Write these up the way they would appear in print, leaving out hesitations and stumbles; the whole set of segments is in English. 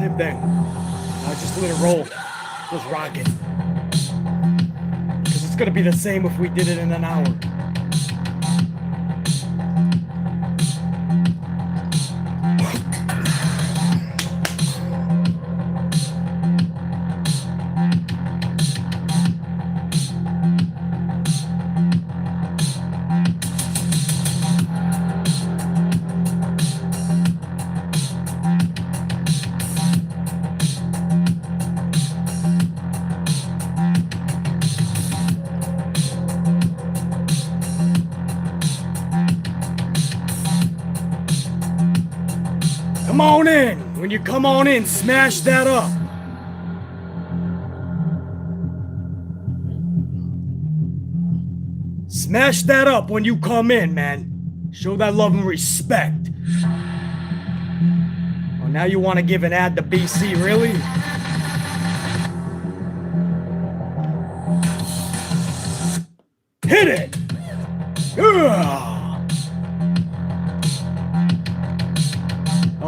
Same thing. I just let it roll. Just rock it. Because it's going to be the same if we did it in an hour. Come on in. When you come on in, smash that up. Smash that up when you come in, man. Show that love and respect. Oh, now you want to give an ad to BC, really? Hit it! Yeah!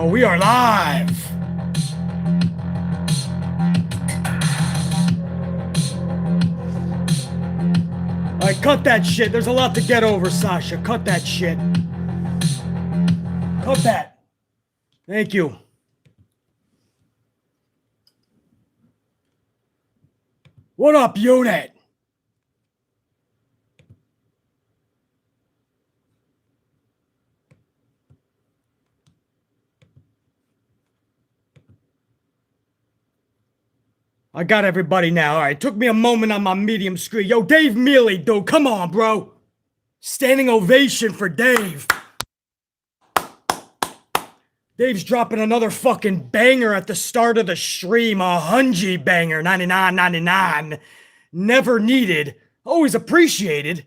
Oh, we are live! Alright, cut that shit. There's a lot to get over, Sasha. Cut that shit. Cut that. Thank you. What up, unit? I got everybody now. All right, took me a moment on my medium screen. Yo, Dave Mealy, dude, come on, bro. Standing ovation for Dave. Dave's dropping another fucking banger at the start of the stream. A Hungy banger, 99.99. Never needed. Always appreciated.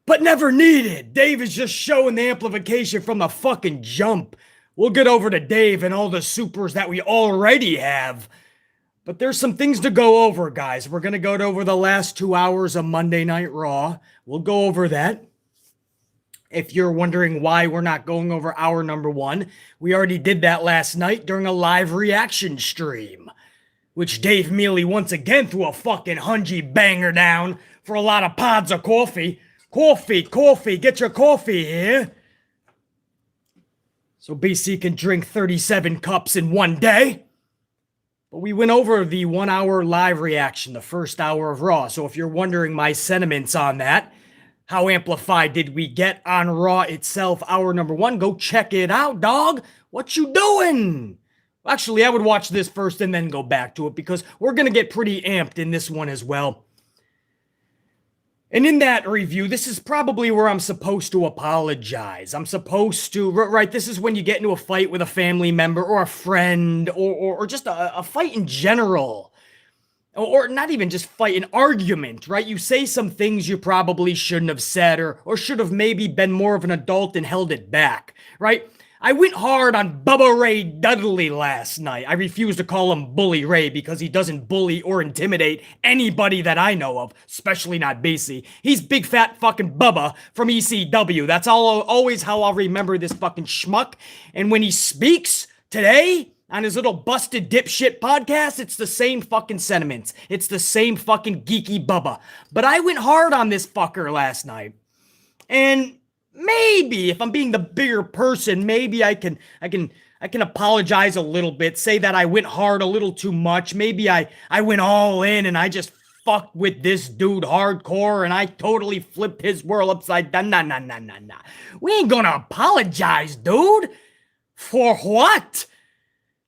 But never needed. Dave is just showing the amplification from the fucking jump. We'll get over to Dave and all the supers that we already have. But there's some things to go over, guys. We're going to go over the last 2 hours of Monday Night Raw. We'll go over that. If you're wondering why we're not going over hour number 1, we already did that last night during a live reaction stream, which Dave Mealy once again threw a fucking Hungy banger down for a lot of pods of coffee. Coffee, get your coffee here. So BC can drink 37 cups in one day. But we went over the 1 hour live reaction, the first hour of Raw. So if you're wondering my sentiments on that, how amplified did we get on Raw itself, hour number 1, go check it out, dog. What you doing? Actually, I would watch this first and then go back to it because we're going to get pretty amped in this one as well. And in that review, this is probably where I'm supposed to apologize. I'm supposed to, right, this is when you get into a fight with a family member or a friend or just a fight in general. Or not even just fight, an argument, right? You say some things you probably shouldn't have said or should have maybe been more of an adult and held it back, right? I went hard on Bubba Ray Dudley last night. I refuse to call him Bully Ray because he doesn't bully or intimidate anybody that I know of, especially not BC. He's big fat fucking Bubba from ECW. That's always how I'll remember this fucking schmuck. And when he speaks today on his little busted dipshit podcast, it's the same fucking sentiments. It's the same fucking geeky Bubba. But I went hard on this fucker last night. And maybe, if I'm being the bigger person, maybe I can apologize a little bit, say that I went hard a little too much. Maybe I went all in and I just fucked with this dude hardcore and I totally flipped his world upside down. Nah. We ain't gonna apologize, dude. For what?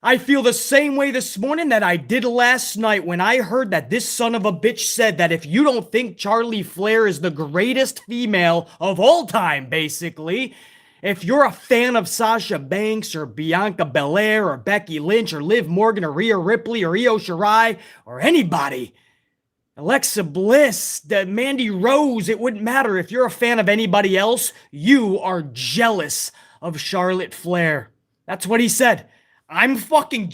I feel the same way this morning that I did last night when I heard that this son of a bitch said that if you don't think Charlie Flair is the greatest female of all time, basically, if you're a fan of Sasha Banks or Bianca Belair or Becky Lynch or Liv Morgan or Rhea Ripley or Io Shirai or anybody, Alexa Bliss, Mandy Rose, it wouldn't matter. If you're a fan of anybody else, you are jealous of Charlotte Flair. That's what he said. I'm fucking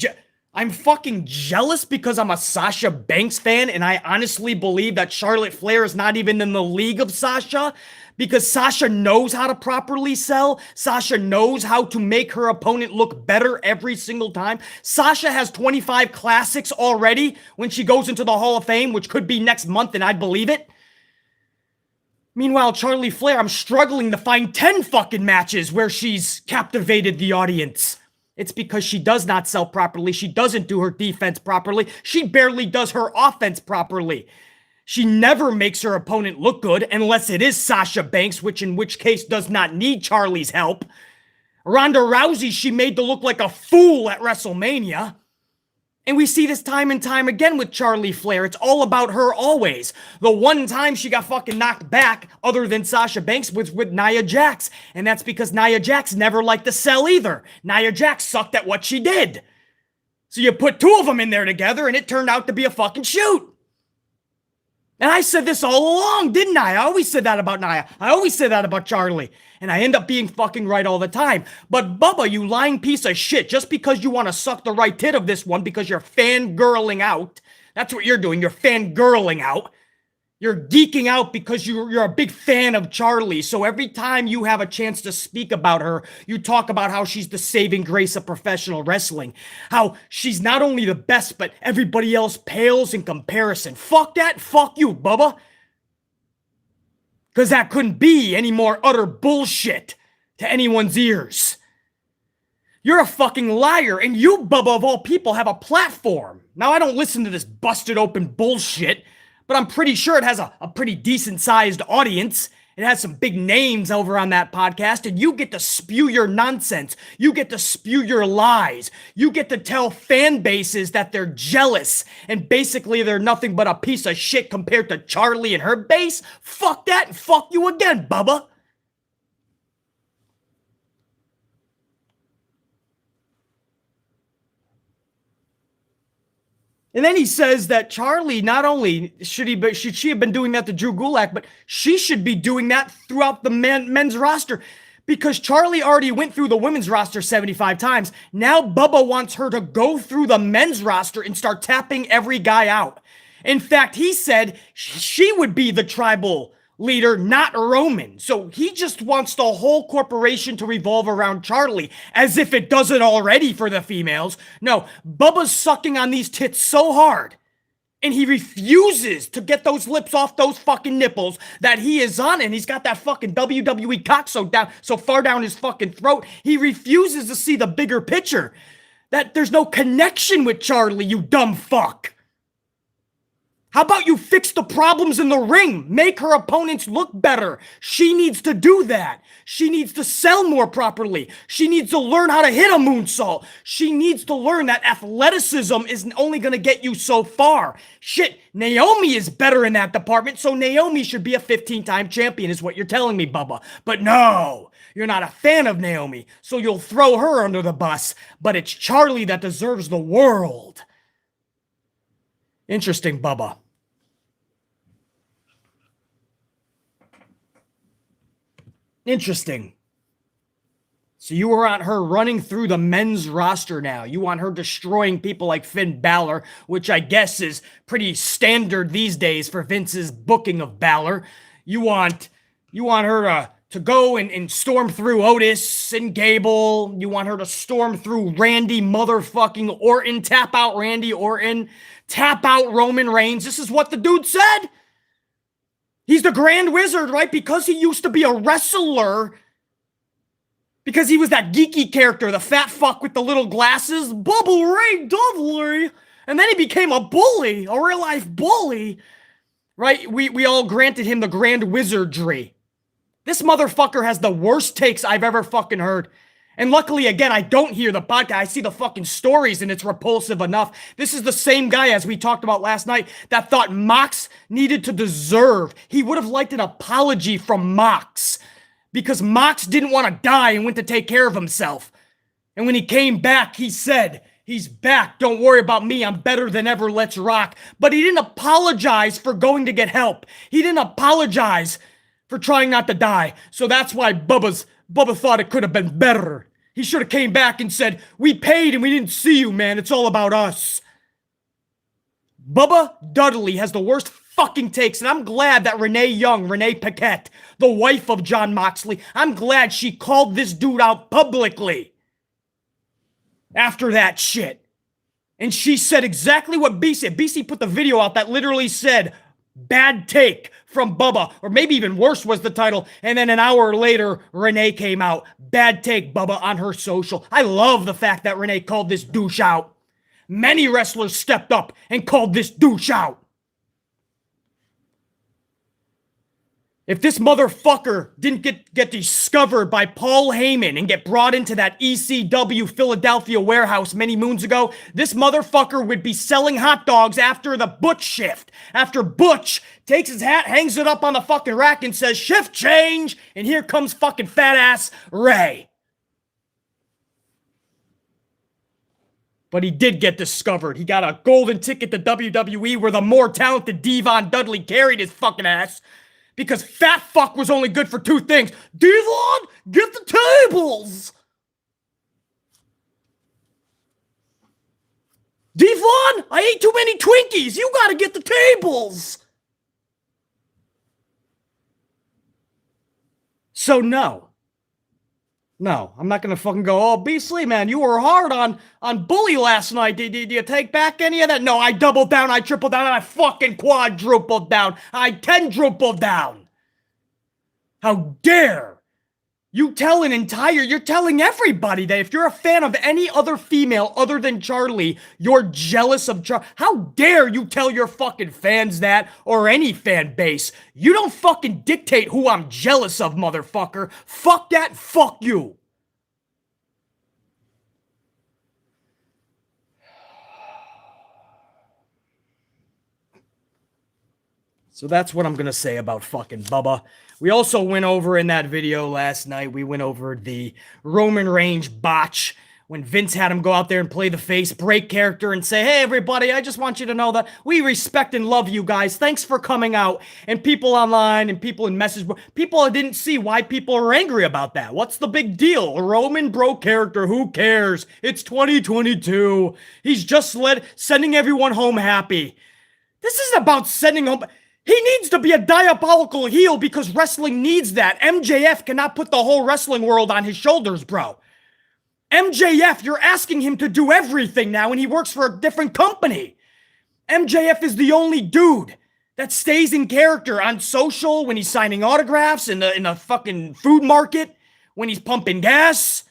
jealous because I'm a Sasha Banks fan and I honestly believe that Charlotte Flair is not even in the league of Sasha because Sasha knows how to properly sell. Sasha knows how to make her opponent look better every single time. Sasha has 25 classics already when she goes into the Hall of Fame, which could be next month, and I'd believe it. Meanwhile, Charlie Flair, I'm struggling to find 10 fucking matches where she's captivated the audience. It's because she does not sell properly. She doesn't do her defense properly. She barely does her offense properly. She never makes her opponent look good unless it is Sasha Banks, in which case does not need Charlie's help. Ronda Rousey, she made to look like a fool at WrestleMania. And we see this time and time again with Charlie Flair. It's all about her always. The one time she got fucking knocked back, other than Sasha Banks, was with Nia Jax. And that's because Nia Jax never liked to sell either. Nia Jax sucked at what she did. So you put two of them in there together and it turned out to be a fucking shoot. And I said this all along, didn't I? I always said that about Nia. I always said that about Charlie. And I end up being fucking right all the time. But Bubba, you lying piece of shit, just because you want to suck the right tit of this one because you're fangirling out. That's what you're doing. You're fangirling out. You're geeking out because you're a big fan of Charlie. So every time you have a chance to speak about her, you talk about how she's the saving grace of professional wrestling. How she's not only the best, but everybody else pales in comparison. Fuck that. Fuck you, Bubba. Because that couldn't be any more utter bullshit to anyone's ears. You're a fucking liar, and you, Bubba, of all people, have a platform. Now, I don't listen to this busted open bullshit, but I'm pretty sure it has a pretty decent-sized audience. It has some big names over on that podcast, and you get to spew your nonsense. You get to spew your lies. You get to tell fan bases that they're jealous, and basically they're nothing but a piece of shit compared to Charlie and her base. Fuck that, and fuck you again, Bubba. And then he says that Charlie, not only should she have been doing that to Drew Gulak, but she should be doing that throughout the men's roster because Charlie already went through the women's roster 75 times. Now Bubba wants her to go through the men's roster and start tapping every guy out. In fact, he said she would be the tribal leader, not Roman. So he just wants the whole corporation to revolve around Charlie, as if it doesn't already for the females. No, Bubba's sucking on these tits so hard, and he refuses to get those lips off those fucking nipples that he is on, and he's got that fucking WWE cock so far down his fucking throat, he refuses to see the bigger picture. That there's no connection with Charlie, you dumb fuck. How about you fix the problems in the ring? Make her opponents look better. She needs to do that. She needs to sell more properly. She needs to learn how to hit a moonsault. She needs to learn that athleticism is only going to get you so far. Shit, Naomi is better in that department, so Naomi should be a 15-time champion is what you're telling me, Bubba. But no, you're not a fan of Naomi, so you'll throw her under the bus. But it's Charlie that deserves the world. Interesting, Bubba. Interesting. So you want her running through the men's roster now. You want her destroying people like Finn Balor, which I guess is pretty standard these days for Vince's booking of Balor. You want her to go and storm through Otis and Gable. You want her to storm through Randy motherfucking Orton, tap out Randy Orton, tap out Roman Reigns. This is what the dude said. He's the Grand Wizard, right? Because he used to be a wrestler. Because he was that geeky character, the fat fuck with the little glasses. Bubba Ray Dudley. And then he became a bully, a real-life bully. Right? We all granted him the Grand Wizardry. This motherfucker has the worst takes I've ever fucking heard. And luckily, again, I don't hear the podcast. I see the fucking stories and it's repulsive enough. This is the same guy, as we talked about last night, that thought Mox needed to deserve. He would have liked an apology from Mox because Mox didn't want to die and went to take care of himself. And when he came back, he said, he's back. Don't worry about me. I'm better than ever. Let's rock. But he didn't apologize for going to get help. He didn't apologize for trying not to die. So that's why Bubba thought it could have been better. He should have came back and said, we paid and we didn't see you, man. It's all about us. Bubba Dudley has the worst fucking takes. And I'm glad that Renee Paquette, the wife of Jon Moxley, I'm glad she called this dude out publicly after that shit. And she said exactly what B said. BC put the video out that literally said, bad take from Bubba, or maybe even worse was the title. And then an hour later, Renee came out, bad take Bubba on her social. I love the fact that Renee called this douche out. Many wrestlers stepped up and called this douche out. If this motherfucker didn't get discovered by Paul Heyman and get brought into that ECW Philadelphia warehouse many moons ago, this motherfucker would be selling hot dogs after the Butch shift. After Butch takes his hat, hangs it up on the fucking rack and says, shift change, and here comes fucking fat ass Ray. But he did get discovered. He got a golden ticket to WWE where the more talented Devon Dudley carried his fucking ass. Because fat fuck was only good for two things. Devon, get the tables! Devon, I ate too many Twinkies. You gotta get the tables! So no, I'm not gonna fucking go, oh, Beastly, man, you were hard on Bully last night. Did you take back any of that? No, I doubled down, I tripled down, and I fucking quadrupled down. I quadrupled down. How dare you tell you're telling everybody that if you're a fan of any other female other than Charlie, you're jealous of Charlie. How dare you tell your fucking fans that, or any fan base? You don't fucking dictate who I'm jealous of, motherfucker. Fuck that, fuck you. So that's what I'm gonna say about fucking Bubba. We also went over in that video last night, we went over the Roman Reigns botch when Vince had him go out there and play the face, break character, and say, hey, everybody, I just want you to know that we respect and love you guys. Thanks for coming out. And people online and people in message boards, people didn't see why people are angry about that. What's the big deal? Roman broke character, who cares? It's 2022. He's just sending everyone home happy. This isn't about sending home... He needs to be a diabolical heel because wrestling needs that. MJF cannot put the whole wrestling world on his shoulders, bro. MJF, you're asking him to do everything now, and he works for a different company. MJF is the only dude that stays in character on social when he's signing autographs in the fucking food market, when he's pumping gas.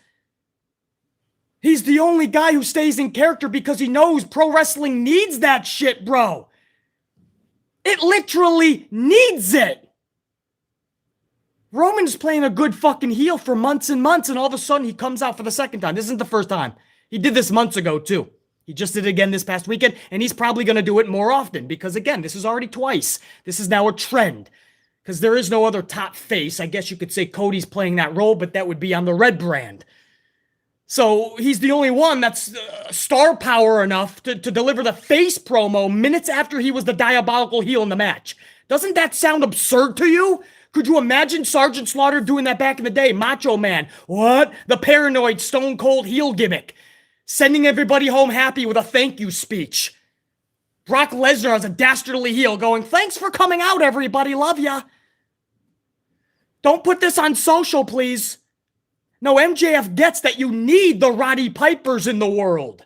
He's the only guy who stays in character because he knows pro wrestling needs that shit, bro. It literally needs it. Roman's playing a good fucking heel for months and months, and all of a sudden he comes out for the second time. This isn't the first time. He did this months ago, too. He just did it again this past weekend, and he's probably going to do it more often because, again, this is already twice. This is now a trend because there is no other top face. I guess you could say Cody's playing that role, but that would be on the red brand. So he's the only one that's star power enough to deliver the face promo minutes after he was the diabolical heel in the match. Doesn't that sound absurd to you? Could you imagine Sergeant Slaughter doing that back in the day? Macho Man. What? The paranoid stone cold heel gimmick. Sending everybody home happy with a thank you speech. Brock Lesnar as a dastardly heel going, thanks for coming out, everybody. Love ya. Don't put this on social, please. No, MJF gets that you need the Roddy Pipers in the world.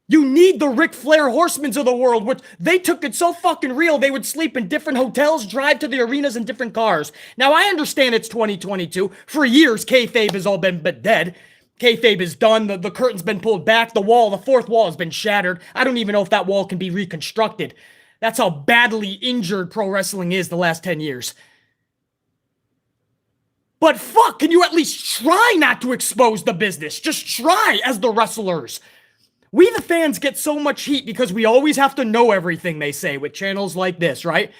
You need the Ric Flair Horsemans of the world, which they took it so fucking real they would sleep in different hotels, drive to the arenas in different cars. Now, I understand it's 2022. For years, kayfabe has all been dead. Kayfabe is done. The curtain's been pulled back. The fourth wall has been shattered. I don't even know if that wall can be reconstructed. That's how badly injured pro wrestling is the last 10 years. But fuck, can you at least try not to expose the business? Just try as the wrestlers. We, the fans, get so much heat because we always have to know everything they say with channels like this, right?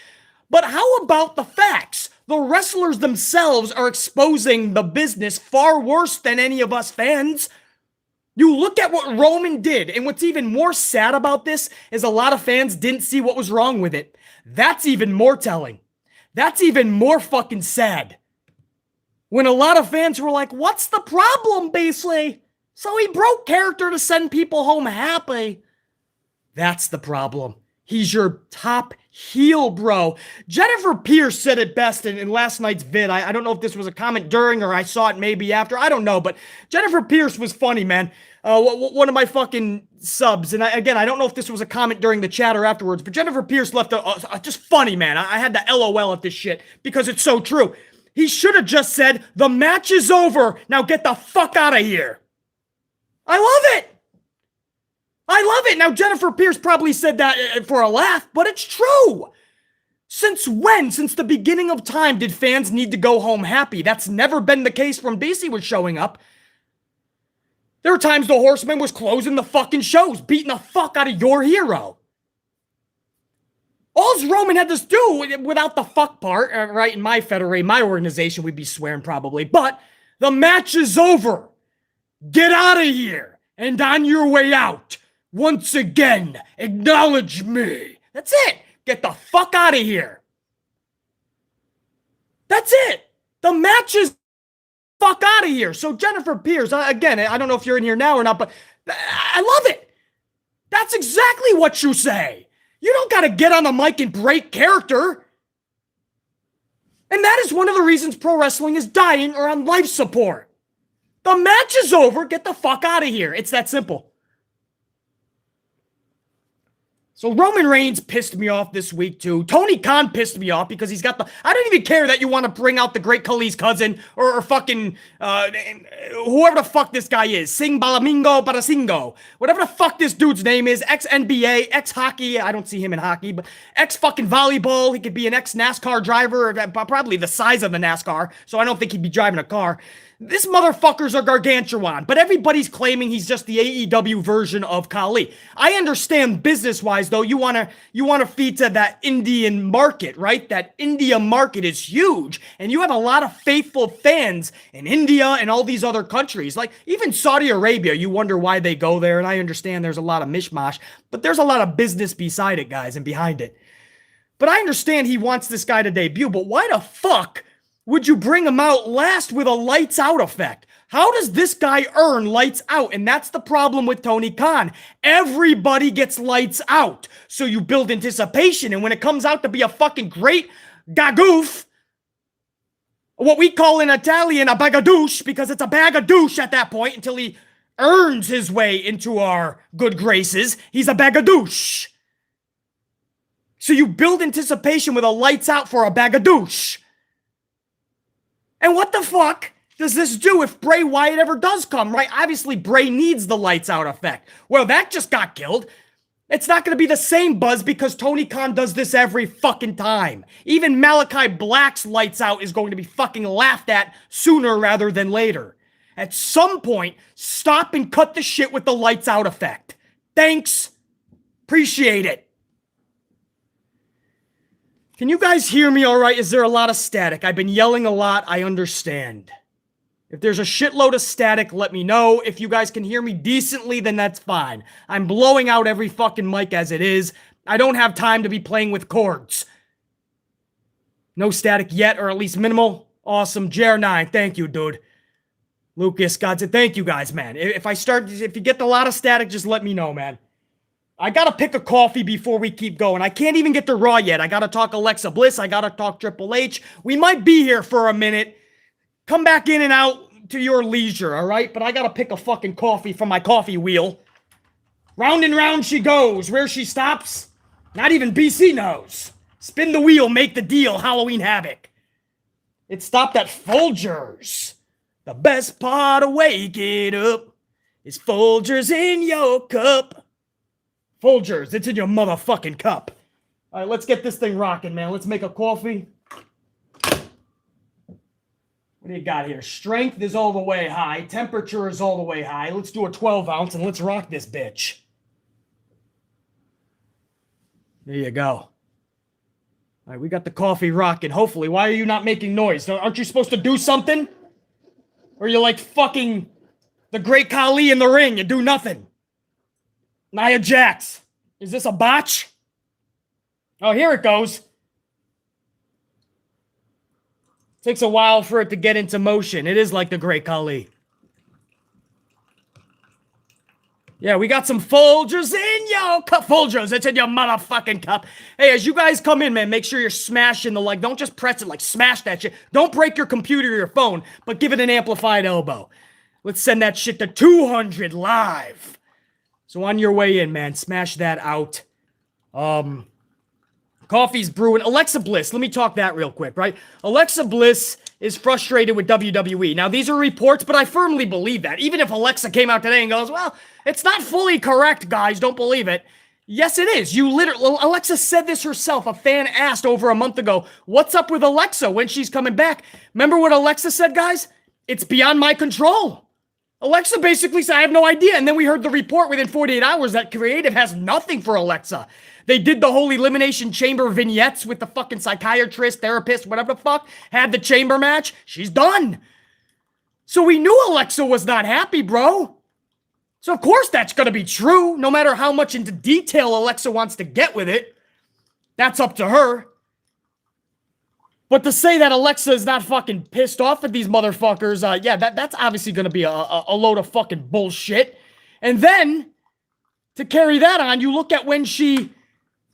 But how about the facts? The wrestlers themselves are exposing the business far worse than any of us fans. You look at what Roman did, and what's even more sad about this is a lot of fans didn't see what was wrong with it. That's even more telling. That's even more fucking sad. When a lot of fans were like, what's the problem, Beasley? So he broke character to send people home happy. That's the problem. He's your top heel, bro. Jennifer Pierce said it best in last night's vid. I don't know if this was a comment during or I saw it maybe after. I don't know, but Jennifer Pierce was funny, man. One of my fucking subs. And I don't know if this was a comment during the chat or afterwards, but Jennifer Pierce left a just funny, man. I had to LOL at this shit because it's so true. He should have just said, the match is over. Now get the fuck out of here. I love it. I love it. Now, Jennifer Pierce probably said that for a laugh, but it's true. Since when? Since the beginning of time did fans need to go home happy? That's never been the case when DC was showing up. There were times the Horseman was closing the fucking shows, beating the fuck out of your hero. All's Roman had to do, without the fuck part, right, in my federation, my organization, we'd be swearing probably, but the match is over. Get out of here. And on your way out, once again, acknowledge me. That's it. Get the fuck out of here. That's it. The match is fuck out of here. So Jennifer Pierce, again, I don't know if you're in here now or not, but I love it. That's exactly what you say. You don't got to get on the mic and break character. And that is one of the reasons pro wrestling is dying or on life support. The match is over. Get the fuck out of here. It's that simple. So Roman Reigns pissed me off this week too. Tony Khan pissed me off because he's got the... I don't even care that you want to bring out the Great Khali's cousin or fucking... whoever the fuck this guy is. Sing Balamingo Barasingo. Whatever the fuck this dude's name is. Ex-NBA, ex-hockey. I don't see him in hockey, but ex-fucking volleyball. He could be an ex-NASCAR driver. Probably the size of the NASCAR. So I don't think he'd be driving a car. This motherfucker's a gargantuan, but everybody's claiming he's just the AEW version of Khali. I understand business-wise, though, you wanna feed to that Indian market, right? That India market is huge, and you have a lot of faithful fans in India and all these other countries. Like, even Saudi Arabia, you wonder why they go there, and I understand there's a lot of mishmash, but there's a lot of business beside it, guys, and behind it. But I understand he wants this guy to debut, but why the fuck would you bring him out last with a lights out effect? How does this guy earn lights out? And that's the problem with Tony Khan. Everybody gets lights out. So you build anticipation. And when it comes out to be a fucking great gagoof, what we call in Italian a bagadouche, because it's a bag of douche at that point until he earns his way into our good graces. He's a bagadouche. So you build anticipation with a lights out for a bagadouche. And what the fuck does this do if Bray Wyatt ever does come, right? Obviously, Bray needs the lights out effect. Well, that just got killed. It's not going to be the same buzz because Tony Khan does this every fucking time. Even Malachi Black's lights out is going to be fucking laughed at sooner rather than later. At some point, stop and cut the shit with the lights out effect. Thanks. Appreciate it. Can you guys hear me all right? Is there a lot of static? I've been yelling a lot. I understand. If there's a shitload of static, let me know. If you guys can hear me decently, then that's fine. I'm blowing out every fucking mic as it is. I don't have time to be playing with cords. No static yet, or at least minimal. Awesome. JR9, thank you, dude. Lucas, God's thank you guys, man. If you get a lot of static, just let me know, man. I gotta pick a coffee before we keep going. I can't even get to Raw yet. I gotta talk Alexa Bliss. I gotta talk Triple H. We might be here for a minute. Come back in and out to your leisure, all right? But I gotta pick a fucking coffee from my coffee wheel. Round and round she goes. Where she stops, not even BC knows. Spin the wheel, make the deal, Halloween Havoc. It stopped at Folgers. The best part of waking up is Folgers in your cup. Folgers, it's in your motherfucking cup. All right, let's get this thing rocking, man. Let's make a coffee. What do you got here? Strength is all the way high. Temperature is all the way high. Let's do a 12 ounce and let's rock this bitch. There you go. All right, we got the coffee rocking. Hopefully. Why are you not making noise? Aren't you supposed to do something? Or you're like fucking the Great Khali in the ring. You do nothing. Nia Jax. Is this a botch? Oh, here it goes. Takes a while for it to get into motion. It is like the Great Khali. Yeah, we got some Folgers in your cup. Folgers, it's in your motherfucking cup. Hey, as you guys come in, man, make sure you're smashing the like. Don't just press it, like smash that shit. Don't break your computer or your phone, but give it an amplified elbow. Let's send that shit to 200 live. So on your way in, man, smash that out. Coffee's brewing. Alexa Bliss, let me talk that real quick, right? Alexa Bliss is frustrated with WWE. Now, these are reports, but I firmly believe that. Even if Alexa came out today and goes, well, it's not fully correct, guys, don't believe it. Yes, it is. You literally, Alexa said this herself. A fan asked over a month ago, what's up with Alexa when she's coming back? Remember what Alexa said, guys? It's beyond my control. Alexa basically said, I have no idea. And then we heard the report within 48 hours that creative has nothing for Alexa. They did the whole Elimination Chamber vignettes with the fucking psychiatrist, therapist, whatever the fuck, had the chamber match. She's done. So we knew Alexa was not happy, bro. So of course that's going to be true, no matter how much into detail Alexa wants to get with it. That's up to her. But to say that Alexa is not fucking pissed off at these motherfuckers, yeah, that's obviously going to be a load of fucking bullshit. And then, to carry that on, you look at when she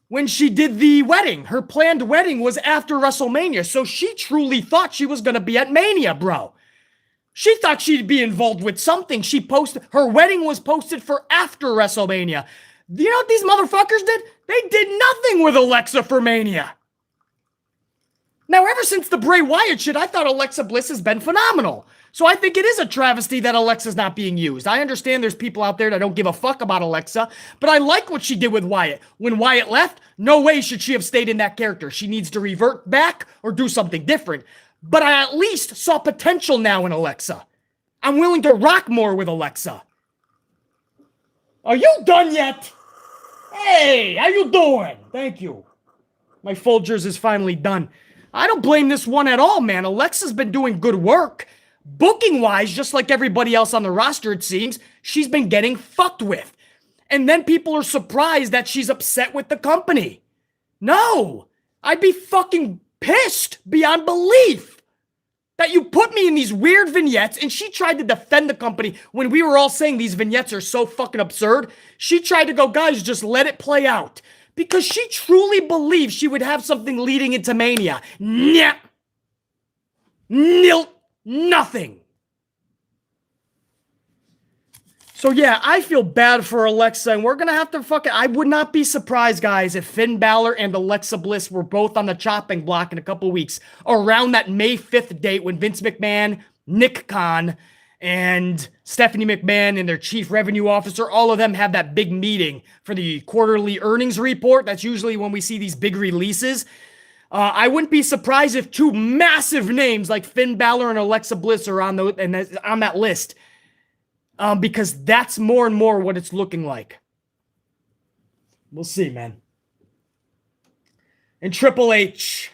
did the wedding. Her planned wedding was after WrestleMania, so she truly thought she was going to be at Mania, bro. She thought she'd be involved with something. Her wedding was posted for after WrestleMania. You know what these motherfuckers did? They did nothing with Alexa for Mania. Now, ever since the Bray Wyatt shit, I thought Alexa Bliss has been phenomenal. So I think it is a travesty that Alexa's not being used. I understand there's people out there that don't give a fuck about Alexa, but I like what she did with Wyatt. When Wyatt left, no way should she have stayed in that character. She needs to revert back or do something different. But I at least saw potential now in Alexa. I'm willing to rock more with Alexa. Are you done yet? Hey, how you doing? Thank you. My Folgers is finally done. I don't blame this one at all, man. Alexa's been doing good work. Booking-wise, just like everybody else on the roster, it seems, she's been getting fucked with. And then people are surprised that she's upset with the company. No! I'd be fucking pissed beyond belief that you put me in these weird vignettes, and she tried to defend the company when we were all saying these vignettes are so fucking absurd. She tried to go, guys, just let it play out. Because she truly believed she would have something leading into Mania. Nyah. Nil. Nothing. So yeah, I feel bad for Alexa, and we're going to have to fucking... I would not be surprised, guys, if Finn Balor and Alexa Bliss were both on the chopping block in a couple weeks, around that May 5th date when Vince McMahon, Nick Khan, and Stephanie McMahon and their chief revenue officer, all of them have that big meeting for the quarterly earnings report. That's usually when we see these big releases. I wouldn't be surprised if two massive names like Finn Balor and Alexa Bliss are on that list. Because that's more and more what it's looking like. We'll see, man. And Triple H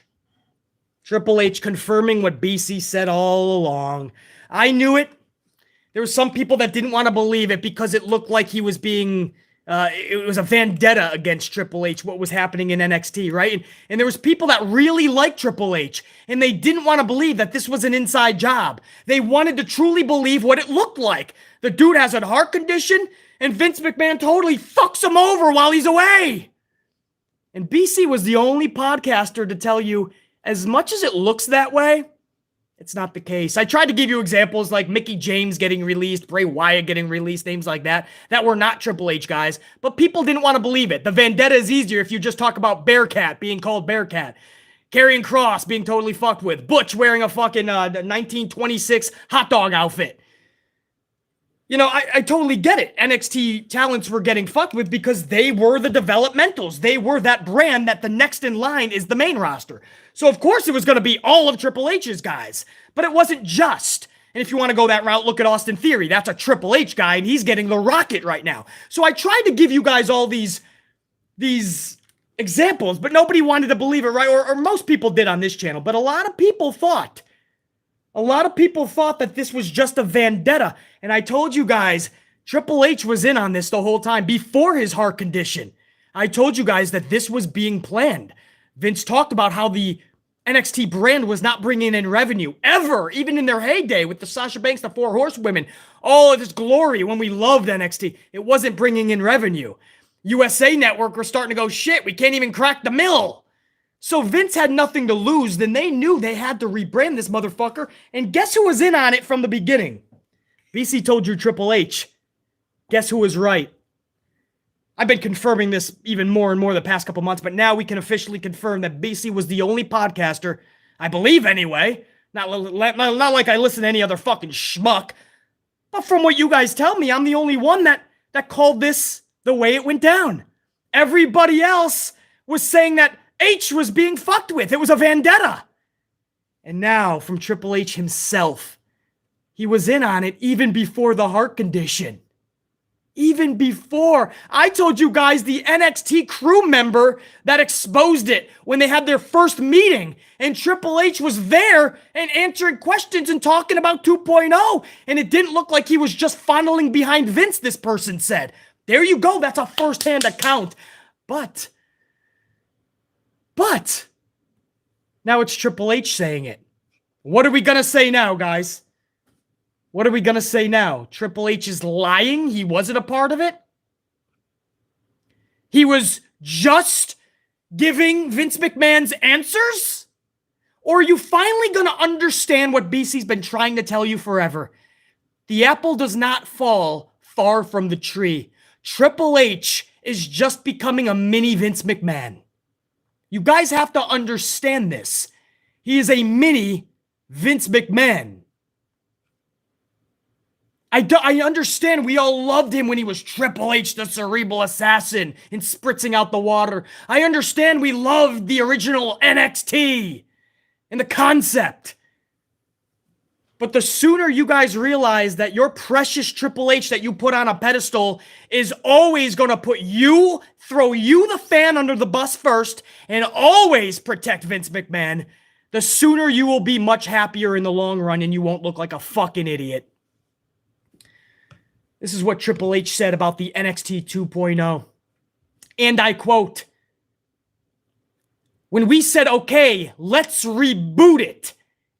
confirming what BC said all along. I knew it. There were some people that didn't want to believe it because it looked like he was being... it was a vendetta against Triple H, what was happening in NXT, right? And there was people that really liked Triple H, and they didn't want to believe that this was an inside job. They wanted to truly believe what it looked like. The dude has a heart condition, and Vince McMahon totally fucks him over while he's away. And BC was the only podcaster to tell you, as much as it looks that way, it's not the case. I tried to give you examples like Mickie James getting released, Bray Wyatt getting released, names like that were not Triple H guys, but people didn't want to believe it. The vendetta is easier if you just talk about Bearcat being called Bearcat, Karrion Kross being totally fucked with, Butch wearing a fucking 1926 hot dog outfit. You know, I totally get it. NXT talents were getting fucked with because they were the developmentals. They were that brand that the next in line is the main roster. So, of course, it was going to be all of Triple H's guys. But it wasn't just. And if you want to go that route, look at Austin Theory. That's a Triple H guy, and he's getting the rocket right now. So I tried to give you guys all these examples, but nobody wanted to believe it, right? Or most people did on this channel. But a lot of people thought that this was just a vendetta. And I told you guys, Triple H was in on this the whole time before his heart condition. I told you guys that this was being planned. Vince talked about how the NXT brand was not bringing in revenue ever, even in their heyday with the Sasha Banks, the Four Horsewomen, all of this glory when we loved NXT. It wasn't bringing in revenue. USA Network were starting to go, shit, we can't even crack the mill. So Vince had nothing to lose. Then they knew they had to rebrand this motherfucker. And guess who was in on it from the beginning? BC told you Triple H. Guess who was right? I've been confirming this even more and more the past couple months, but now we can officially confirm that BC was the only podcaster, I believe anyway, not like I listen to any other fucking schmuck, but from what you guys tell me, I'm the only one that called this the way it went down. Everybody else was saying that H was being fucked with. It was a vendetta. And now, from Triple H himself, he was in on it even before the heart condition. Even before. I told you guys the NXT crew member that exposed it when they had their first meeting. And Triple H was there and answering questions and talking about 2.0. And it didn't look like he was just funneling behind Vince, this person said. There you go. That's a first-hand account. But now it's Triple H saying it. What are we going to say now, guys? What are we going to say now? Triple H is lying? He wasn't a part of it? He was just giving Vince McMahon's answers? Or are you finally going to understand what BC's been trying to tell you forever? The apple does not fall far from the tree. Triple H is just becoming a mini Vince McMahon. You guys have to understand this. He is a mini Vince McMahon. I understand we all loved him when he was Triple H, the cerebral assassin, and spritzing out the water. I understand we loved the original NXT and the concept. But the sooner you guys realize that your precious Triple H that you put on a pedestal is always going to throw you the fan under the bus first and always protect Vince McMahon, the sooner you will be much happier in the long run and you won't look like a fucking idiot. This is what Triple H said about the NXT 2.0. And I quote, "When we said, okay, let's reboot it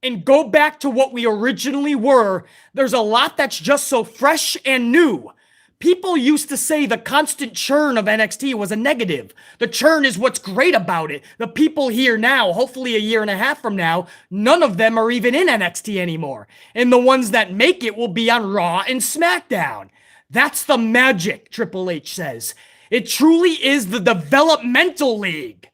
and go back to what we originally were, there's a lot that's just so fresh and new. People used to say the constant churn of NXT was a negative. The churn is what's great about it. The people here now, hopefully a year and a half from now, none of them are even in NXT anymore. And the ones that make it will be on Raw and SmackDown. That's the magic," Triple H says. "It truly is the developmental league.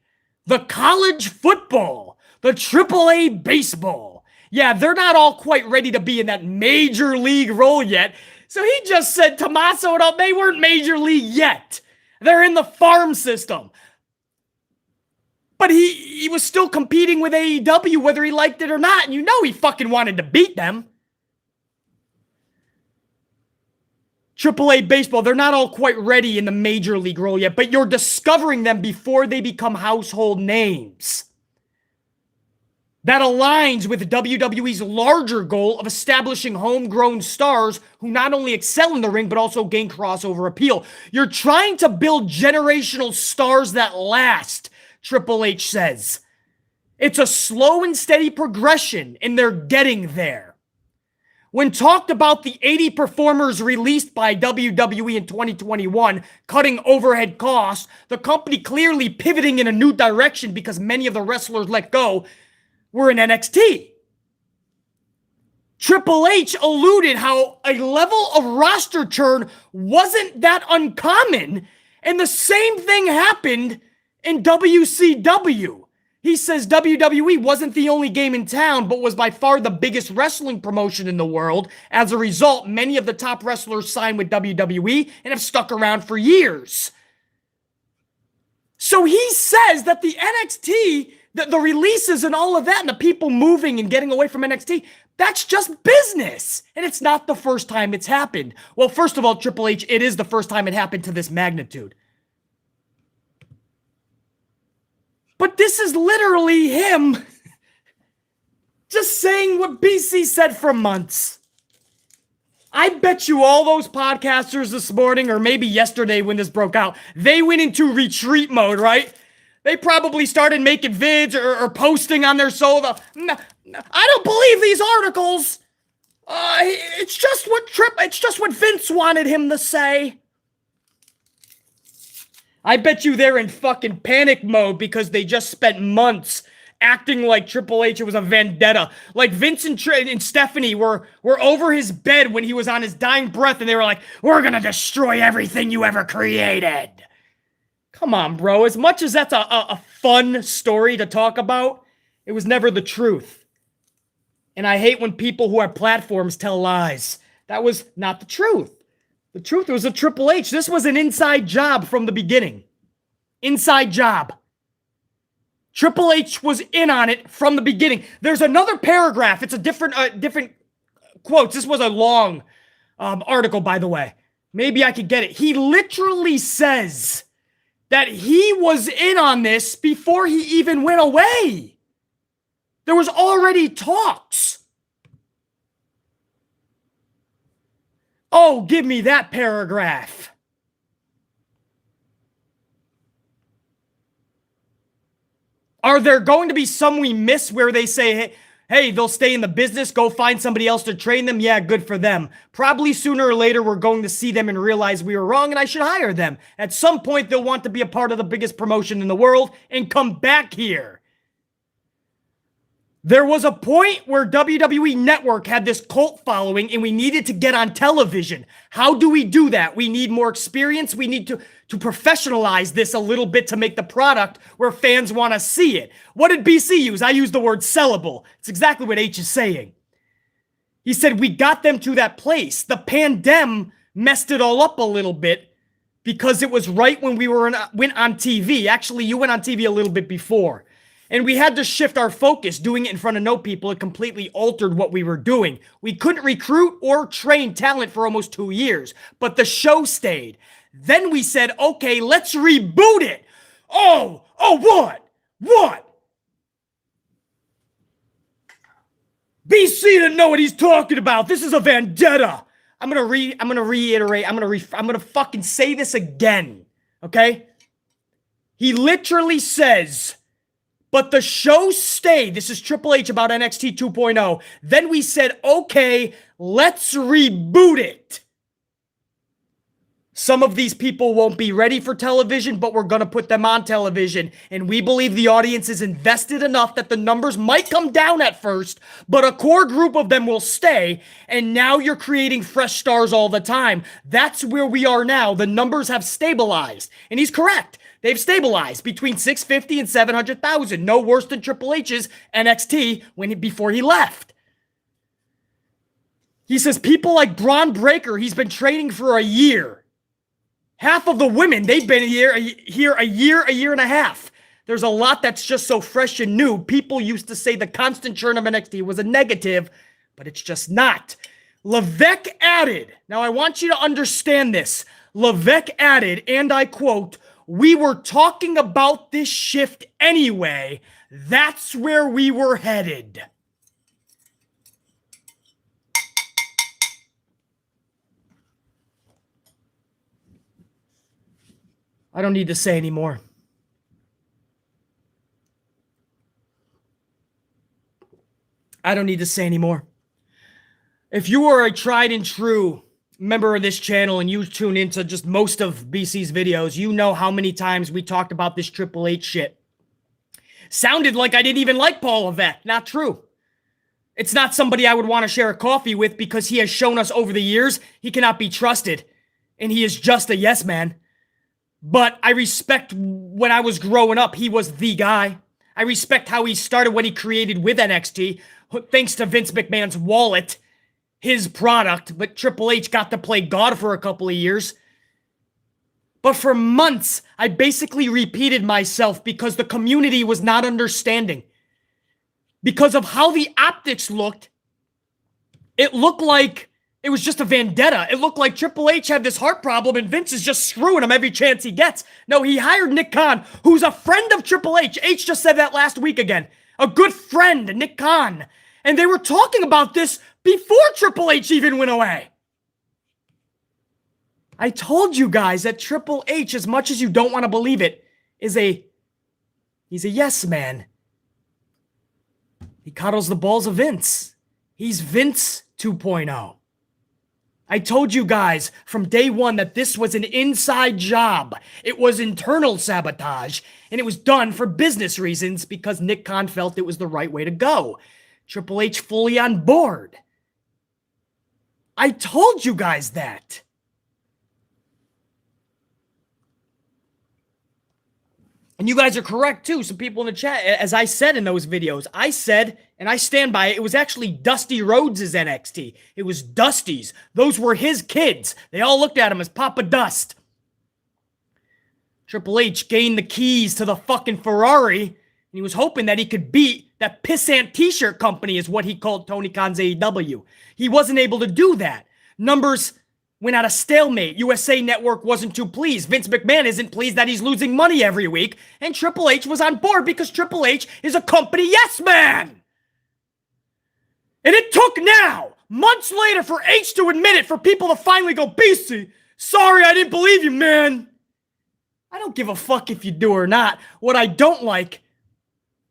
The college football. The AAA baseball. Yeah, they're not all quite ready to be in that major league role yet. So he just said Tommaso and all, they weren't major league yet. They're in the farm system. But he was still competing with AEW whether he liked it or not. And you know he fucking wanted to beat them. AAA baseball, they're not all quite ready in the major league role yet, but you're discovering them before they become household names. That aligns with WWE's larger goal of establishing homegrown stars who not only excel in the ring, but also gain crossover appeal. You're trying to build generational stars that last," Triple H says. "It's a slow and steady progression, and they're getting there. When talked about the 80 performers released by WWE in 2021, cutting overhead costs, the company clearly pivoting in a new direction because many of the wrestlers let go were in NXT. Triple H alluded how a level of roster churn wasn't that uncommon, and the same thing happened in WCW. He says WWE wasn't the only game in town, but was by far the biggest wrestling promotion in the world. As a result, many of the top wrestlers signed with WWE and have stuck around for years." So he says that the NXT, the releases and all of that, and the people moving and getting away from NXT, that's just business. And it's not the first time it's happened. Well, first of all, Triple H, it is the first time it happened to this magnitude. But this is literally him just saying what BC said for months. I bet you all those podcasters this morning, or maybe yesterday when this broke out, they went into retreat mode, right? They probably started making vids or posting on their solo. No, I don't believe these articles. It's just what Vince wanted him to say. I bet you they're in fucking panic mode because they just spent months acting like Triple H, it was a vendetta. Like Vince and Stephanie were over his bed when he was on his dying breath, and they were like, we're gonna destroy everything you ever created. Come on, bro. As much as that's a fun story to talk about, it was never the truth. And I hate when people who have platforms tell lies. That was not the truth. The truth was a Triple H. This was an inside job from the beginning. Inside job. Triple H was in on it from the beginning. There's another paragraph. It's a different quotes. This was a long article, by the way. Maybe I could get it. He literally says that he was in on this before he even went away. There was already talks. Oh, give me that paragraph. Are there going to be some we miss where they say, hey, they'll stay in the business, go find somebody else to train them? Yeah, good for them. Probably sooner or later, we're going to see them and realize we were wrong and I should hire them. At some point, they'll want to be a part of the biggest promotion in the world and come back here. There was a point where WWE Network had this cult following and we needed to get on television. How do we do that? We need more experience. We need to professionalize this a little bit to make the product where fans want to see it. What did BC use? I used the word sellable. It's exactly what H is saying. He said we got them to that place. The pandemic messed it all up a little bit because it was right when we went on TV. Actually, you went on TV a little bit before. And we had to shift our focus. Doing it in front of no people, it completely altered what we were doing. We couldn't recruit or train talent for almost 2 years, but the show stayed. Then we said, okay, let's reboot it. Oh, what? What? BC didn't know what he's talking about. This is a vendetta. I'm gonna reiterate. I'm gonna fucking say this again. Okay? He literally says, but the show stayed. This is Triple H about NXT 2.0. Then we said, okay, let's reboot it. Some of these people won't be ready for television, but we're going to put them on television. And we believe the audience is invested enough that the numbers might come down at first, but a core group of them will stay. And now you're creating fresh stars all the time. That's where we are now. The numbers have stabilized. And he's correct. They've stabilized between 650 and 700,000. No worse than Triple H's NXT before he left. He says people like Braun Breaker, he's been training for a year. Half of the women, they've been here a year and a half. There's a lot that's just so fresh and new. People used to say the constant churn of NXT was a negative, but it's just not. Levesque added, now I want you to understand this. Levesque added, and I quote, we were talking about this shift anyway. That's where we were headed. I don't need to say anymore. I don't need to say anymore. If you are a tried and true member of this channel and you tune into just most of BC's videos, you know how many times we talked about this Triple H shit. Sounded like I didn't even like Paul Levesque. Not true. It's not somebody I would want to share a coffee with because he has shown us over the years he cannot be trusted. And he is just a yes man. But I respect when I was growing up, he was the guy. I respect how he started what he created with NXT, thanks to Vince McMahon's wallet, his product. But Triple H got to play God for a couple of years. But for months, I basically repeated myself because the community was not understanding. Because of how the optics looked, it looked like it was just a vendetta. It looked like Triple H had this heart problem and Vince is just screwing him every chance he gets. No, he hired Nick Khan, who's a friend of Triple H. H just said that last week again. A good friend, Nick Khan. And they were talking about this before Triple H even went away. I told you guys that Triple H, as much as you don't want to believe it, is a He's a yes man. He coddles the balls of Vince. He's Vince 2.0. I told you guys from day one that this was an inside job. It was internal sabotage, and it was done for business reasons because Nick Khan felt it was the right way to go. Triple H fully on board. I told you guys that. And you guys are correct too. Some people in the chat, as I said in those videos, I said, and I stand by it, it was actually Dusty Rhodes' NXT. It was Dusty's. Those were his kids. They all looked at him as Papa Dust. Triple H gained the keys to the fucking Ferrari, and he was hoping that he could beat that pissant t-shirt company is what he called Tony Khan's AEW. He wasn't able to do that. Numbers went at a stalemate. USA Network wasn't too pleased. Vince McMahon isn't pleased that he's losing money every week. And Triple H was on board because Triple H is a company yes man. And it took now, months later, for H to admit it, for people to finally go, BC, sorry, I didn't believe you, man. I don't give a fuck if you do or not. What I don't like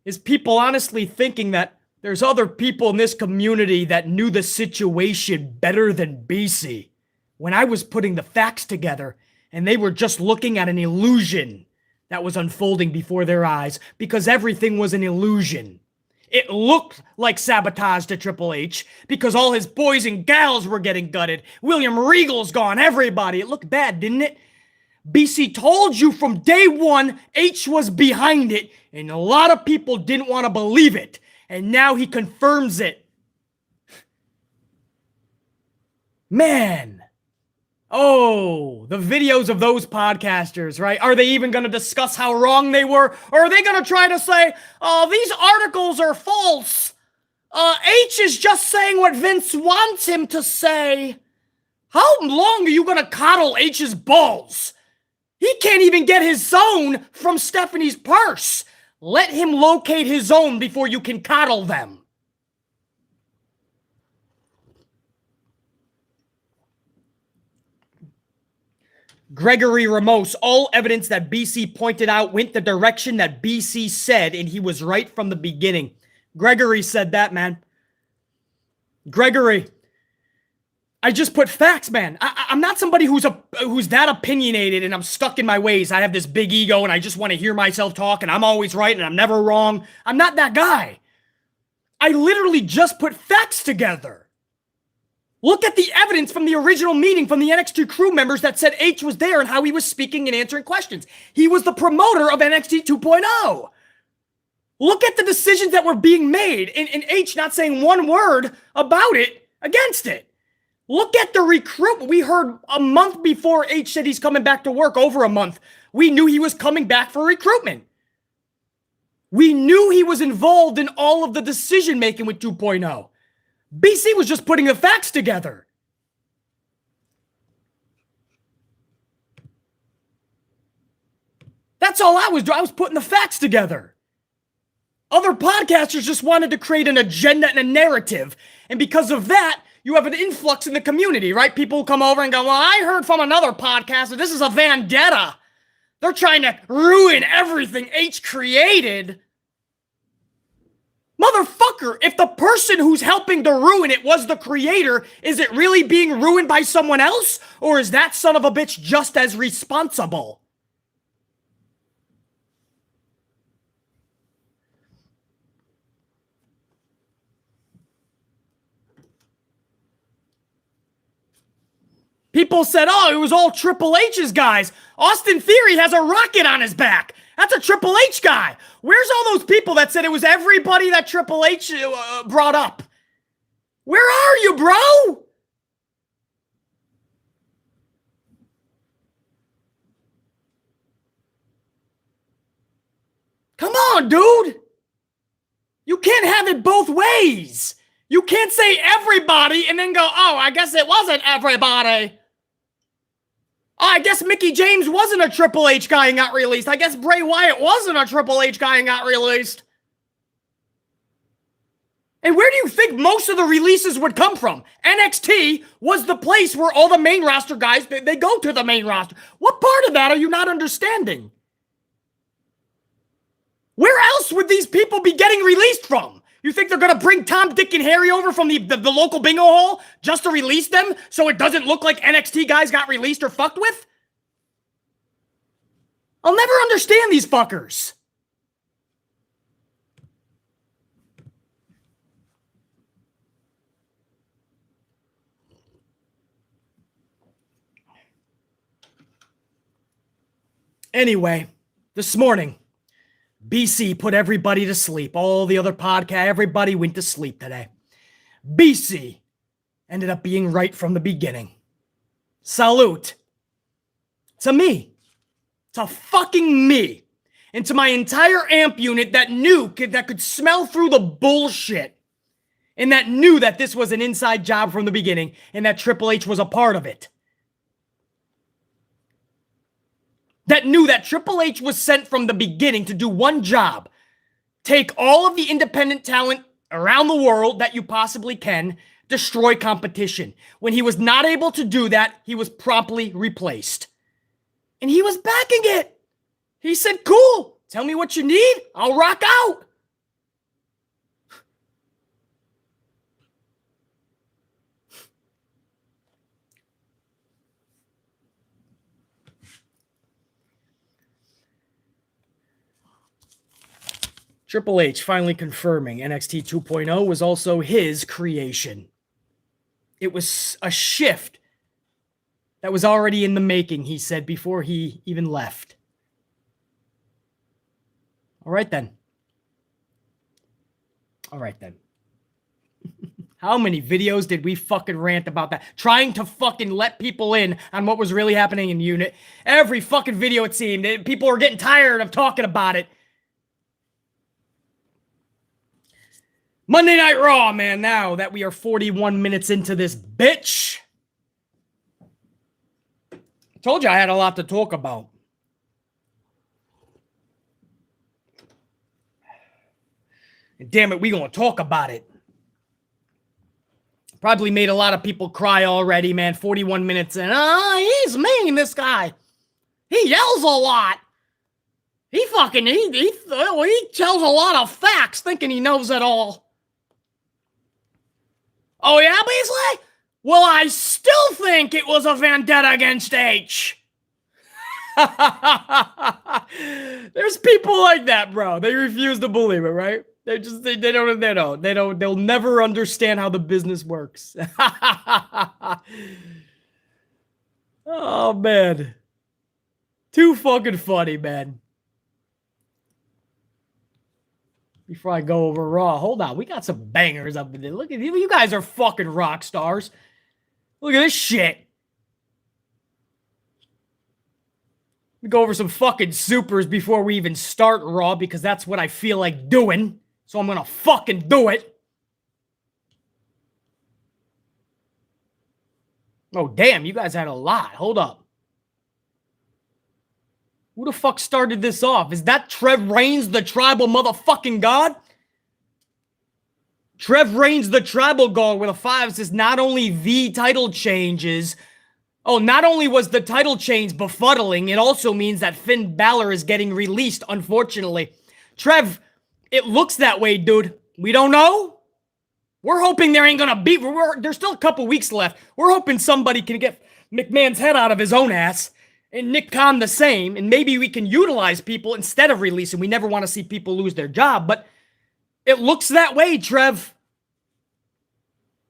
is people honestly thinking that there's other people in this community that knew the situation better than BC. When I was putting the facts together and they were just looking at an illusion that was unfolding before their eyes because everything was an illusion. It looked like sabotage to Triple H because all his boys and gals were getting gutted. William Regal's gone, everybody. It looked bad, didn't it? BC told you from day one H was behind it, and a lot of people didn't want to believe it. And now he confirms it. Man. Oh, the videos of those podcasters, right? Are they even going to discuss how wrong they were? Or are they going to try to say, oh, these articles are false? H is just saying what Vince wants him to say. How long are you going to coddle H's balls? He can't even get his own from Stephanie's purse. Let him locate his own before you can coddle them. Gregory Ramos, all evidence that BC pointed out went the direction that BC said, and he was right from the beginning. Gregory said that, man. Gregory, I just put facts, man. I'm not somebody who's that opinionated and I'm stuck in my ways. I have this big ego and I just want to hear myself talk and I'm always right and I'm never wrong. I'm not that guy. I literally just put facts together. Look at the evidence from the original meeting from the NXT crew members that said H was there and how he was speaking and answering questions. He was the promoter of NXT 2.0. Look at the decisions that were being made and H not saying one word about it, against it. Look at the recruitment. We heard a month before H said he's coming back to work, over a month. We knew he was coming back for recruitment. We knew he was involved in all of the decision making with 2.0. BC was just putting the facts together. That's all I was doing. I was putting the facts together. Other podcasters just wanted to create an agenda and a narrative. And because of that, you have an influx in the community, right? People come over and go, well, I heard from another podcaster, this is a vendetta. They're trying to ruin everything H created. Motherfucker, if the person who's helping to ruin it was the creator, is it really being ruined by someone else? Or is that son of a bitch just as responsible? People said, oh, it was all Triple H's guys. Austin Theory has a rocket on his back. That's a Triple H guy. Where's all those people that said it was everybody that Triple H brought up? Where are you, bro? Come on, dude. You can't have it both ways. You can't say everybody and then go, oh, I guess it wasn't everybody. Oh, I guess Mickey James wasn't a Triple H guy and got released. I guess Bray Wyatt wasn't a Triple H guy and got released. And where do you think most of the releases would come from? NXT was the place where all the main roster guys, they go to the main roster. What part of that are you not understanding? Where else would these people be getting released from? You think they're going to bring Tom, Dick, and Harry over from the local bingo hall just to release them so it doesn't look like NXT guys got released or fucked with? I'll never understand these fuckers. Anyway, this morning, BC put everybody to sleep. All the other podcasts, everybody went to sleep today. BC ended up being right from the beginning. Salute to me, to fucking me, and to my entire amp unit that could smell through the bullshit, and that knew that this was an inside job from the beginning, and that Triple H was a part of it. That knew that Triple H was sent from the beginning to do one job. Take all of the independent talent around the world that you possibly can, destroy competition. When he was not able to do that, he was promptly replaced. And he was backing it. He said, cool, tell me what you need, I'll rock out. Triple H finally confirming NXT 2.0 was also his creation. It was a shift that was already in the making, he said, before he even left. All right then. How many videos did we fucking rant about that? Trying to fucking let people in on what was really happening in Unit. Every fucking video it seemed. People were getting tired of talking about it. Monday Night Raw, man, now that we are 41 minutes into this bitch. I told you I had a lot to talk about. And damn it, we gonna talk about it. Probably made a lot of people cry already, man. 41 minutes in. He's mean, this guy. He yells a lot. He tells a lot of facts thinking he knows it all. Oh, yeah, Beasley? Well, I still think it was a vendetta against H. There's people like that, bro. They refuse to believe it, right? They'll never understand how the business works. Oh, man. Too fucking funny, man. Before I go over Raw, hold on. We got some bangers up in there. Look at you guys are fucking rock stars. Look at this shit. We go over some fucking supers before we even start Raw because that's what I feel like doing. So I'm gonna fucking do it. Oh, damn. You guys had a lot. Hold up. Who the fuck started this off? Is that Trev Reigns, the tribal motherfucking god? Trev Reigns, the tribal god with a 5 says not only the title changes. Oh, not only was the title change befuddling, it also means that Finn Balor is getting released, unfortunately. Trev, it looks that way, dude. We don't know. We're hoping there ain't gonna be... There's still a couple weeks left. We're hoping somebody can get McMahon's head out of his own ass. And Nick Khan the same, and maybe we can utilize people instead of releasing. We never want to see people lose their job, but it looks that way, Trev.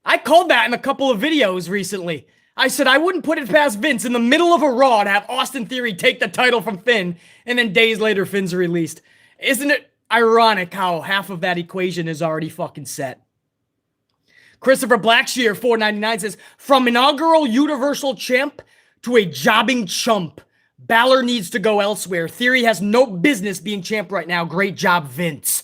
I called that in a couple of videos recently. I said I wouldn't put it past Vince in the middle of a Raw to have Austin Theory take the title from Finn, and then days later Finn's released. Isn't it ironic how half of that equation is already fucking set? Christopher Blackshear, $4.99 says, from inaugural Universal Champ to a jobbing chump, Balor needs to go elsewhere. Theory has no business being champ right now. Great job, Vince.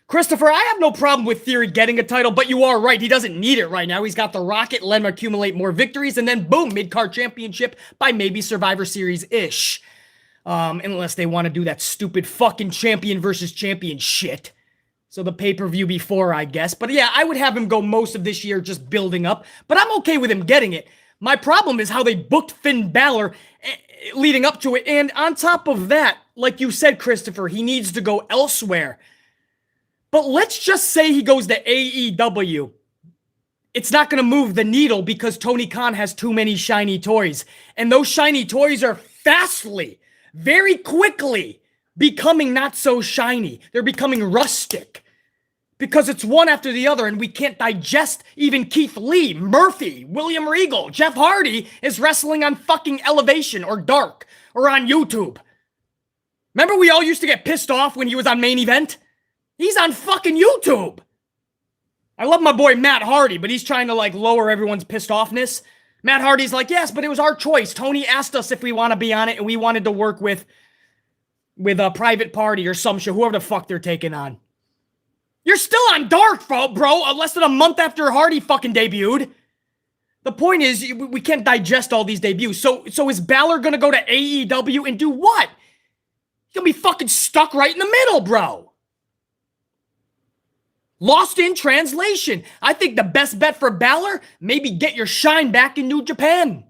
Christopher, I have no problem with Theory getting a title, but you are right. He doesn't need it right now. He's got the rocket, let him accumulate more victories, and then boom, mid-card championship by maybe Survivor Series-ish. Unless they want to do that stupid fucking champion versus champion shit. So the pay-per-view before, I guess. But yeah, I would have him go most of this year just building up. But I'm okay with him getting it. My problem is how they booked Finn Balor leading up to it. And on top of that, like you said, Christopher, he needs to go elsewhere. But let's just say he goes to AEW. It's not going to move the needle because Tony Khan has too many shiny toys. And those shiny toys are fastly, very quickly becoming not so shiny. They're becoming rustic because it's one after the other and we can't digest even Keith Lee, Murphy, William Regal, Jeff Hardy is wrestling on fucking Elevation or Dark or on YouTube. Remember we all used to get pissed off when he was on Main Event? He's on fucking YouTube. I love my boy Matt Hardy, but he's trying to like lower everyone's pissed offness. Matt Hardy's like, yes, but it was our choice. Tony asked us if we want to be on it, and we wanted to work with a private party or some shit, whoever the fuck they're taking on. You're still on Dark, bro, less than a month after Hardy fucking debuted. The point is, we can't digest all these debuts. So is Balor gonna go to AEW and do what? He's gonna be fucking stuck right in the middle, bro. Lost in translation. I think the best bet for Balor, maybe get your shine back in New Japan.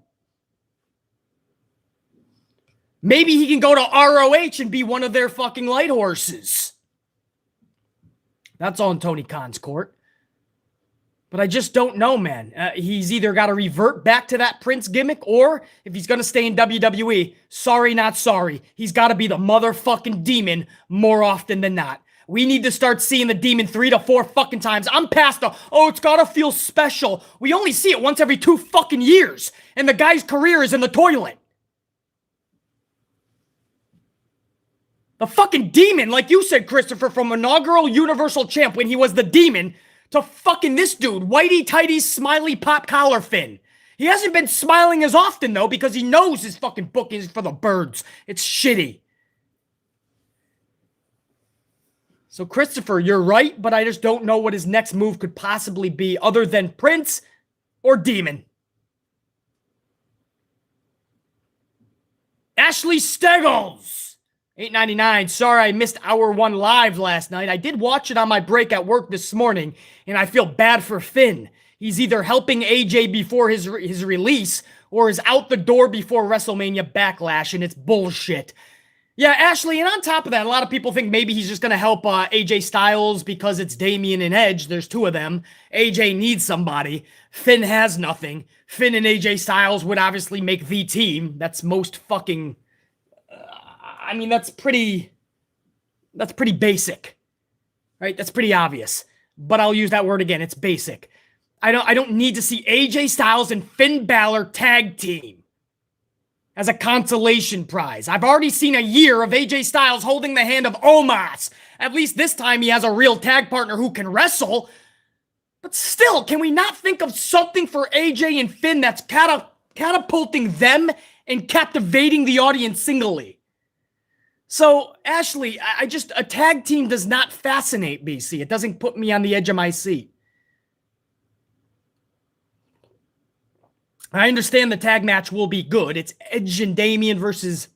Maybe he can go to ROH and be one of their fucking light horses. That's on Tony Khan's court. But I just don't know, man. He's either got to revert back to that Prince gimmick, or if he's going to stay in WWE, sorry, not sorry. He's got to be the motherfucking Demon more often than not. We need to start seeing the Demon 3 to 4 fucking times. I'm past the, it's gotta feel special. We only see it once every 2 fucking years. And the guy's career is in the toilet. The fucking Demon, like you said, Christopher, from inaugural Universal Champ when he was the Demon, to fucking this dude, whitey-tighty, smiley pop collar Finn. He hasn't been smiling as often, though, because he knows his fucking booking is for the birds. It's shitty. So, Christopher, you're right, but I just don't know what his next move could possibly be other than Prince or Demon. Ashley Steggles, $8.99. Sorry I missed hour 1 live last night. I did watch it on my break at work this morning, and I feel bad for Finn. He's either helping AJ before his release or is out the door before WrestleMania Backlash, and it's bullshit. Yeah, Ashley, and on top of that, a lot of people think maybe he's just going to help AJ Styles because it's Damian and Edge. There's 2 of them. AJ needs somebody. Finn has nothing. Finn and AJ Styles would obviously make the team. That's most fucking... I mean, that's pretty basic, right? That's pretty obvious. But I'll use that word again. It's basic. I don't need to see AJ Styles and Finn Balor tag team as a consolation prize. I've already seen a year of AJ Styles holding the hand of Omos. At least this time he has a real tag partner who can wrestle. But still, can we not think of something for AJ and Finn that's catapulting them and captivating the audience singly? So, Ashley, a tag team does not fascinate BC. It doesn't put me on the edge of my seat. I understand the tag match will be good. It's Edge and Damian versus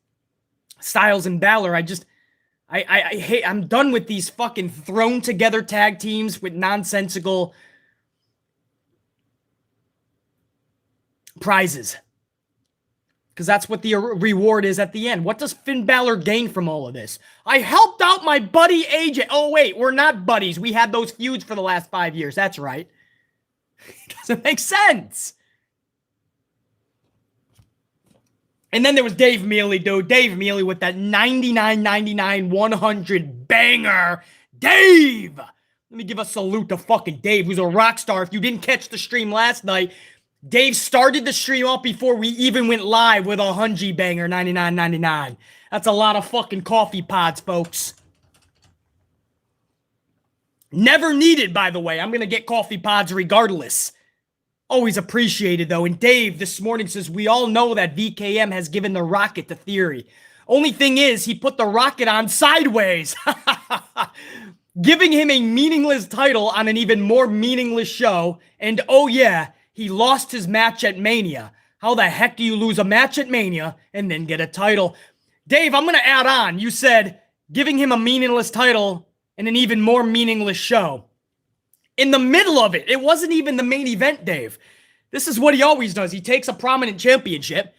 Styles and Balor. I hate, I'm done with these fucking thrown together tag teams with nonsensical prizes. Because that's what the reward is at the end. What does Finn Balor gain from all of this? I helped out my buddy AJ. Oh, wait, we're not buddies. We had those feuds for the last 5 years. That's right. Doesn't make sense. And then there was Dave Mealy, dude. Dave Mealy with that 99.99 100 banger. Dave! Let me give a salute to fucking Dave, who's a rock star. If you didn't catch the stream last night, Dave started the stream off before we even went live with a Hunji banger, 99.99. That's a lot of fucking coffee pods, folks. Never needed, by the way. I'm going to get coffee pods regardless. Always appreciated, though. And Dave this morning says, we all know that VKM has given the Rocket to Theory. Only thing is, he put the Rocket on sideways. Giving him a meaningless title on an even more meaningless show. And oh yeah, he lost his match at Mania. How the heck do you lose a match at Mania and then get a title? Dave, I'm going to add on. You said giving him a meaningless title and an even more meaningless show. In the middle of it, it wasn't even the main event, Dave. This is what he always does. He takes a prominent championship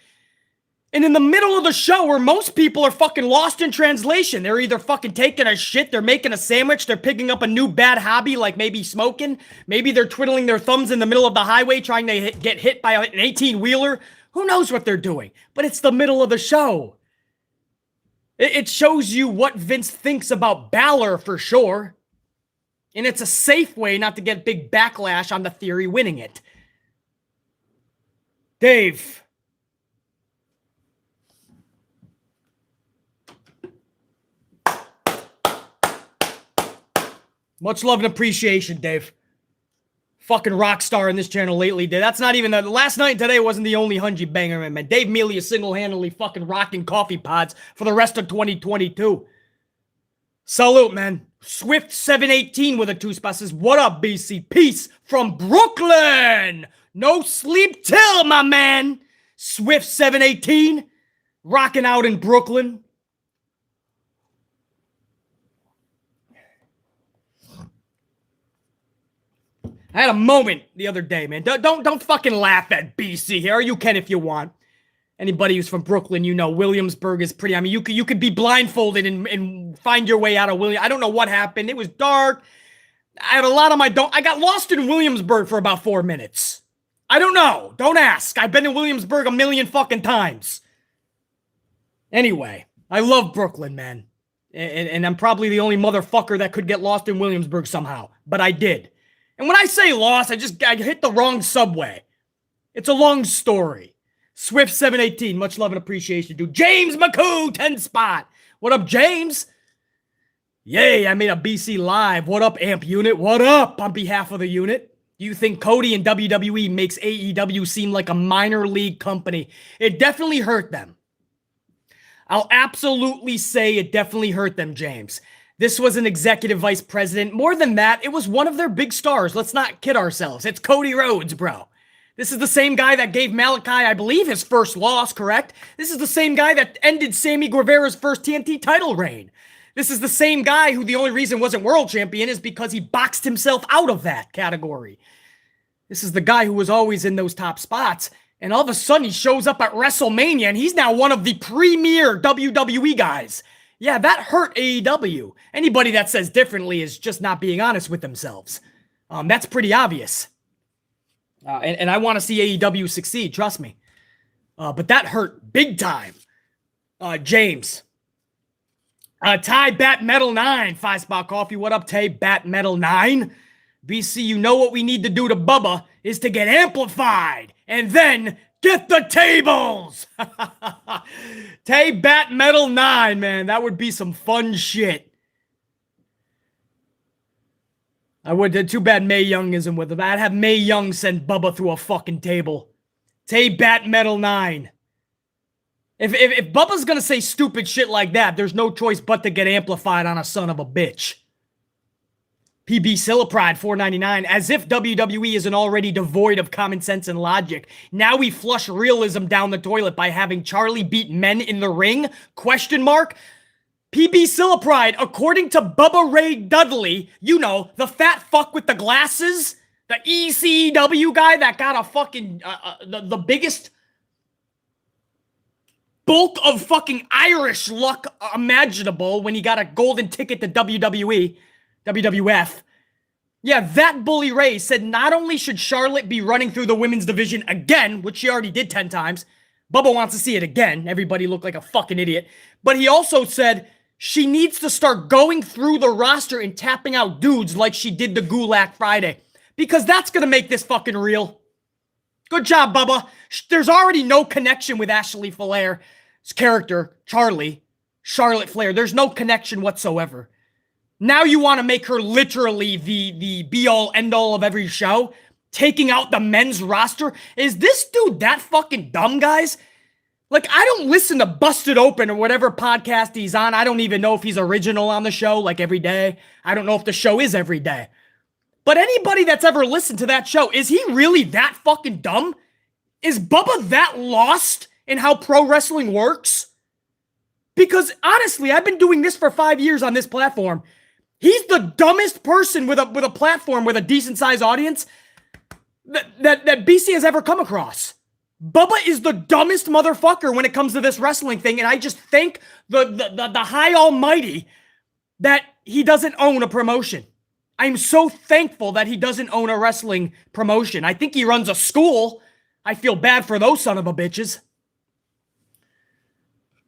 And in the middle of the show where most people are fucking lost in translation, they're either fucking taking a shit, they're making a sandwich, they're picking up a new bad hobby like maybe smoking, maybe they're twiddling their thumbs in the middle of the highway trying to get hit by an 18-wheeler. Who knows what they're doing? But it's the middle of the show. It shows you what Vince thinks about Balor for sure. And it's a safe way not to get big backlash on the Theory winning it. Dave. Much love and appreciation, Dave. Fucking rock star in this channel lately, Dave. That's not even the last night and today wasn't the only Hunji banger, man. Dave Mealy is single-handedly fucking rocking coffee pods for the rest of 2022. Salute, man. Swift 718 with a 2-spot says, what up, BC? Peace from Brooklyn. No sleep till, my man. Swift 718 rocking out in Brooklyn. I had a moment the other day, man. Don't fucking laugh at BC here. You can if you want. Anybody who's from Brooklyn, you know Williamsburg is pretty. I mean, you could be blindfolded and find your way out of William. I don't know what happened. It was dark. I had a lot on my I got lost in Williamsburg for about 4 minutes. I don't know. Don't ask. I've been to Williamsburg a million fucking times. Anyway, I love Brooklyn, man. And I'm probably the only motherfucker that could get lost in Williamsburg somehow. But I did. And when I say lost, I hit the wrong subway. It's a long story. Swift 718, much love and appreciation, dude. James McCoo, 10 spot. What up, James? Yay, I made a BC live. What up, Amp Unit? What up on behalf of the unit? Do you think Cody and WWE makes AEW seem like a minor league company? It definitely hurt them. I'll absolutely say it definitely hurt them, James. This was an executive vice president. More than that, it was one of their big stars. Let's not kid ourselves. It's Cody Rhodes, bro. This is the same guy that gave Malachi, I believe, his first loss, correct? This is the same guy that ended Sammy Guevara's first TNT title reign. This is the same guy who the only reason wasn't world champion is because he boxed himself out of that category. This is the guy who was always in those top spots. And all of a sudden, he shows up at WrestleMania, and he's now one of the premier WWE guys. Yeah, that hurt AEW. Anybody that says differently is just not being honest with themselves. That's pretty obvious. And I want to see AEW succeed, trust me. But that hurt big time. James. Ty Bat Metal 9, 5-spot coffee. What up, Tay Bat Metal 9? BC, you know what we need to do to Bubba is to get amplified and then get the tables. Tay Bat Metal 9, man. That would be some fun shit. I would. Too bad Mae Young isn't with him. I'd have Mae Young send Bubba through a fucking table. Tay Bat Metal 9. If Bubba's gonna say stupid shit like that, there's no choice but to get amplified on a son of a bitch. PB Silipride 499, as if WWE isn't already devoid of common sense and logic. Now we flush realism down the toilet by having Charlie beat men in the ring? Question mark? PB Silipride, according to Bubba Ray Dudley, you know, the fat fuck with the glasses, the ECW guy that got a fucking, the biggest bulk of fucking Irish luck imaginable when he got a golden ticket to WWE. WWF. Yeah, that Bully Ray said not only should Charlotte be running through the women's division again, which she already did 10 times. Bubba wants to see it again. Everybody looked like a fucking idiot. But he also said she needs to start going through the roster and tapping out dudes like she did the Gulak Friday. Because that's going to make this fucking real. Good job, Bubba. There's already no connection with Ashley Flair's character, Charlie, Charlotte Flair. There's no connection whatsoever. Now you want to make her literally the be-all, end-all of every show? Taking out the men's roster? Is this dude that fucking dumb, guys? Like, I don't listen to Busted Open or whatever podcast he's on. I don't even know if he's original on the show, like, every day. I don't know if the show is every day. But anybody that's ever listened to that show, is he really that fucking dumb? Is Bubba that lost in how pro wrestling works? Because, honestly, I've been doing this for 5 years on this platform. He's the dumbest person with a platform with a decent-sized audience that BC has ever come across. Bubba is the dumbest motherfucker when it comes to this wrestling thing, and I just thank the high almighty that he doesn't own a promotion. I'm so thankful that he doesn't own a wrestling promotion. I think he runs a school. I feel bad for those son of a bitches.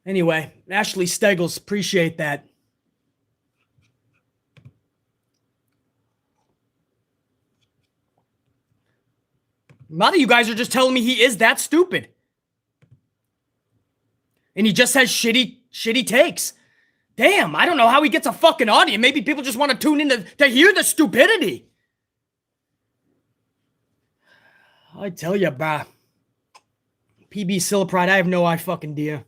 Anyway, Ashley Steggles, appreciate that. A lot of you guys are just telling me he is that stupid. And he just has shitty takes. Damn, I don't know how he gets a fucking audience. Maybe people just want to tune in to hear the stupidity. I tell you, brah. PB Sillipride, I have no fucking idea.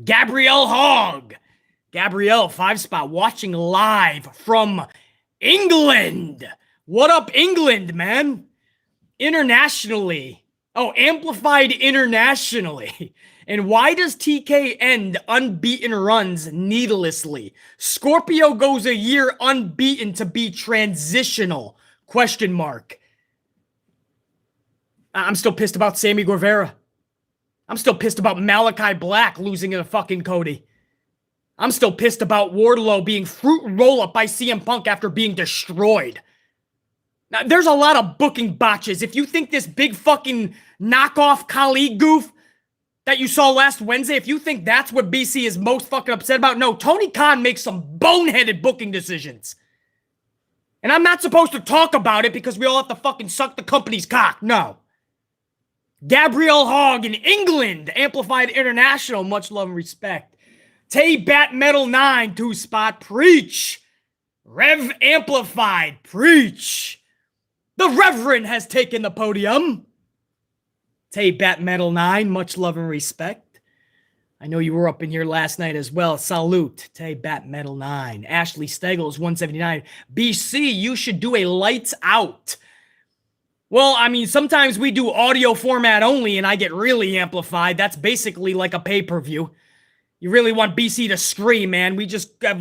Gabrielle Hogg. Gabrielle, 5-spot, watching live from England. What up, England, man? Internationally. Oh, amplified internationally. And why does TK end unbeaten runs needlessly? Scorpio goes a year unbeaten to be transitional? Question mark. I'm still pissed about Sammy Guevara. I'm still pissed about Malachi Black losing to fucking Cody. I'm still pissed about Wardlow being fruit roll-up by CM Punk after being destroyed. Now, there's a lot of booking botches. If you think this big fucking knockoff Khali goof that you saw last Wednesday, if you think that's what BC is most fucking upset about, no, Tony Khan makes some boneheaded booking decisions. And I'm not supposed to talk about it because we all have to fucking suck the company's cock. No. Gabrielle Hogg in England, Amplified International, much love and respect. Tay Bat Metal 9, 2-spot, preach. Rev Amplified, preach. The Reverend has taken the podium. Tay Bat Metal 9, much love and respect. I know you were up in here last night as well. Salute. Tay Bat Metal 9. Ashley Steggles, 179. BC, you should do a lights out. Well, I mean, sometimes we do audio format only and I get really amplified. That's basically like a pay-per-view. You really want BC to scream, man. We just have,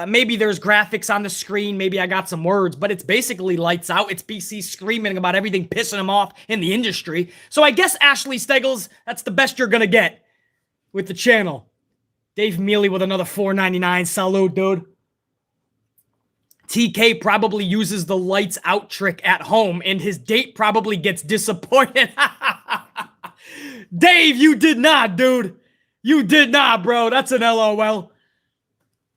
maybe there's graphics on the screen. Maybe I got some words, but it's basically lights out. It's BC screaming about everything pissing him off in the industry. So I guess, Ashley Steggles, that's the best you're going to get with the channel. Dave Mealy with another $4.99. Salute, dude. TK probably uses the lights out trick at home, and his date probably gets disappointed. Dave, you did not, dude. You did not, bro. That's an LOL.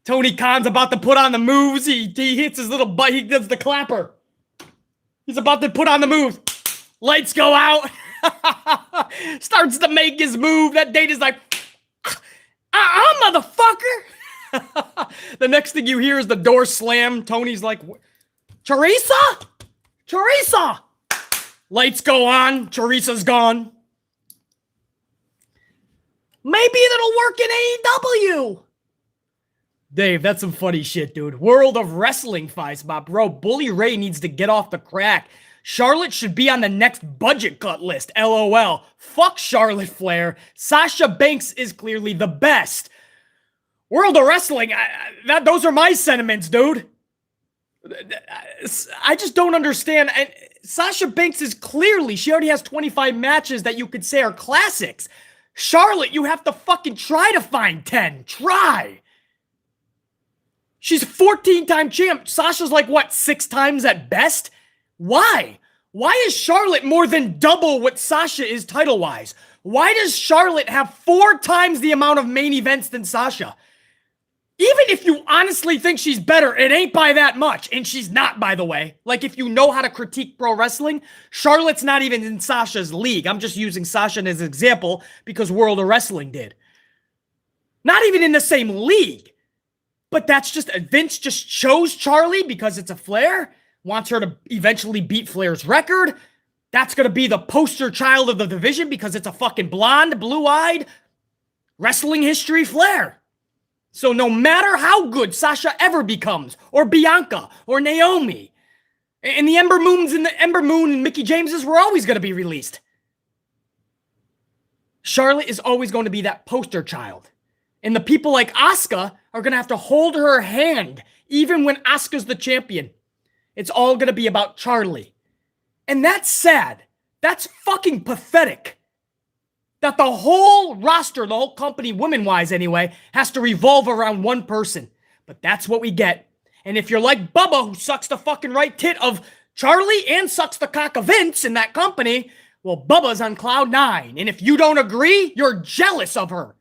Tony Khan's about to put on the moves. He hits his little butt. He does the clapper. He's about to put on the moves. Lights go out. Starts to make his move. That date is like, motherfucker. The next thing you hear is the door slam. Tony's like, Teresa? Teresa! Lights go on. Teresa's gone. Maybe it'll work in AEW. Dave, that's some funny shit, dude. World of Wrestling fights, my bro. Bully Ray needs to get off the crack. Charlotte should be on the next budget cut list. LOL. Fuck Charlotte Flair. Sasha Banks is clearly the best. World of Wrestling, those are my sentiments, dude. I just don't understand. And Sasha Banks is clearly, she already has 25 matches that you could say are classics. Charlotte, you have to fucking try to find 10. Try. She's a 14-time champ. Sasha's like, what, 6 times at best? Why? Why is Charlotte more than double what Sasha is title-wise? Why does Charlotte have 4 times the amount of main events than Sasha? Even if you honestly think she's better, it ain't by that much. And she's not, by the way. Like, if you know how to critique pro wrestling, Charlotte's not even in Sasha's league. I'm just using Sasha as an example because World of Wrestling did. Not even in the same league. But that's just, Vince just chose Charlie because it's a Flair. Wants her to eventually beat Flair's record. That's going to be the poster child of the division because it's a fucking blonde, blue-eyed, wrestling history Flair. So no matter how good Sasha ever becomes, or Bianca, or Naomi, and the Ember Moons and the Ember Moon and Mickie Jameses were always going to be released. Charlotte is always going to be that poster child. And the people like Asuka are going to have to hold her hand, even when Asuka's the champion. It's all going to be about Charlie. And that's sad. That's fucking pathetic. That the whole roster, the whole company, women-wise anyway, has to revolve around one person. But that's what we get. And if you're like Bubba, who sucks the fucking right tit of Charlie and sucks the cock of Vince in that company, well, Bubba's on cloud 9. And if you don't agree, you're jealous of her.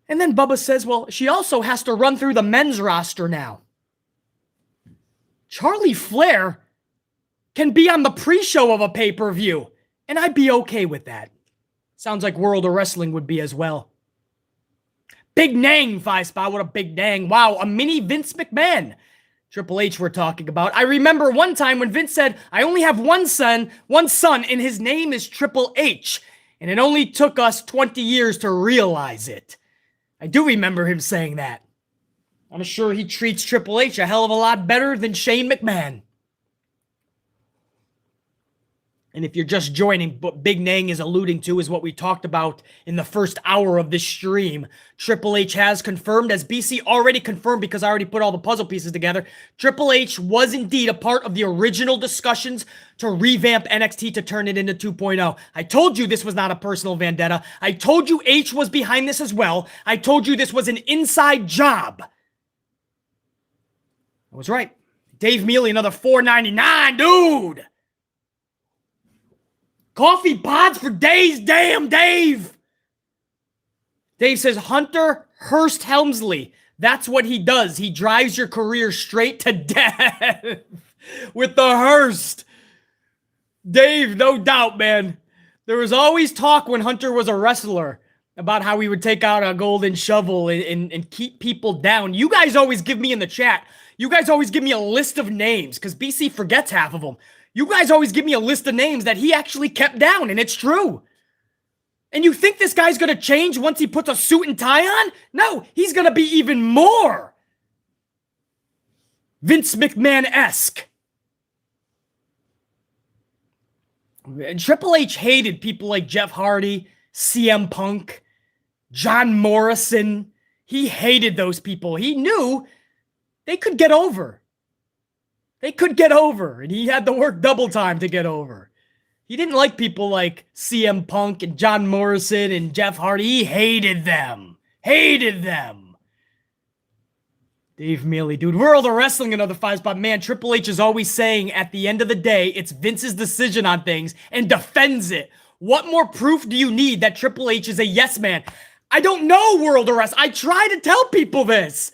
And then Bubba says, well, she also has to run through the men's roster now. Charlie Flair can be on the pre-show of a pay-per-view, and I'd be okay with that. Sounds like World of Wrestling would be as well. Big Nang, 5-spot. What a big Nang. Wow, a mini Vince McMahon. Triple H we're talking about. I remember one time when Vince said, I only have one son, and his name is Triple H. And it only took us 20 years to realize it. I do remember him saying that. I'm sure he treats Triple H a hell of a lot better than Shane McMahon. And if you're just joining, what Big Nang is alluding to is what we talked about in the first hour of this stream. Triple H has confirmed, as BC already confirmed because I already put all the puzzle pieces together, Triple H was indeed a part of the original discussions to revamp NXT to turn it into 2.0. I told you this was not a personal vendetta. I told you H was behind this as well. I told you this was an inside job. I was right. Dave Mealy, another $4.99, dude. Coffee pods for days, damn Dave. Dave says, Hunter Hearst Helmsley. That's what he does. He drives your career straight to death with the Hearst. Dave, no doubt, man. There was always talk when Hunter was a wrestler about how he would take out a golden shovel and keep people down. You guys always give me in the chat, you guys always give me a list of names because BC forgets half of them. You guys always give me a list of names that he actually kept down, and it's true. And you think this guy's going to change once he puts a suit and tie on? No, he's going to be even more Vince McMahon-esque. And Triple H hated people like Jeff Hardy, CM Punk, John Morrison. He hated those people. He knew they could get over. They could get over, and he had to work double time to get over. He didn't like people like CM Punk and John Morrison and Jeff Hardy. He hated them. Hated them. Dave Mealy, dude. World of Wrestling, another 5-spot. Man, Triple H is always saying at the end of the day, it's Vince's decision on things and defends it. What more proof do you need that Triple H is a yes man? I don't know, World of Wrestling. I try to tell people this.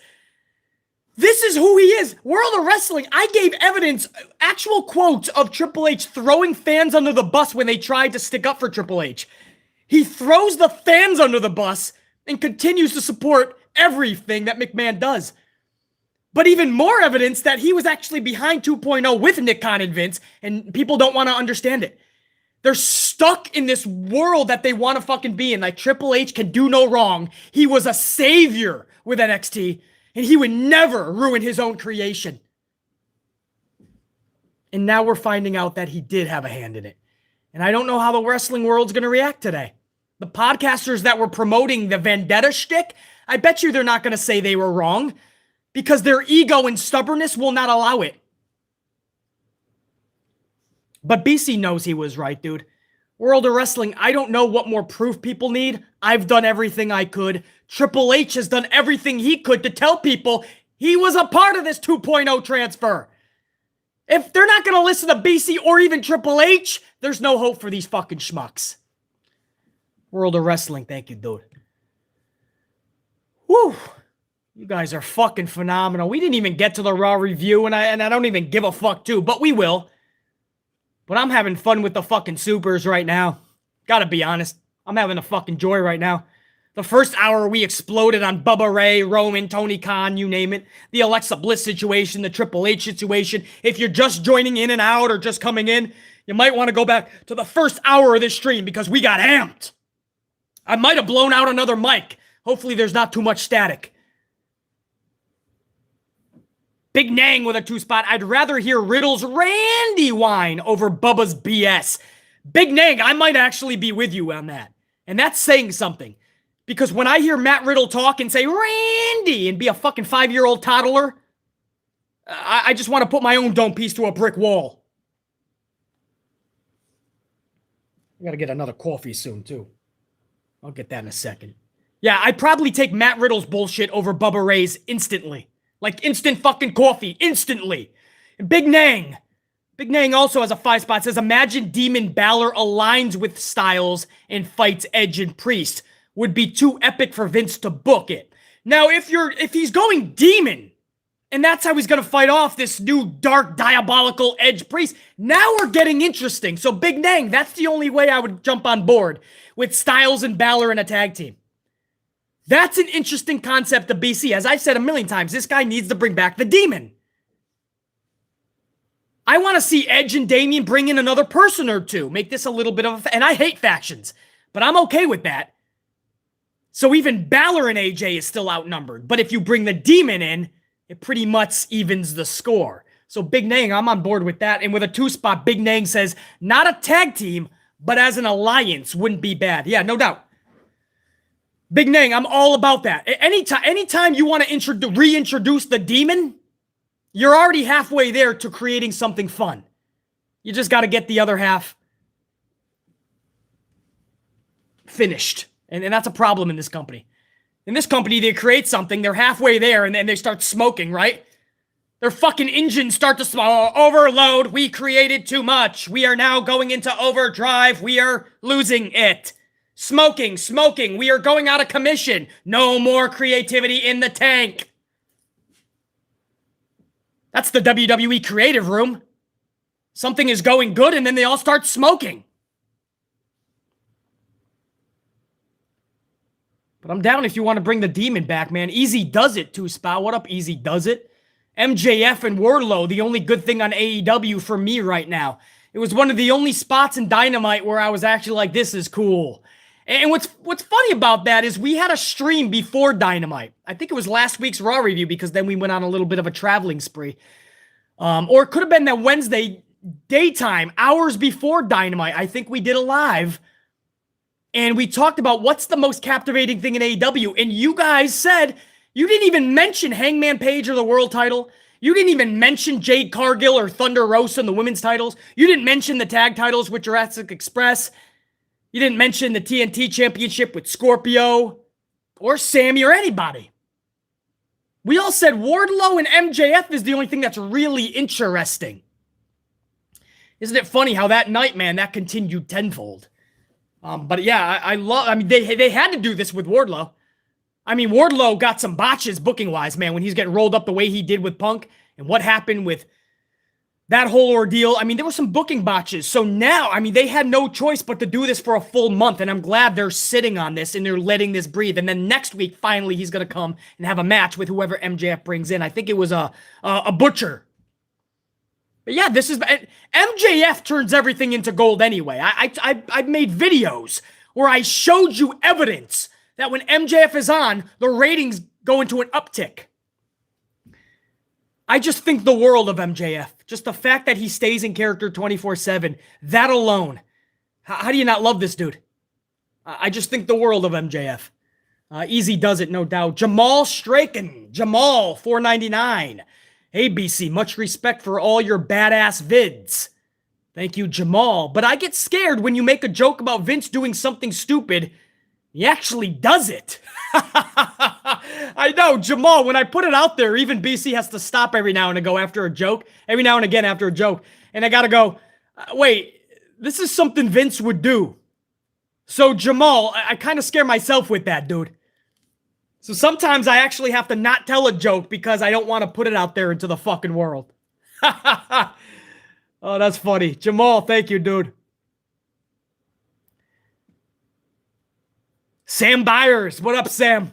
This is who he is. World of Wrestling. I gave evidence, actual quotes of Triple H throwing fans under the bus when they tried to stick up for Triple H. He throws the fans under the bus and continues to support everything that McMahon does. But even more evidence that he was actually behind 2.0 with Nick Khan and Vince, and people don't want to understand it. They're stuck in this world that they want to fucking be in. Like, Triple H can do no wrong. He was a savior with NXT. And he would never ruin his own creation. And now we're finding out that he did have a hand in it. And I don't know how the wrestling world's going to react today. The podcasters that were promoting the vendetta shtick, I bet you they're not going to say they were wrong because their ego and stubbornness will not allow it. But BC knows he was right, dude. World of Wrestling, I don't know what more proof people need. I've done everything I could. Triple H has done everything he could to tell people he was a part of this 2.0 transfer. If they're not going to listen to BC or even Triple H, there's no hope for these fucking schmucks. World of Wrestling, thank you, dude. Whew. You guys are fucking phenomenal. We didn't even get to the Raw review, and I don't even give a fuck, too, but we will. But I'm having fun with the fucking supers right now. Gotta be honest. I'm having a fucking joy right now. The first hour, we exploded on Bubba Ray, Roman, Tony Khan, you name it. The Alexa Bliss situation, the Triple H situation. If you're just joining in and out or just coming in, you might want to go back to the first hour of this stream because we got amped. I might have blown out another mic. Hopefully there's not too much static. Big Nang with a 2-spot. I'd rather hear Riddle's Randy whine over Bubba's BS. Big Nang, I might actually be with you on that. And that's saying something. Because when I hear Matt Riddle talk and say, Randy, and be a fucking 5-year-old toddler, I just want to put my own dome piece to a brick wall. I got to get another coffee soon, too. I'll get that in a second. Yeah, I'd probably take Matt Riddle's bullshit over Bubba Ray's instantly. Like instant fucking coffee, instantly. And Big Nang. Big Nang also has a 5 spot. Says, imagine Demon Balor aligns with Styles and fights Edge and Priest. Would be too epic for Vince to book it. Now, if he's going Demon, and that's how he's going to fight off this new dark, diabolical Edge Priest, now we're getting interesting. So Big Nang, that's the only way I would jump on board with Styles and Balor in a tag team. That's an interesting concept to BC. As I've said a million times, this guy needs to bring back the Demon. I want to see Edge and Damian bring in another person or two. Make this a little bit of a... And I hate factions, but I'm okay with that. So even Balor and AJ is still outnumbered. But if you bring the Demon in, it pretty much evens the score. So Big Nang, I'm on board with that. And with a 2 spot, Big Nang says, not a tag team, but as an alliance wouldn't be bad. Yeah, no doubt. Big Nang, I'm all about that. Anytime you want to reintroduce the Demon, you're already halfway there to creating something fun. You just got to get the other half finished. And that's a problem in this company. In this company, they create something, they're halfway there, and then they start smoking, right? Their fucking engines start to smoke. Overload, we created too much. We are now going into overdrive. We are losing it. Smoking, we are going out of commission. No more creativity in the tank. That's the WWE creative room. Something is going good, and then they all start smoking. But I'm down if you want to bring the Demon back, man. Easy does it, 2 spot. What up, Easy does it? MJF and Wardlow, the only good thing on AEW for me right now. It was one of the only spots in Dynamite where I was actually like, this is cool. And what's funny about that is we had a stream before Dynamite. I think it was last week's Raw review because then we went on a little bit of a traveling spree. Or it could have been that Wednesday daytime, hours before Dynamite. I think we did a live. And we talked about what's the most captivating thing in AEW. And you guys said you didn't even mention Hangman Page or the world title. You didn't even mention Jade Cargill or Thunder Rosa and the women's titles. You didn't mention the tag titles with Jurassic Express. You didn't mention the TNT Championship with Scorpio or Sammy or anybody. We all said Wardlow and MJF is the only thing that's really interesting. Isn't it funny how that night, man, that continued tenfold? But yeah, I mean, they had to do this with Wardlow. I mean, Wardlow got some botches booking-wise, man, when he's getting rolled up the way he did with Punk and what happened with that whole ordeal. I mean, there were some booking botches. So now, I mean, they had no choice but to do this for a full month, and I'm glad they're sitting on this and they're letting this breathe. And then next week, finally, he's going to come and have a match with whoever MJF brings in. I think it was a Butcher. But yeah, this is... MJF turns everything into gold anyway. I've made videos where I showed you evidence that when MJF is on, the ratings go into an uptick. I just think the world of MJF. Just the fact that he stays in character 24/7, that alone. How do you not love this dude? I just think the world of MJF. Easy does it, no doubt. Jamal Straken. Jamal, $4.99. Hey, BC, much respect for all your badass vids. Thank you, Jamal. But I get scared when you make a joke about Vince doing something stupid. He actually does it. I know, Jamal, when I put it out there, even BC has to stop every now and then go after a joke. Every now and again after a joke. And I gotta go, wait, this is something Vince would do. So, Jamal, I kind of scare myself with that, dude. So sometimes I actually have to not tell a joke because I don't want to put it out there into the fucking world. Oh, that's funny. Jamal, thank you, dude. Sam Byers. What up, Sam?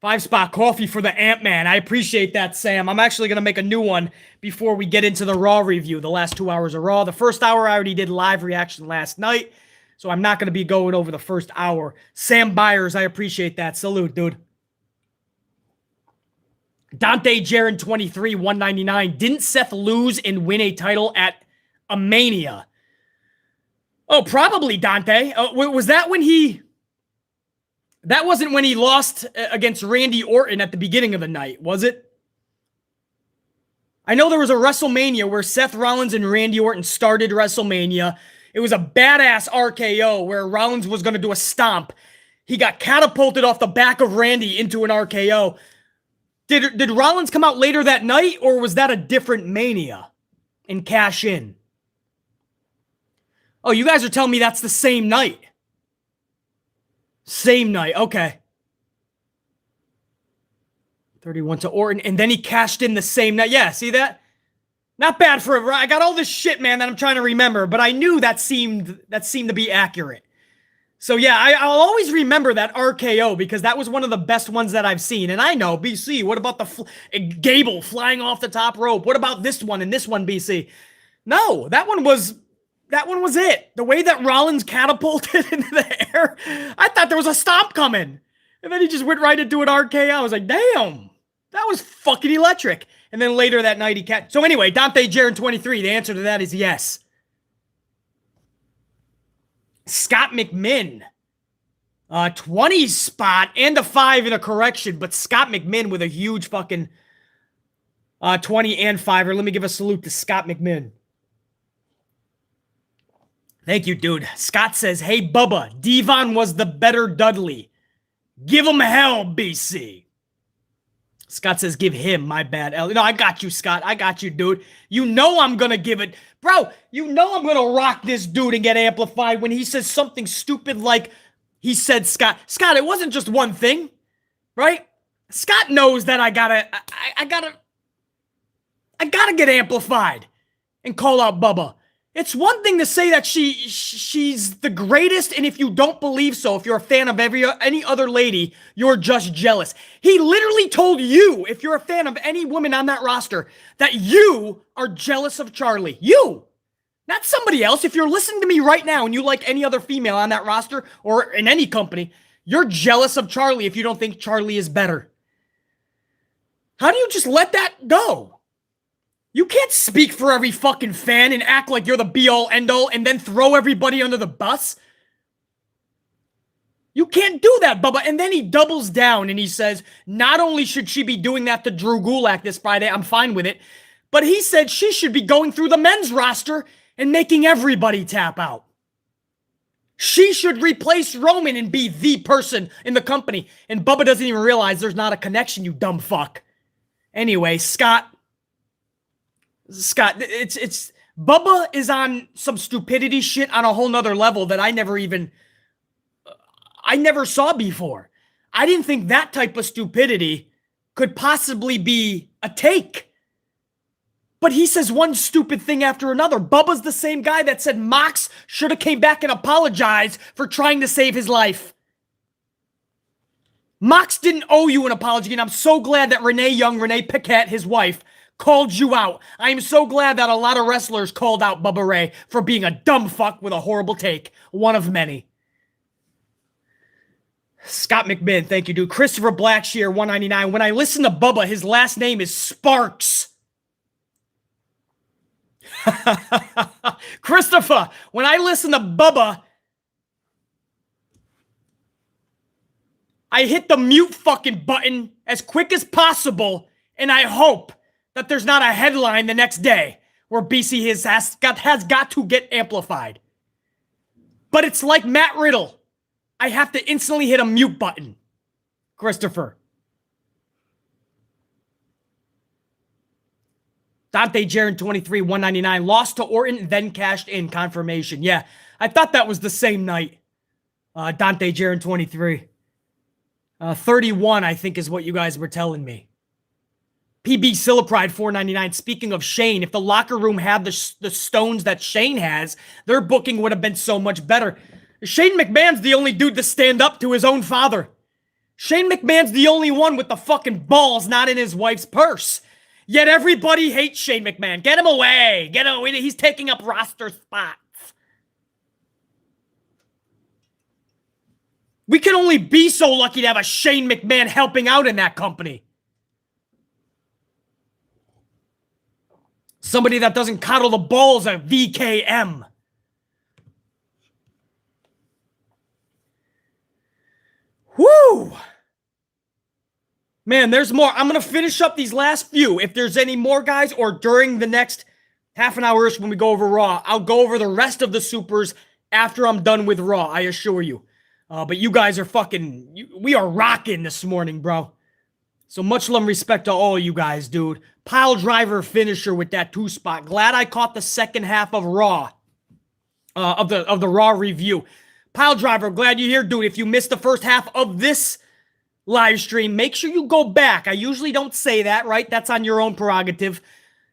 5-spot coffee for the Ant-Man. I appreciate that, Sam. I'm actually going to make a new one before we get into the Raw review, the last 2 hours of Raw. The first hour I already did live reaction last night, so I'm not going to be going over the first hour. Sam Byers, I appreciate that. Salute, dude. Dante Jaron 23, $1.99. Didn't Seth lose and win a title at a Mania? Oh, probably, Dante. Was that when he... That wasn't when he lost against Randy Orton at the beginning of the night, was it? I know there was a WrestleMania where Seth Rollins and Randy Orton started WrestleMania. It was a badass RKO where Rollins was going to do a stomp. He got catapulted off the back of Randy into an RKO. Did Rollins come out later that night, or was that a different Mania and cash in? Oh, you guys are telling me that's the same night. Same night, okay. 31 to Orton, and then he cashed in the same night. Yeah, see that? Not bad for I got all this shit, man, that I'm trying to remember, but I knew that seemed to be accurate. So yeah, I'll always remember that RKO because that was one of the best ones that I've seen. And I know, BC, what about the Gable flying off the top rope? What about this one and this one, BC? No, that one was it. The way that Rollins catapulted into the air, I thought there was a stomp coming. And then he just went right into an RKO. I was like, damn, that was fucking electric. And then later that night, So anyway, Dante Jarrett 23, the answer to that is yes. Scott McMinn, 20 spot and a 5 in a correction, but Scott McMinn with a huge fucking 20 and 5er. Let me give a salute to Scott McMinn. Thank you, dude. Scott says, hey, Bubba, Devon was the better Dudley. Give him hell, BC. Scott says, give him, my bad. No, I got you, Scott. I got you, dude. You know I'm going to give it. Bro, you know I'm going to rock this dude and get amplified when he says something stupid like he said, Scott. Scott, it wasn't just one thing, right? Scott knows that I gotta get amplified and call out Bubba. It's one thing to say that she's the greatest, and if you don't believe so, if you're a fan of any other lady, you're just jealous. He literally told you, if you're a fan of any woman on that roster, that you are jealous of Charlie. You! Not somebody else. If you're listening to me right now and you like any other female on that roster or in any company, you're jealous of Charlie if you don't think Charlie is better. How do you just let that go? You can't speak for every fucking fan and act like you're the be-all, end-all and then throw everybody under the bus. You can't do that, Bubba. And then he doubles down and he says, not only should she be doing that to Drew Gulak this Friday, I'm fine with it, but he said she should be going through the men's roster and making everybody tap out. She should replace Roman and be the person in the company. And Bubba doesn't even realize there's not a connection, you dumb fuck. Anyway, Scott, it's Bubba is on some stupidity shit on a whole nother level that I never saw before. I didn't think that type of stupidity could possibly be a take. But he says one stupid thing after another. Bubba's the same guy that said Mox should have came back and apologized for trying to save his life. Mox didn't owe you an apology, and I'm so glad that Renee Paquette, his wife, called you out. I am so glad that a lot of wrestlers called out Bubba Ray for being a dumb fuck with a horrible take. One of many. Scott McMinn, thank you, dude. Christopher Blackshear, 199. When I listen to Bubba, his last name is Sparks. Christopher, when I listen to Bubba, I hit the mute fucking button as quick as possible, and I hope that there's not a headline the next day where BC has got to get amplified. But it's like Matt Riddle. I have to instantly hit a mute button. Christopher. Dante Jarrett 23, 199. Lost to Orton, then cashed in. Confirmation. Yeah, I thought that was the same night. Dante Jarrett 23. 31, I think, is what you guys were telling me. PB Sillapride 499. Speaking of Shane, if the locker room had the stones that Shane has, their booking would have been so much better. Shane McMahon's the only dude to stand up to his own father. Shane McMahon's the only one with the fucking balls not in his wife's purse. Yet everybody hates Shane McMahon. Get him away. Get him away. He's taking up roster spots. We can only be so lucky to have a Shane McMahon helping out in that company. Somebody that doesn't coddle the balls of VKM. Woo! Man, there's more. I'm going to finish up these last few. If there's any more, guys, or during the next half an hour-ish when we go over Raw. I'll go over the rest of the supers after I'm done with Raw, I assure you. But you guys are we are rocking this morning, bro. So much love and respect to all you guys, dude. Pile driver finisher with that 2-spot. Glad I caught the second half of Raw, of the Raw review. Pile driver, glad you're here, dude. If you missed the first half of this live stream, make sure you go back. I usually don't say that, right? That's on your own prerogative.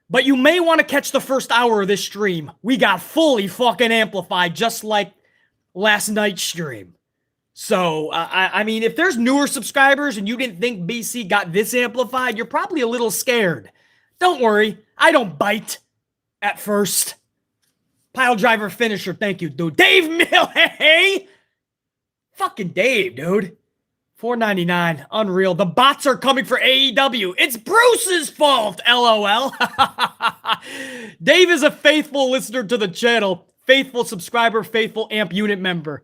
But you may want to catch the first hour of this stream. We got fully fucking amplified, just like last night's stream. So, I mean, if there's newer subscribers and you didn't think BC got this amplified, you're probably a little scared. Don't worry. I don't bite at first. Pile driver finisher. Thank you, dude. Dave Mill. Hey! Fucking Dave, dude. $4.99. Unreal. The bots are coming for AEW. It's Bruce's fault. LOL. Dave is a faithful listener to the channel. Faithful subscriber. Faithful AMP unit member.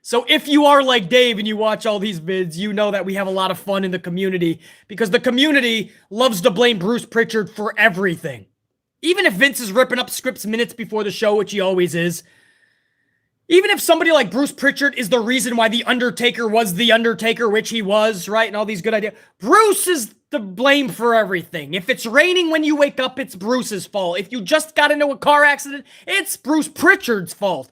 So if you are like Dave and you watch all these vids, you know that we have a lot of fun in the community because the community loves to blame Bruce Pritchard for everything. Even if Vince is ripping up scripts minutes before the show, which he always is. Even if somebody like Bruce Pritchard is the reason why The Undertaker was The Undertaker, which he was, right? And all these good ideas. Bruce is the blame for everything. If it's raining when you wake up, it's Bruce's fault. If you just got into a car accident, it's Bruce Pritchard's fault.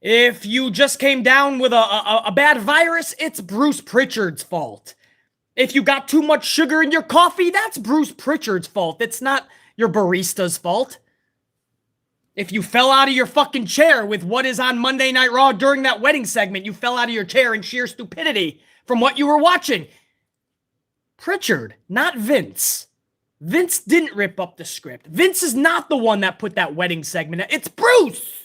If you just came down with a bad virus, it's Bruce Pritchard's fault. If you got too much sugar in your coffee, that's Bruce Pritchard's fault. It's not your barista's fault. If you fell out of your fucking chair with what is on Monday Night Raw during that wedding segment, you fell out of your chair in sheer stupidity from what you were watching. Pritchard, not Vince. Vince didn't rip up the script. Vince is not the one that put that wedding segment out. It's Bruce!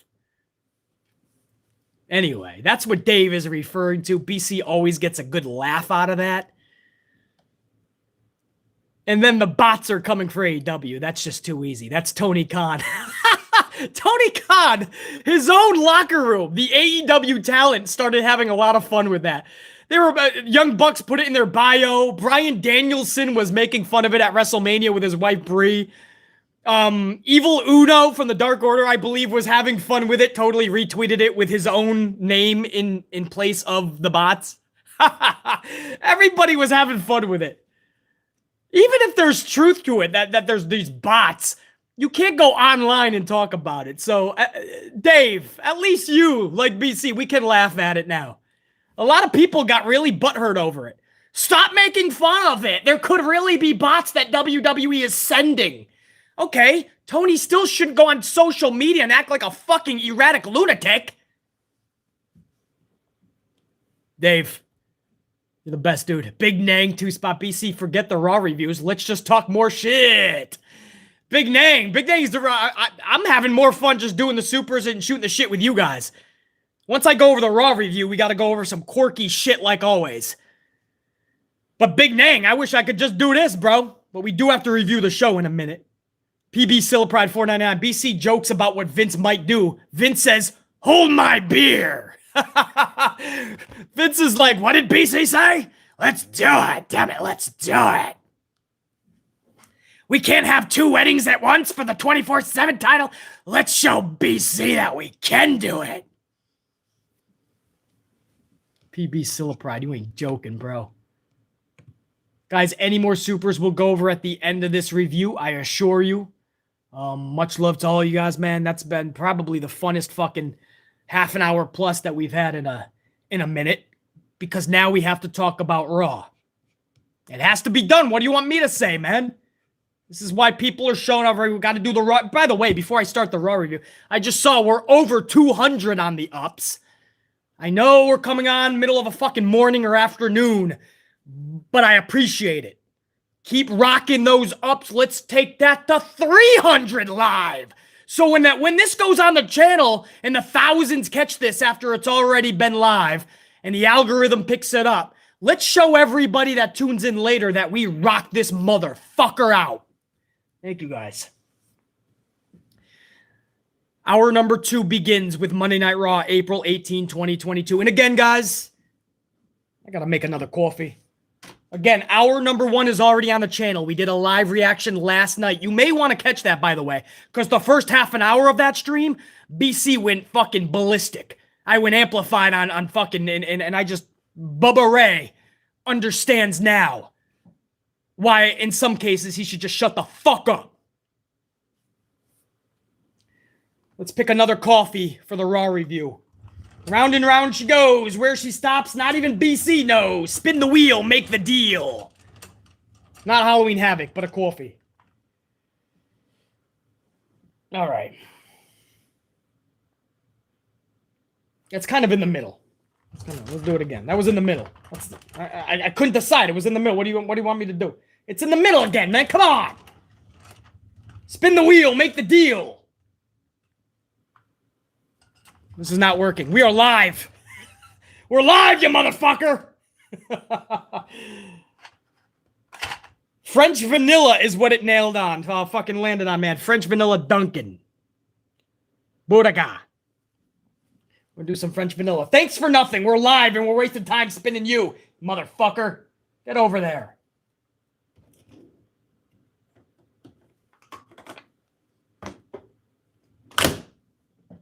Anyway, that's what Dave is referring to. BC always gets a good laugh out of that. And then the bots are coming for AEW. That's just too easy. That's Tony Khan. Tony Khan, his own locker room. The AEW talent started having a lot of fun with that. They were Young Bucks put it in their bio. Bryan Danielson was making fun of it at WrestleMania with his wife Brie. Evil Uno from the Dark Order, I believe, was having fun with it. Totally retweeted it with his own name in place of the bots. Everybody was having fun with it. Even if there's truth to it, that there's these bots, you can't go online and talk about it. So, Dave, at least you, like BC, we can laugh at it now. A lot of people got really butthurt over it. Stop making fun of it. There could really be bots that WWE is sending. Okay, Tony still shouldn't go on social media and act like a fucking erratic lunatic. Dave, you're the best, dude. Big Nang, 2-spot BC. Forget the Raw reviews. Let's just talk more shit. Big Nang. Big Nang's the Raw. I'm having more fun just doing the supers and shooting the shit with you guys. Once I go over the Raw review, we got to go over some quirky shit like always. But Big Nang, I wish I could just do this, bro. But we do have to review the show in a minute. PB Sillipride 499. BC jokes about what Vince might do. Vince says, hold my beer. Vince is like, what did BC say? Let's do it. Damn it, let's do it. We can't have 2 weddings at once for the 24/7 title. Let's show BC that we can do it. PB Sillipride, you ain't joking, bro. Guys, any more supers we'll go over at the end of this review, I assure you. Much love to all you guys, man. That's been probably the funnest fucking half an hour plus that we've had in a minute. Because now we have to talk about Raw. It has to be done. What do you want me to say, man? This is why people are showing up. We got to do the Raw. By the way, before I start the Raw review, I just saw we're over 200 on the ups. I know we're coming on middle of a fucking morning or afternoon, but I appreciate it. Keep rocking those ups. Let's take that to 300 live. So when this goes on the channel and the thousands catch this after it's already been live and the algorithm picks it up, let's show everybody that tunes in later that we rock this motherfucker out. Thank you, guys. Hour number 2 begins with Monday Night Raw, April 18, 2022. And again, guys, I got to make another coffee. Again, hour number 1 is already on the channel. We did a live reaction last night. You may want to catch that, by the way, because the first half an hour of that stream, BC went fucking ballistic. I went amplified on fucking, and I just, Bubba Ray understands now why, in some cases, he should just shut the fuck up. Let's pick another coffee for the Raw review. Round and round she goes. Where she stops, not even BC knows. Spin the wheel, make the deal. Not Halloween Havoc, but a coffee. All right. It's kind of in the middle. Let's do it again. That was in the middle. I couldn't decide. It was in the middle. What do you want me to do? It's in the middle again, man. Come on. Spin the wheel, make the deal. This is not working. We are live. We're live, you motherfucker. French vanilla is what it nailed on. Fucking landed on, man. French vanilla Dunkin'. Bodaga. We'll do some French vanilla. Thanks for nothing. We're live and we're wasting time spinning you, motherfucker. Get over there.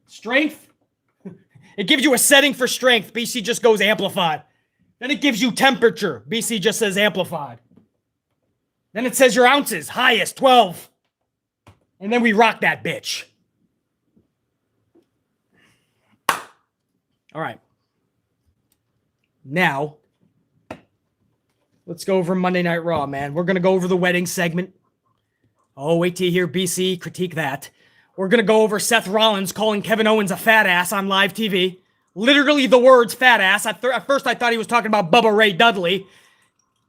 Strength. It gives you a setting for strength. BC just goes amplified. Then it gives you temperature. BC just says amplified. Then it says your ounces. Highest, 12. And then we rock that bitch. All right. Now, let's go over Monday Night Raw, man. We're going to go over the wedding segment. Oh, wait till you hear BC critique that. We're going to go over Seth Rollins calling Kevin Owens a fat ass on live TV. Literally the words fat ass. At first I thought he was talking about Bubba Ray Dudley.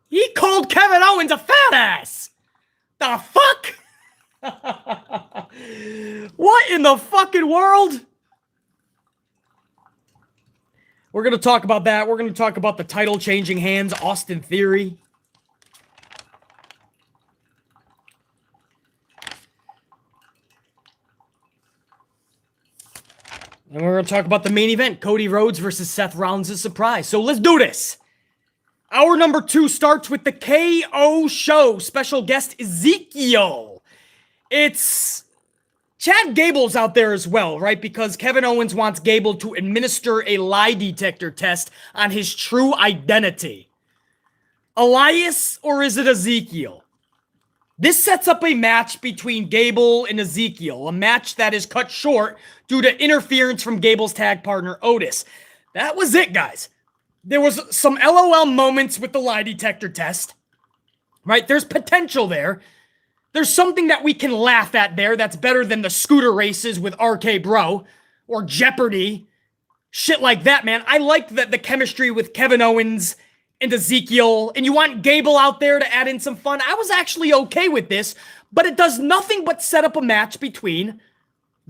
He called Kevin Owens a fat ass. The fuck? What in the fucking world? We're going to talk about that. We're going to talk about the title changing hands, Austin Theory. And we're going to talk about the main event, Cody Rhodes versus Seth Rollins' surprise. So let's do this. Hour number 2 starts with the KO show. Special guest Ezekiel. It's Chad Gable's out there as well, right? Because Kevin Owens wants Gable to administer a lie detector test on his true identity. Elias, or is it Ezekiel? This sets up a match between Gable and Ezekiel, a match that is cut short due to interference from Gable's tag partner, Otis. That was it, guys. There was some LOL moments with the lie detector test, right? There's potential there. There's something that we can laugh at there that's better than the scooter races with RK Bro or Jeopardy. Shit like that, man. I like the chemistry with Kevin Owens and Ezekiel, and you want Gable out there to add in some fun. I was actually okay with this, but it does nothing but set up a match between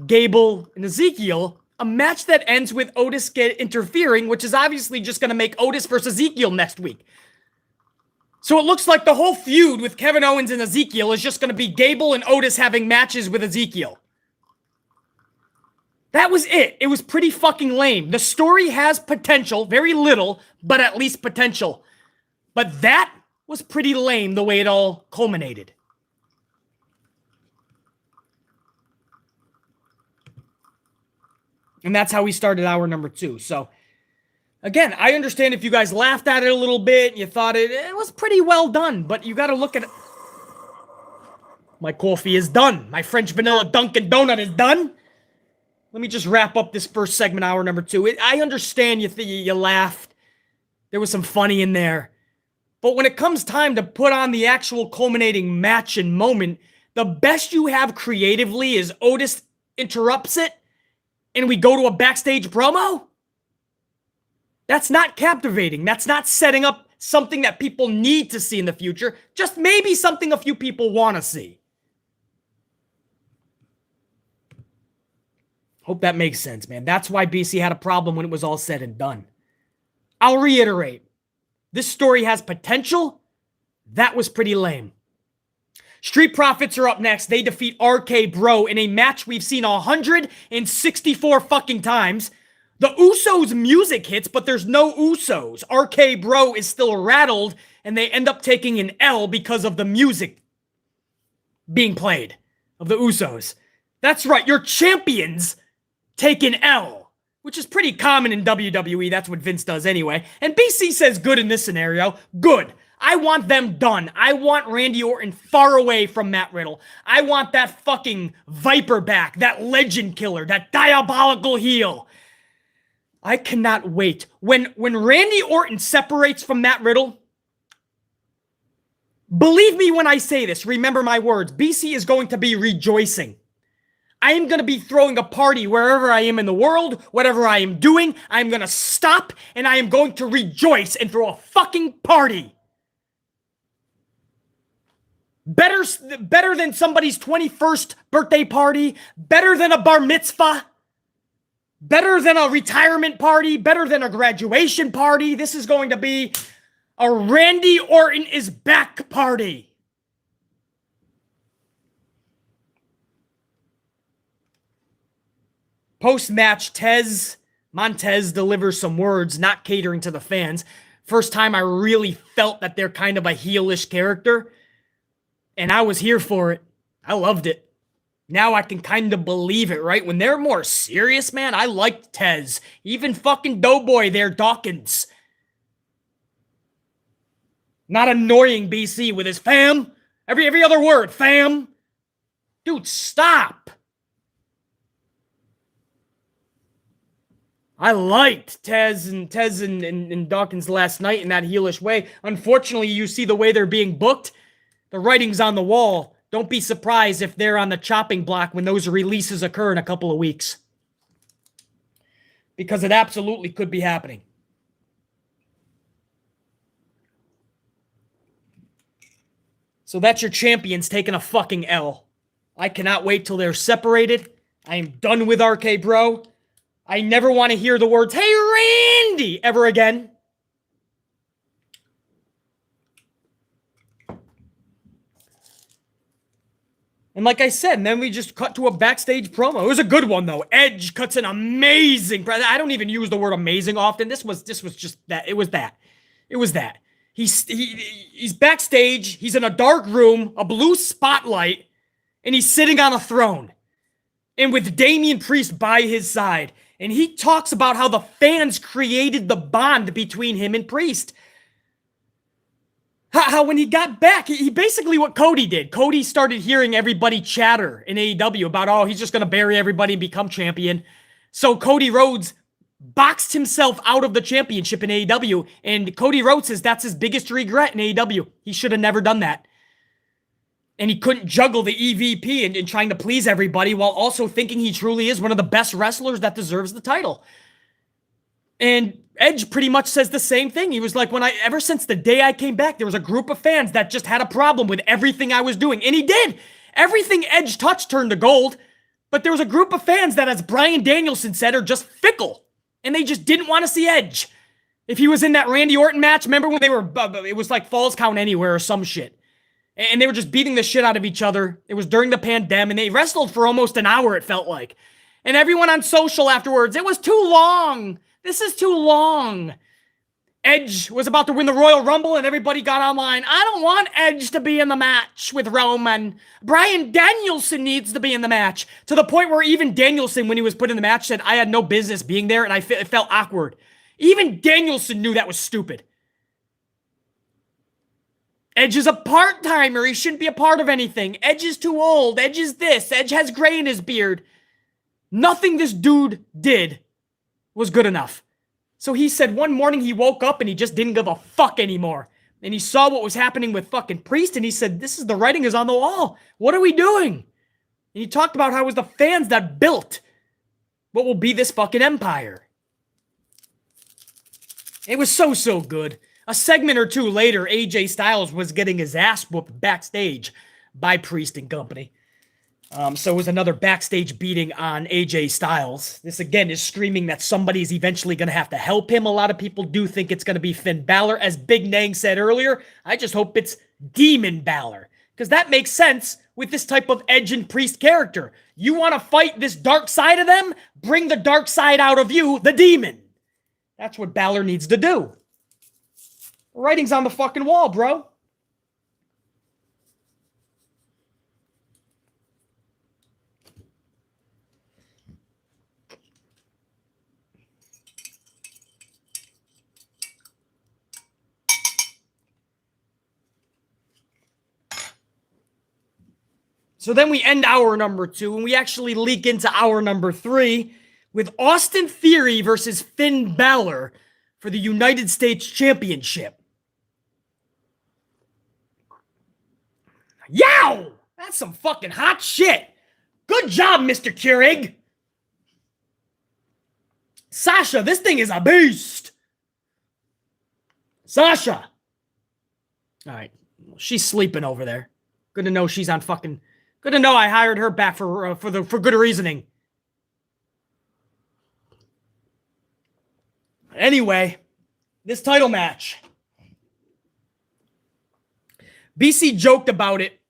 Gable and Ezekiel, a match that ends with Otis interfering, which is obviously just going to make Otis versus Ezekiel next week. So it looks like the whole feud with Kevin Owens and Ezekiel is just going to be Gable and Otis having matches with Ezekiel. That was it. It was pretty fucking lame. The story has potential, very little, but at least potential. But that was pretty lame the way it all culminated. And that's how we started hour number 2. So, again, I understand if you guys laughed at it a little bit, you thought it was pretty well done, but you got to look at it. My coffee is done. My French vanilla Dunkin' Donut is done. Let me just wrap up this first segment, hour number 2. I understand you laughed. There was some funny in there. But when it comes time to put on the actual culminating match and moment, the best you have creatively is Otis interrupts it and we go to a backstage promo? That's not captivating. That's not setting up something that people need to see in the future. Just maybe something a few people want to see. Hope that makes sense, man. That's why BC had a problem when it was all said and done. I'll reiterate. This story has potential. That was pretty lame. Street Profits are up next. They defeat RK Bro in a match we've seen 164 fucking times. The Usos music hits, but there's no Usos. RK Bro is still rattled, and they end up taking an L because of the music being played of the Usos. That's right, your champions take an L, which is pretty common in WWE. That's what Vince does anyway. And BC says good in this scenario. Good. I want them done. I want Randy Orton far away from Matt Riddle. I want that fucking Viper back, that legend killer, that diabolical heel. I cannot wait. When Randy Orton separates from Matt Riddle, believe me when I say this, remember my words, BC is going to be rejoicing. I am going to be throwing a party wherever I am in the world, whatever I am doing. I am going to stop and I am going to rejoice and throw a fucking party. Better than somebody's 21st birthday party, better than a bar mitzvah, better than a retirement party, better than a graduation party. This is going to be a Randy Orton is back party. Post-match, Montez delivers some words, not catering to the fans. First time I really felt that they're kind of a heelish character. And I was here for it. I loved it. Now I can kind of believe it, right? When they're more serious, man, I liked Tez. Even fucking Doughboy there, Dawkins. Not annoying BC with his fam. Every other word, fam. Dude, stop. I liked Tez and Dawkins last night in that heelish way. Unfortunately, you see the way they're being booked. The writing's on the wall. Don't be surprised if they're on the chopping block when those releases occur in a couple of weeks. Because it absolutely could be happening. So that's your champions taking a fucking L. I cannot wait till they're separated. I am done with RK Bro. I never want to hear the words, "Hey, Randy," ever again. And like I said, and then we just cut to a backstage promo. It was a good one, though. Edge cuts an amazing... I don't even use the word amazing often. This was just that. It was that. It was that. He's backstage. He's in a dark room, a blue spotlight, and he's sitting on a throne. And with Damian Priest by his side. And he talks about how the fans created the bond between him and Priest. How when he got back, he basically what Cody did. Cody started hearing everybody chatter in AEW about, oh, he's just going to bury everybody and become champion. So Cody Rhodes boxed himself out of the championship in AEW. And Cody Rhodes says that's his biggest regret in AEW. He should have never done that. And he couldn't juggle the EVP and trying to please everybody while also thinking he truly is one of the best wrestlers that deserves the title. And Edge pretty much says the same thing. He was like, ever since the day I came back, there was a group of fans that just had a problem with everything I was doing. And he did. Everything Edge touched turned to gold. But there was a group of fans that, as Bryan Danielson said, are just fickle. And they just didn't want to see Edge. If he was in that Randy Orton match, remember when they were, it was like Falls Count Anywhere or some shit. And they were just beating the shit out of each other. It was during the pandemic, and they wrestled for almost an hour, it felt like. And everyone on social afterwards, it was too long. This is too long. Edge was about to win the Royal Rumble, and everybody got online. I don't want Edge to be in the match with Roman. Bryan Danielson needs to be in the match. To the point where even Danielson, when he was put in the match, said, I had no business being there, and it felt awkward. Even Danielson knew that was stupid. Edge is a part-timer. He shouldn't be a part of anything. Edge is too old. Edge is this. Edge has gray in his beard. Nothing this dude did was good enough. So he said one morning he woke up and he just didn't give a fuck anymore. And he saw what was happening with fucking Priest and he said, the writing is on the wall. What are we doing? And he talked about how it was the fans that built what will be this fucking empire. It was so good. A segment or two later, AJ Styles was getting his ass whooped backstage by Priest and company. So it was another backstage beating on AJ Styles. This, again, is screaming that somebody's eventually going to have to help him. A lot of people do think it's going to be Finn Balor. As Big Nang said earlier, I just hope it's Demon Balor. because that makes sense with this type of Edge and Priest character. You want to fight this dark side of them? Bring the dark side out of you, the demon. That's what Balor needs to do. The writing's on the fucking wall, bro. So then we end hour number 2, and we actually leak into hour number 3 with Austin Theory versus Finn Balor for the United States Championship. Yow! That's some fucking hot shit. Good job, Mr. Keurig. Sasha, this thing is a beast. Sasha. All right. She's sleeping over there. Good to know she's on fucking... Good to know I hired her back for good reasoning. Anyway, this title match. BC joked about it,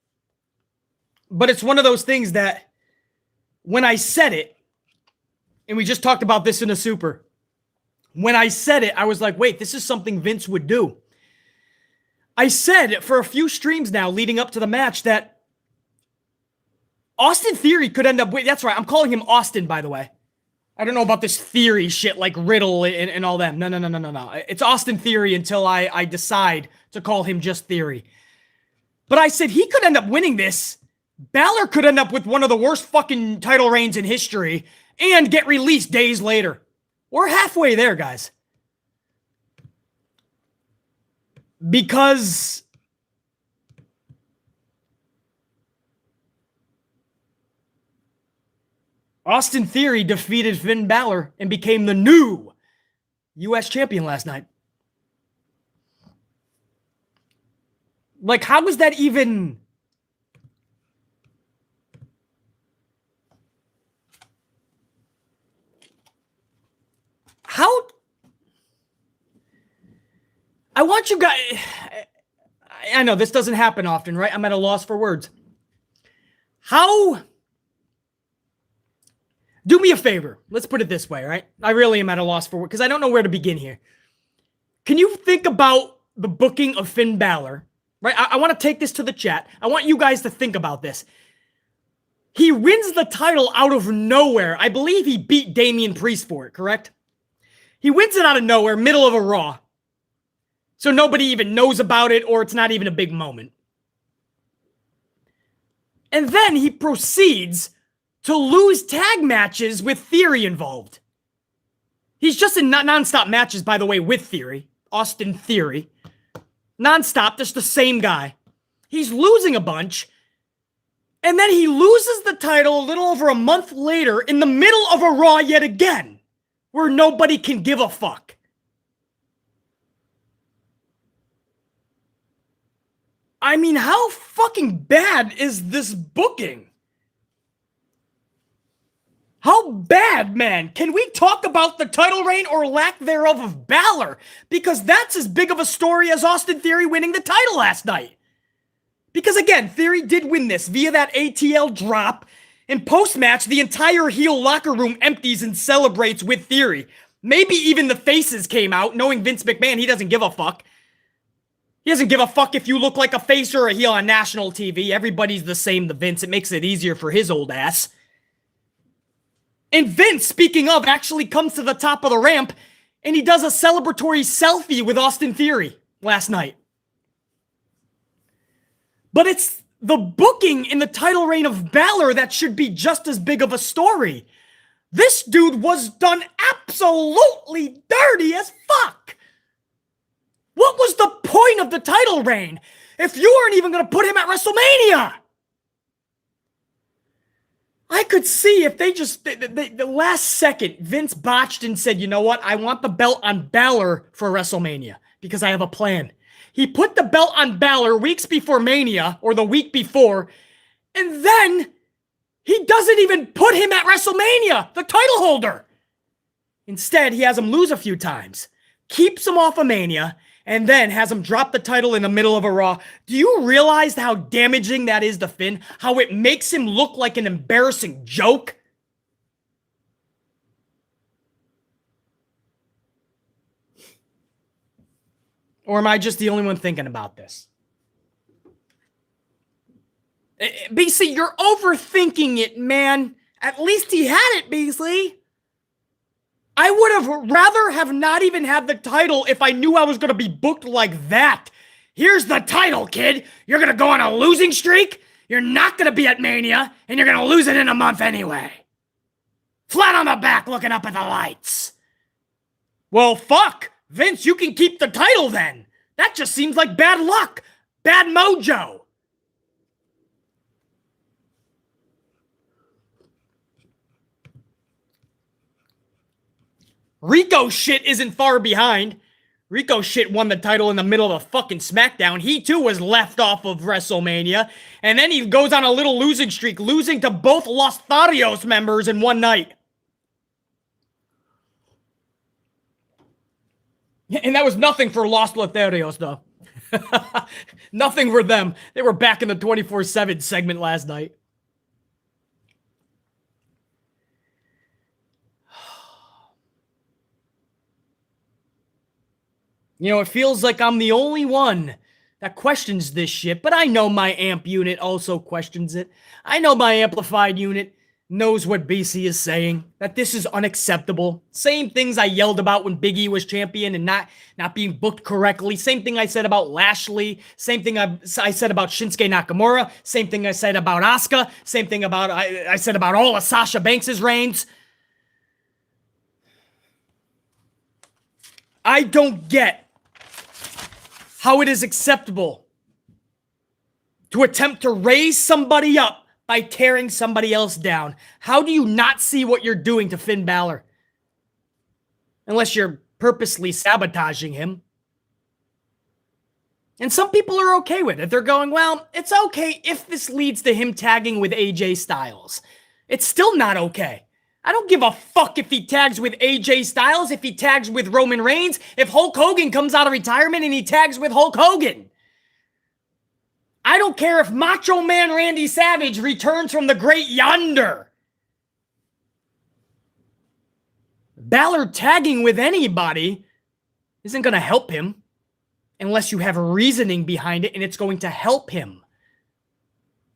but it's one of those things that when I said it, and we just talked about this in a super, when I said it, I was like, wait, this is something Vince would do. I said for a few streams now leading up to the match that Austin Theory could end up with... That's right, I'm calling him Austin, by the way. I don't know about this Theory shit like Riddle and all that. No. It's Austin Theory until I decide to call him just Theory. But I said he could end up winning this. Balor could end up with one of the worst fucking title reigns in history and get released days later. We're halfway there, guys. Because... Austin Theory defeated Finn Balor and became the new U.S. champion last night. Like, how was that even... How... I want you guys... I know this doesn't happen often, right? I'm at a loss for words. How... Do me a favor. Let's put it this way, right? I really am at a loss for words because I don't know where to begin here. Can you think about the booking of Finn Balor, right? I want to take this to the chat. I want you guys to think about this. He wins the title out of nowhere. I believe he beat Damian Priest for it, correct? He wins it out of nowhere, middle of a Raw. So nobody even knows about it or it's not even a big moment. And then he proceeds to lose tag matches with Theory involved. He's just in non-stop matches, by the way, with Theory. Austin Theory. Non-stop, just the same guy. He's losing a bunch. And then he loses the title a little over a month later in the middle of a Raw yet again, where nobody can give a fuck. I mean, how fucking bad is this booking? How bad, man? Can we talk about the title reign or lack thereof of Balor? Because that's as big of a story as Austin Theory winning the title last night. Because again, Theory did win this via that ATL drop. And post-match, the entire heel locker room empties and celebrates with Theory. Maybe even the faces came out, knowing Vince McMahon, he doesn't give a fuck. He doesn't give a fuck if you look like a face or a heel on national TV. Everybody's the same to Vince. It makes it easier for his old ass. And Vince, speaking of, actually comes to the top of the ramp and he does a celebratory selfie with Austin Theory last night. But it's the booking in the title reign of Balor that should be just as big of a story. This dude was done absolutely dirty as fuck. What was the point of the title reign if you weren't even going to put him at WrestleMania? I could see if they just, the last second, Vince botched and said, you know what? I want the belt on Balor for WrestleMania because I have a plan. He put the belt on Balor weeks before Mania or the week before, and then he doesn't even put him at WrestleMania, the title holder. Instead, he has him lose a few times, keeps him off of Mania, and then has him drop the title in the middle of a Raw. Do you realize how damaging that is to Finn? How it makes him look like an embarrassing joke? Or am I just the only one thinking about this? Beasley, you're overthinking it, man. At least he had it, Beasley. I would have rather have not even had the title if I knew I was going to be booked like that. Here's the title, kid. You're going to go on a losing streak. You're not going to be at Mania, and you're going to lose it in a month anyway. Flat on the back looking up at the lights. Well, fuck. Vince, you can keep the title then. That just seems like bad luck. Bad mojo. Rico shit isn't far behind. Rico shit won the title in the middle of a fucking SmackDown. He too was left off of WrestleMania. And then he goes on a little losing streak, losing to both Los Tharios members in one night. And that was nothing for Los Lotharios, though. Nothing for them. They were back in the 24/7 segment last night. You know, it feels like I'm the only one that questions this shit, but I know my amp unit also questions it. I know my amplified unit knows what BC is saying, that this is unacceptable. Same things I yelled about when Big E was champion and not being booked correctly. Same thing I said about Lashley. Same thing I said about Shinsuke Nakamura. Same thing I said about Asuka. Same thing about I said about all of Sasha Banks' reigns. I don't get how it is acceptable to attempt to raise somebody up by tearing somebody else down. How do you not see what you're doing to Finn Balor? Unless you're purposely sabotaging him. And some people are okay with it. They're going, well, it's okay if this leads to him tagging with AJ Styles. It's still not okay. I don't give a fuck if he tags with AJ Styles, if he tags with Roman Reigns, if Hulk Hogan comes out of retirement and he tags with Hulk Hogan. I don't care if Macho Man Randy Savage returns from the great yonder. Balor tagging with anybody isn't going to help him unless you have reasoning behind it and it's going to help him.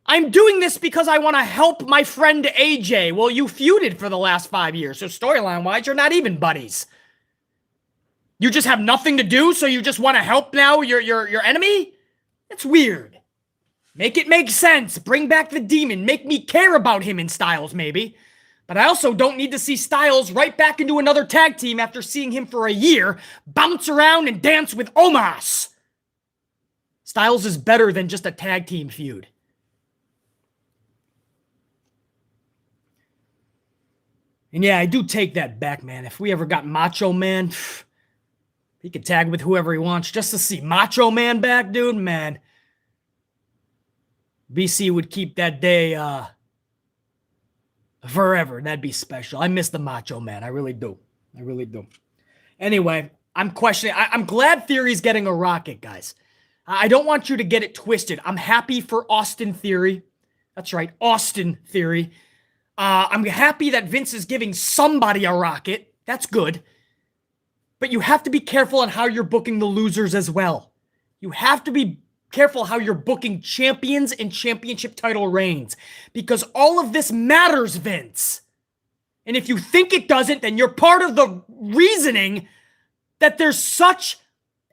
I'm doing this because I want to help my friend AJ. Well, you feuded for the last 5 years, so storyline-wise, you're not even buddies. You just have nothing to do, so you just want to help now your enemy? It's weird. Make it make sense. Bring back the demon. Make me care about him and Styles, maybe. But I also don't need to see Styles right back into another tag team after seeing him for a year bounce around and dance with Omos. Styles is better than just a tag team feud. And yeah, I do take that back, man. If we ever got Macho Man, he could tag with whoever he wants just to see Macho Man back, dude, man. BC would keep that day forever. That'd be special. I miss the Macho Man. I really do. I really do. Anyway, I'm questioning. I'm glad Theory's getting a rocket, guys. I don't want you to get it twisted. I'm happy for Austin Theory. That's right, Austin Theory. I'm happy that Vince is giving somebody a rocket. That's good. But you have to be careful on how you're booking the losers as well. You have to be careful how you're booking champions and championship title reigns. Because all of this matters, Vince. And if you think it doesn't, then you're part of the reasoning that there's such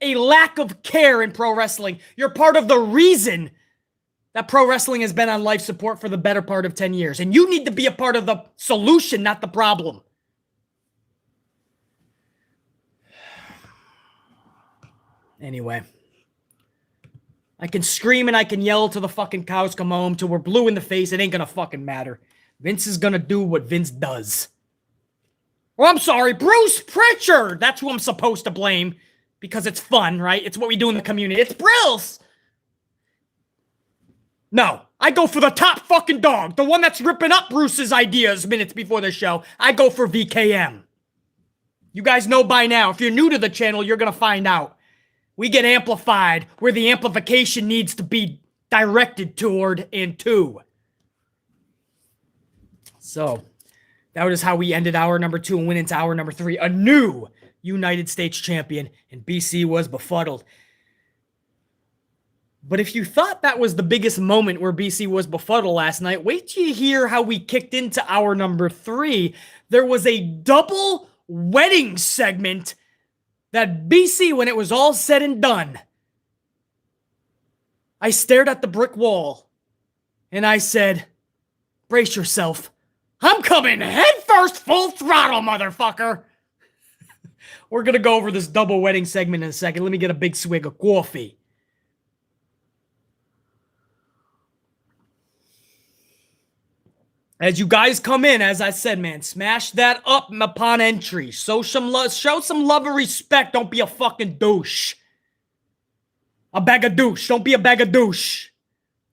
a lack of care in pro wrestling. You're part of the reason that pro wrestling has been on life support for the better part of 10 years. And you need to be a part of the solution, not the problem. Anyway. I can scream and I can yell till the fucking cows come home, till we're blue in the face. It ain't gonna fucking matter. Vince is gonna do what Vince does. Well, I'm sorry, Bruce Pritchard! That's who I'm supposed to blame. Because it's fun, right? It's what we do in the community. It's Bruce! No, I go for the top fucking dog. The one that's ripping up Bruce's ideas minutes before the show. I go for VKM. You guys know by now. If you're new to the channel, you're going to find out. we get amplified where the amplification needs to be directed toward and to. So that was how we ended hour number 2 and went into hour number 3. A new United States champion, and BC was befuddled. But if you thought that was the biggest moment where BC was befuddled last night, wait till you hear how we kicked into hour number 3. There was a double wedding segment that BC, when it was all said and done, I stared at the brick wall and I said, brace yourself. I'm coming head first, full throttle, motherfucker. We're going to go over this double wedding segment in a second. Let me get a big swig of coffee. As you guys come in, as I said, man, smash that up upon entry. Show some love and respect. Don't be a fucking douche. A bag of douche. Don't be a bag of douche.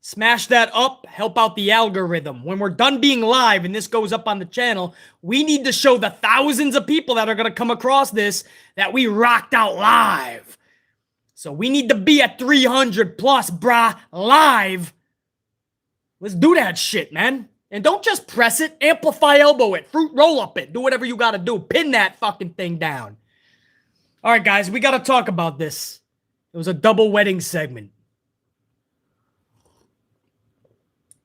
Smash that up. Help out the algorithm. When we're done being live and this goes up on the channel, we need to show the thousands of people that are going to come across this that we rocked out live. So we need to be at 300 plus, brah, live. Let's do that shit, man. And don't just press it. Amplify elbow it. Fruit roll up it. Do whatever you got to do. Pin that fucking thing down. All right, guys. We got to talk about this. It was a double wedding segment.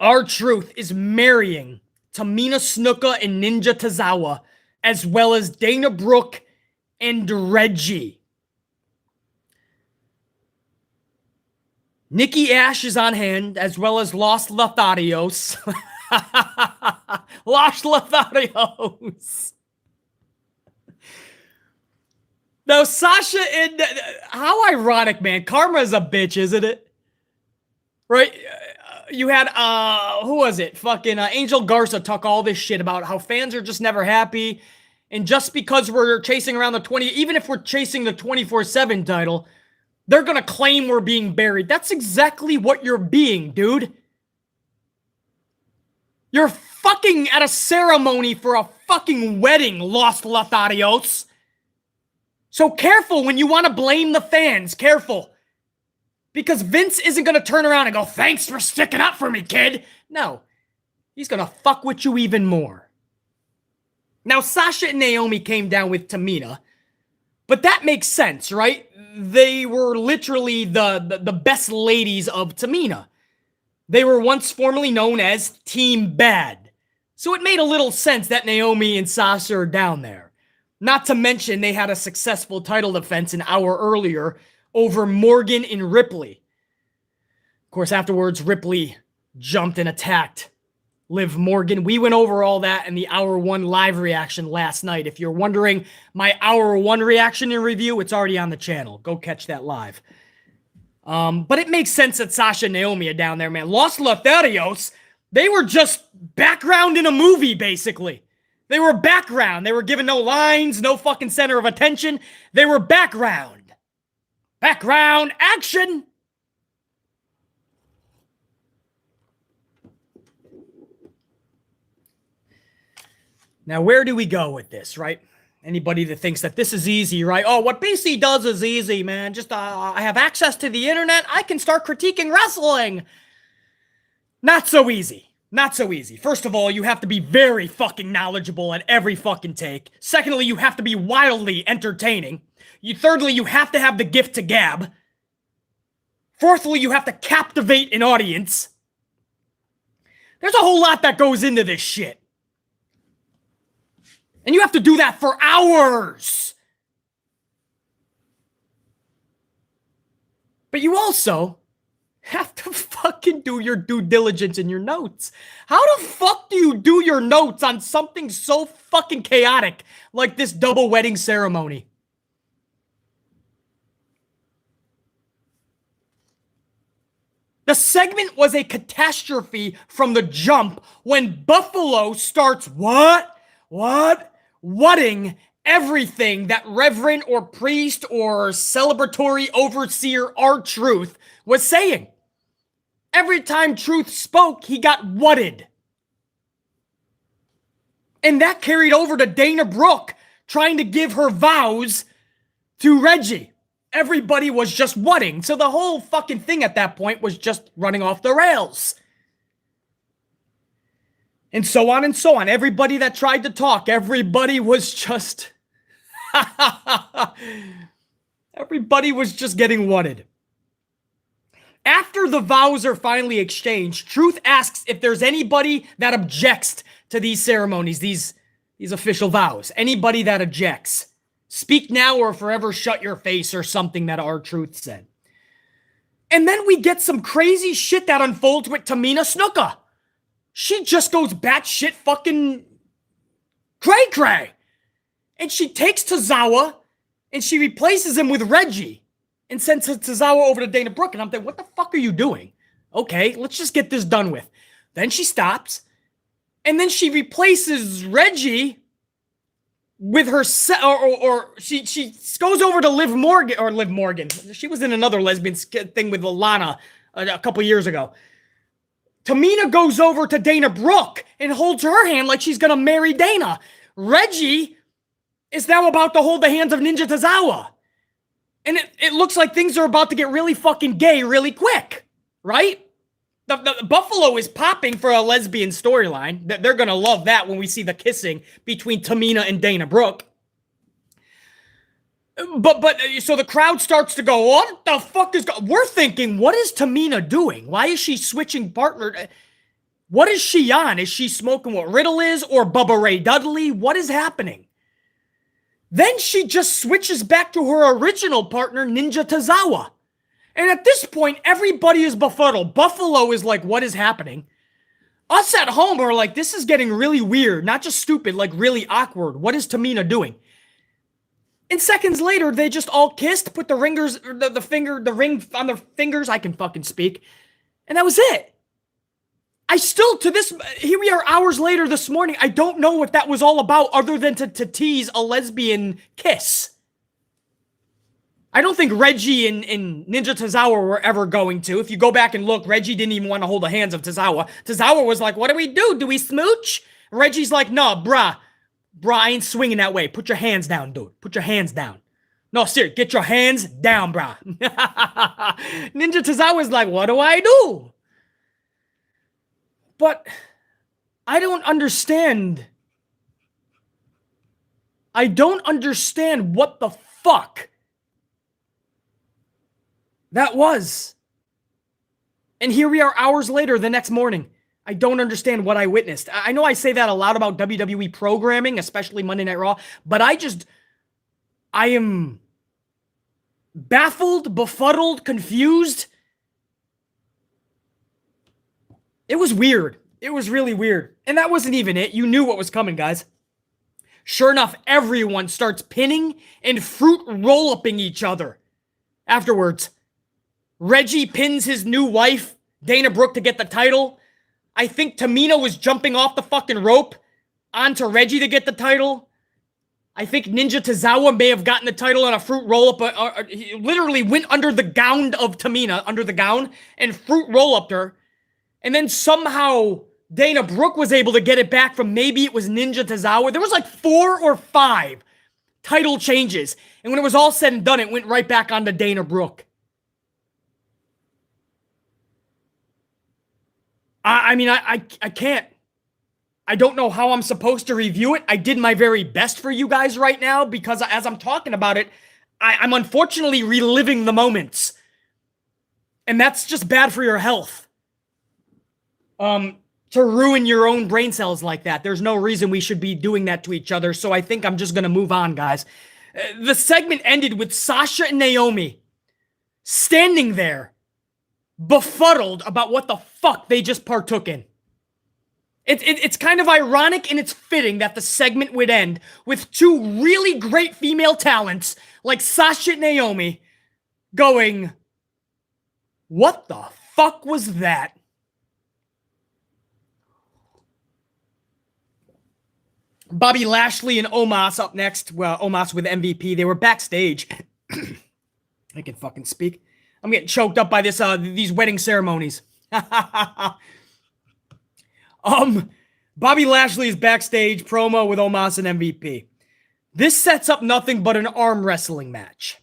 R-Truth is marrying Tamina Snuka and Ninja Tozawa, as well as Dana Brooke and Reggie. Nikki Ash is on hand, as well as Los Lotharios. Los Lotharios. Now, Sasha and... how ironic, man. Karma is a bitch, isn't it? Right? You had, who was it? Fucking Angel Garza talk all this shit about how fans are just never happy. And just because we're chasing around the 20... even if we're chasing the 24/7 title, they're going to claim we're being buried. That's exactly what you're being, dude. You're fucking at a ceremony for a fucking wedding, Los Lotharios. So careful when you want to blame the fans. Careful. Because Vince isn't going to turn around and go, thanks for sticking up for me, kid. No. He's going to fuck with you even more. Now, Sasha and Naomi came down with Tamina. But that makes sense, right? They were literally the best ladies of Tamina. They were once formerly known as Team Bad. So it made a little sense that Naomi and Sasha are down there. Not to mention they had a successful title defense an hour earlier over Morgan and Ripley. Of course, afterwards, Ripley jumped and attacked Liv Morgan. We went over all that in the hour 1 live reaction last night. If you're wondering my hour 1 reaction and review, it's already on the channel. Go catch that live. But it makes sense that Sasha and Naomi are down there, man. Los Lotharios, they were just background in a movie, basically. They were background. They were given no lines, no fucking center of attention. They were background. Background action! Now, where do we go with this, right? Anybody that thinks that this is easy, right? Oh, what BC does is easy, man. Just, I have access to the internet. I can start critiquing wrestling. Not so easy. Not so easy. First of all, you have to be very fucking knowledgeable at every fucking take. Secondly, you have to be wildly entertaining. Thirdly, you have to have the gift to gab. Fourthly, you have to captivate an audience. There's a whole lot that goes into this shit. And you have to do that for hours. But you also have to fucking do your due diligence in your notes. How the fuck do you do your notes on something so fucking chaotic like this double wedding ceremony? The segment was a catastrophe from the jump when Buffalo starts whatting everything that reverend or priest or celebratory overseer R-Truth was saying. Every time Truth spoke, he got whatted. And that carried over to Dana Brooke trying to give her vows to Reggie. everybody was just whatting. So the whole fucking thing at that point was just running off the rails. And so on and so on. Everybody that tried to talk, everybody was just... everybody was just getting whatted. After the vows are finally exchanged, Truth asks if there's anybody that objects to these ceremonies, these official vows. Anybody that objects. Speak now or forever shut your face, or something that R-Truth said. And then we get some crazy shit that unfolds with Tamina Snuka. She just goes batshit fucking cray-cray. And she takes Tozawa and she replaces him with Reggie and sends Tozawa over to Dana Brooke. And I'm thinking, what the fuck are you doing? Okay, let's just get this done with. Then she stops. And then she replaces Reggie with her she goes over to Liv Morgan. She was in another lesbian thing with Lana a couple years ago. Tamina goes over to Dana Brooke and holds her hand like she's gonna marry Dana. Reggie is now about to hold the hands of Ninja Tozawa. And it looks like things are about to get really fucking gay really quick, right? The Buffalo is popping for a lesbian storyline. They're going to love that when we see the kissing between Tamina and Dana Brooke. But so the crowd starts to go, what the fuck is we're thinking, what is Tamina doing? Why is she switching partner? What is she on? Is she smoking what Riddle is or Bubba Ray Dudley? What is happening? Then she just switches back to her original partner, Ninja Tozawa. And at this point, everybody is befuddled. Buffalo is like, what is happening? Us at home are like, this is getting really weird. Not just stupid, like really awkward. What is Tamina doing? And seconds later, they just all kissed, put the ring on their fingers. I can fucking speak. And that was it. Here we are hours later this morning. I don't know what that was all about other than to tease a lesbian kiss. I don't think Reggie and Ninja Tozawa were ever going to. If you go back and look, Reggie didn't even want to hold the hands of Tozawa. Tozawa was like, what do we do? Do we smooch? Reggie's like, no, bruh, I ain't swinging that way. Put your hands down, dude. Put your hands down. No, seriously, get your hands down, bruh. Ninja Tozawa's like, what do I do? But I don't understand. I don't understand what the fuck that was. And here we are hours later the next morning. I don't understand what I witnessed. I know I say that a lot about WWE programming, especially Monday Night Raw, but I am baffled, befuddled, confused. It was weird. It was really weird. And that wasn't even it. You knew what was coming, guys. Sure enough, everyone starts pinning and fruit roll-upping each other. Afterwards, Reggie pins his new wife, Dana Brooke, to get the title. I think Tamina was jumping off the fucking rope onto Reggie to get the title. I think Ninja Tozawa may have gotten the title on a fruit roll-up. He literally went under the gown of Tamina, under the gown, and fruit roll-upped her. And then somehow Dana Brooke was able to get it back from maybe it was Ninja Tozawa. There was like 4 or 5 title changes. And when it was all said and done, it went right back onto Dana Brooke. I can't. I don't know how I'm supposed to review it. I did my very best for you guys right now because as I'm talking about it, I'm unfortunately reliving the moments. And that's just bad for your health. To ruin your own brain cells like that. There's no reason we should be doing that to each other. So I think I'm just going to move on, guys. The segment ended with Sasha and Naomi standing there, befuddled about what the fuck they just partook in. It's kind of ironic and it's fitting that the segment would end with 2 really great female talents like Sasha and Naomi going, what the fuck was that? Bobby Lashley and Omos up next. Well, Omos with MVP. They were backstage. I can fucking speak. I'm getting choked up by these wedding ceremonies. Bobby Lashley is backstage promo with Omos and MVP. This sets up nothing but an arm wrestling match.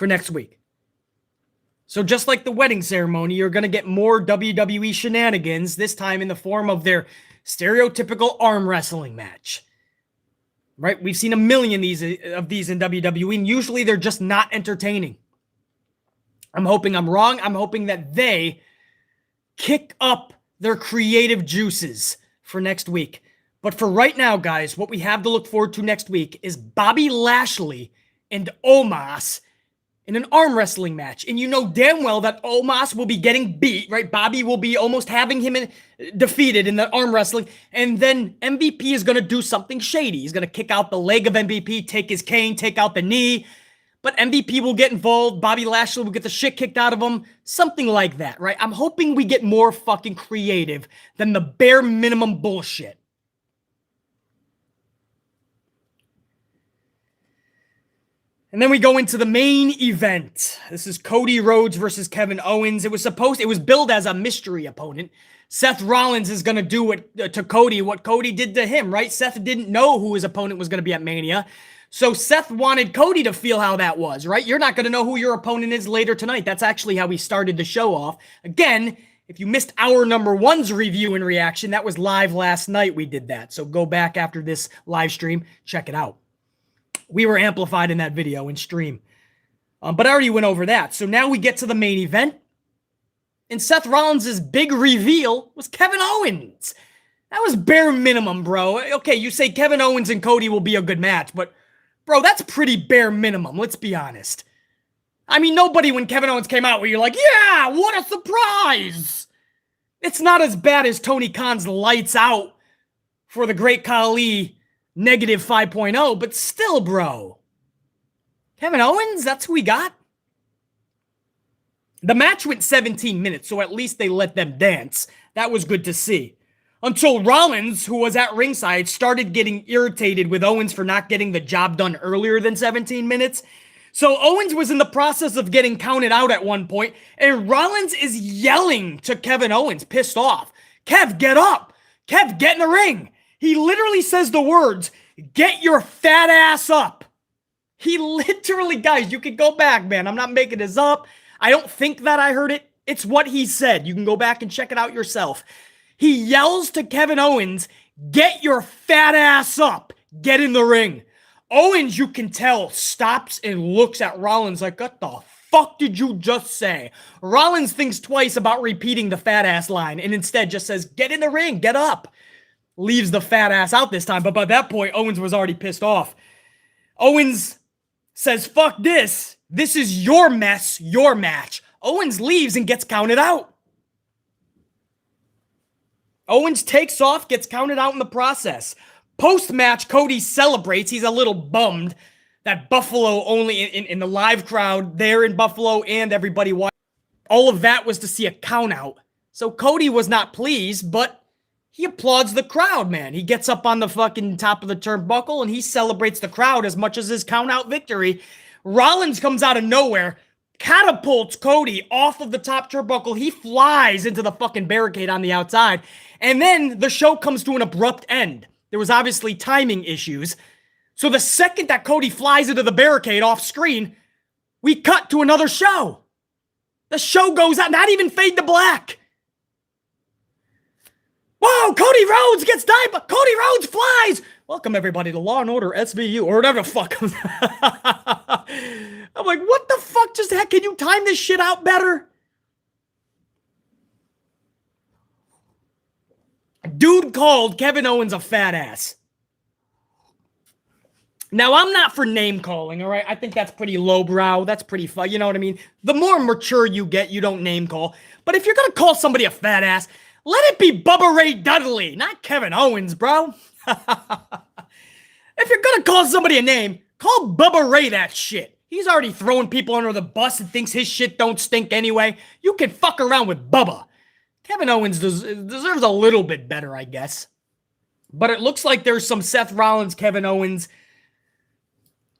for next week. So just like the wedding ceremony, you're going to get more WWE shenanigans, this time in the form of their stereotypical arm wrestling match. Right? We've seen a million of these in WWE, and usually they're just not entertaining. I'm hoping I'm wrong. I'm hoping that they kick up their creative juices for next week. But for right now, guys, what we have to look forward to next week is Bobby Lashley and Omos in an arm wrestling match. And you know damn well that Omos will be getting beat, right? Bobby will be almost having him defeated in the arm wrestling. And then MVP is going to do something shady. He's going to kick out the leg of MVP, take his cane, take out the knee. But MVP will get involved. Bobby Lashley will get the shit kicked out of him. Something like that, right? I'm hoping we get more fucking creative than the bare minimum bullshit. And then we go into the main event. This is Cody Rhodes versus Kevin Owens. It was billed as a mystery opponent. Seth Rollins is going to do to Cody what Cody did to him, right? Seth didn't know who his opponent was going to be at Mania. So Seth wanted Cody to feel how that was, right? You're not going to know who your opponent is later tonight. That's actually how we started the show off. Again, if you missed our number one's review and reaction, that was live last night we did that. So go back after this live stream, check it out. We were amplified in that video and stream. But I already went over that. So now we get to the main event. And Seth Rollins' big reveal was Kevin Owens. That was bare minimum, bro. Okay, you say Kevin Owens and Cody will be a good match, but bro, that's pretty bare minimum, let's be honest. I mean, nobody when Kevin Owens came out where you're like, yeah, what a surprise. It's not as bad as Tony Khan's lights out for the Great Khali negative 5.0, but still, bro. Kevin Owens, that's who we got. The match went 17 minutes, so at least they let them dance. That was good to see. Until Rollins, who was at ringside, started getting irritated with Owens for not getting the job done earlier than 17 minutes. So Owens was in the process of getting counted out at one point, and Rollins is yelling to Kevin Owens, pissed off. Kev, get up. Kev, get in the ring. He literally says the words, get your fat ass up. He literally, guys, you can go back, man. I'm not making this up. I don't think that I heard it. It's what he said. You can go back and check it out yourself. He yells to Kevin Owens, get your fat ass up. Get in the ring. Owens, you can tell, stops and looks at Rollins like, what the fuck did you just say? Rollins thinks twice about repeating the fat ass line and instead just says, get in the ring, get up. Leaves the fat ass out this time, but by that point, Owens was already pissed off. Owens says, fuck this. This is your mess, your match. Owens leaves and gets counted out. Owens takes off, gets counted out in the process. Post-match, Cody celebrates. He's a little bummed that Buffalo only, in the live crowd there in Buffalo and everybody watching, all of that was to see a count out. So Cody was not pleased, but he applauds the crowd, man. He gets up on the fucking top of the turnbuckle and he celebrates the crowd as much as his count out victory. Rollins comes out of nowhere, catapults Cody off of the top turnbuckle. He flies into the fucking barricade on the outside. And then the show comes to an abrupt end. There was obviously timing issues. So the second that Cody flies into the barricade off screen, we cut to another show. The show goes out, not even fade to black. Whoa, Cody Rhodes gets died, but Cody Rhodes flies. Welcome everybody to Law & Order SVU, or whatever the fuck. I'm like, what the fuck just happened? Can you time this shit out better? Dude called Kevin Owens a fat ass. Now, I'm not for name calling, all right? I think that's pretty lowbrow. That's pretty fun. You know what I mean? The more mature you get, you don't name call. But if you're going to call somebody a fat ass, let it be Bubba Ray Dudley, not Kevin Owens, bro. If you're going to call somebody a name, call Bubba Ray that shit. He's already throwing people under the bus and thinks his shit don't stink anyway. You can fuck around with Bubba. Kevin Owens deserves a little bit better, I guess. But it looks like there's some Seth Rollins, Kevin Owens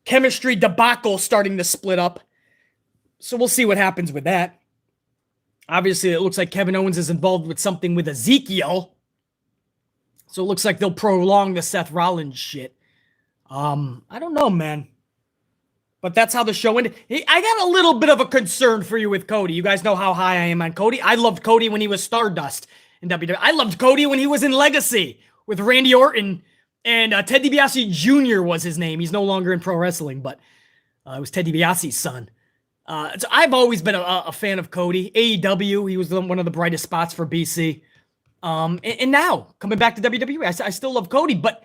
chemistry debacle starting to split up. So we'll see what happens with that. Obviously, it looks like Kevin Owens is involved with something with Ezekiel. So it looks like they'll prolong the Seth Rollins shit. I don't know, man. But that's how the show ended. I got a little bit of a concern for you with Cody. You guys know how high I am on Cody. I loved Cody when he was Stardust in WWE. I loved Cody when he was in Legacy with Randy Orton, and Ted DiBiase Jr. was his name. He's no longer in pro wrestling, but it was Ted DiBiase's son. So I've always been a fan of Cody. AEW, he was one of the brightest spots for BC. And now, coming back to WWE, I still love Cody, but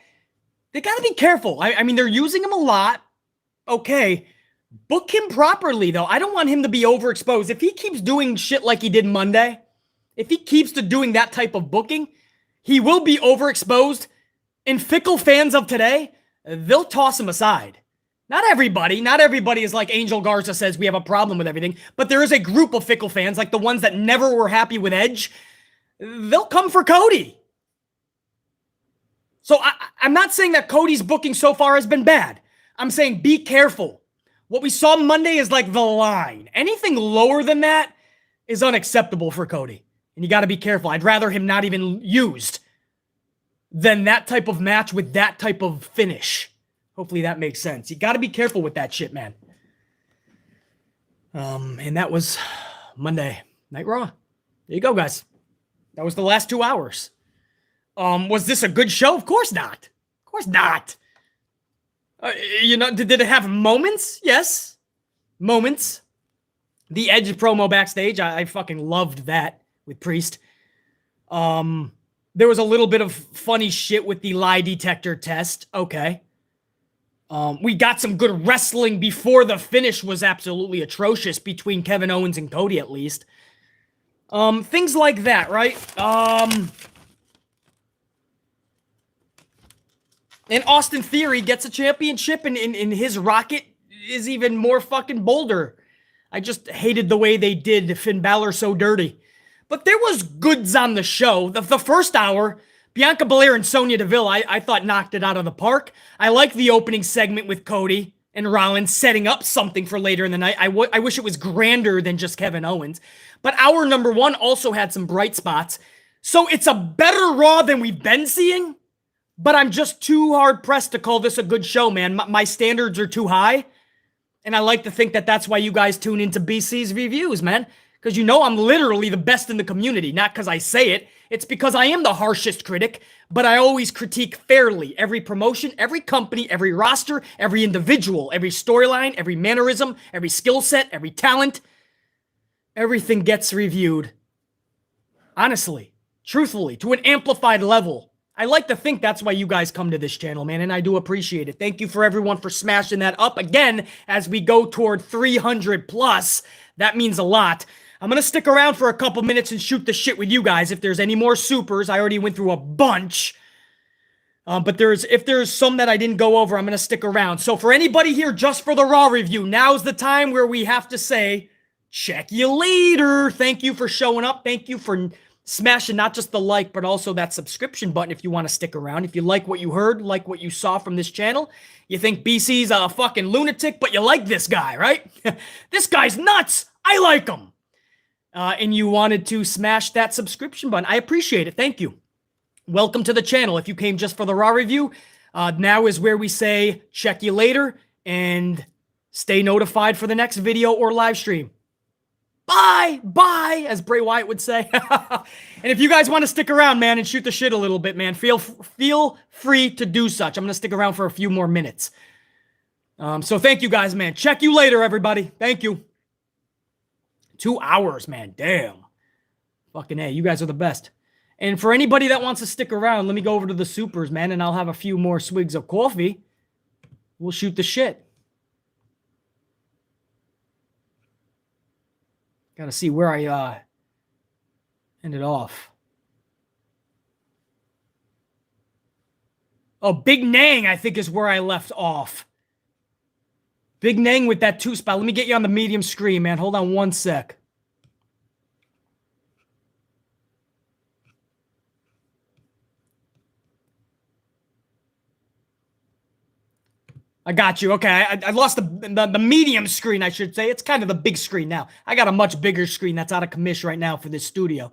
they got to be careful. I mean, they're using him a lot. Okay. Book him properly, though. I don't want him to be overexposed. If he keeps doing shit like he did Monday, if he keeps doing that type of booking, he will be overexposed. And fickle fans of today, they'll toss him aside. Not everybody is like Angel Garza says we have a problem with everything, but there is a group of fickle fans, like the ones that never were happy with Edge. They'll come for Cody. So I'm not saying that Cody's booking so far has been bad. I'm saying be careful. What we saw Monday is like the line. Anything lower than that is unacceptable for Cody. And you got to be careful. I'd rather him not even used than that type of match with that type of finish. Hopefully that makes sense. You got to be careful with that shit, man. And that was Monday Night Raw. There you go, guys. That was the last 2 hours. Was this a good show? Of course not. Of course not. Did it have moments? Yes. Moments. The Edge promo backstage, I fucking loved that with Priest. There was a little bit of funny shit with the lie detector test. Okay. We got some good wrestling before the finish was absolutely atrocious between Kevin Owens and Cody, at least. Things like that, right? And Austin Theory gets a championship, and his rocket is even more fucking bolder. I just hated the way they did Finn Balor so dirty. But there was goods on the show. The first hour, Bianca Belair and Sonya Deville, I thought knocked it out of the park. I like the opening segment with Cody and Rollins setting up something for later in the night. I wish it was grander than just Kevin Owens. But hour number 1 also had some bright spots. So it's a better Raw than we've been seeing. But I'm just too hard-pressed to call this a good show, man. My standards are too high. And I like to think that that's why you guys tune into BC's reviews, man. Because you know I'm literally the best in the community. Not because I say it. It's because I am the harshest critic. But I always critique fairly. Every promotion, every company, every roster, every individual, every storyline, every mannerism, every skill set, every talent. Everything gets reviewed. Honestly, truthfully, to an amplified level. I like to think that's why you guys come to this channel, man, and I do appreciate it. Thank you for everyone for smashing that up. Again, as we go toward 300 plus, that means a lot. I'm going to stick around for a couple minutes and shoot the shit with you guys. If there's any more supers, I already went through a bunch. But if there's some that I didn't go over, I'm going to stick around. So for anybody here just for the Raw review, now's the time where we have to say, check you later. Thank you for showing up. Thank you for smashing not just the like, but also that subscription button if you want to stick around. If you like what you heard, like what you saw from this channel, you think BC's a fucking lunatic, but you like this guy, right? This guy's nuts. I like him. And you wanted to smash that subscription button. I appreciate it. Thank you. Welcome to the channel. If you came just for the Raw review, now is where we say check you later and stay notified for the next video or live stream. Bye, as Bray Wyatt would say. And if you guys want to stick around, man, and shoot the shit a little bit, man, feel free to do such. I'm going to stick around for a few more minutes. So thank you guys, man. Check you later, everybody. Thank you. 2 hours, man. Damn. Fucking A, you guys are the best. And for anybody that wants to stick around, let me go over to the supers, man, and I'll have a few more swigs of coffee. We'll shoot the shit. Gotta see where I ended off. Oh, Big Nang, I think, is where I left off. Big Nang with that 2 spot. Let me get you on the medium screen, man. Hold on one sec. I got you. Okay, I lost the medium screen, I should say. It's kind of the big screen now. I got a much bigger screen that's out of commission right now for this studio.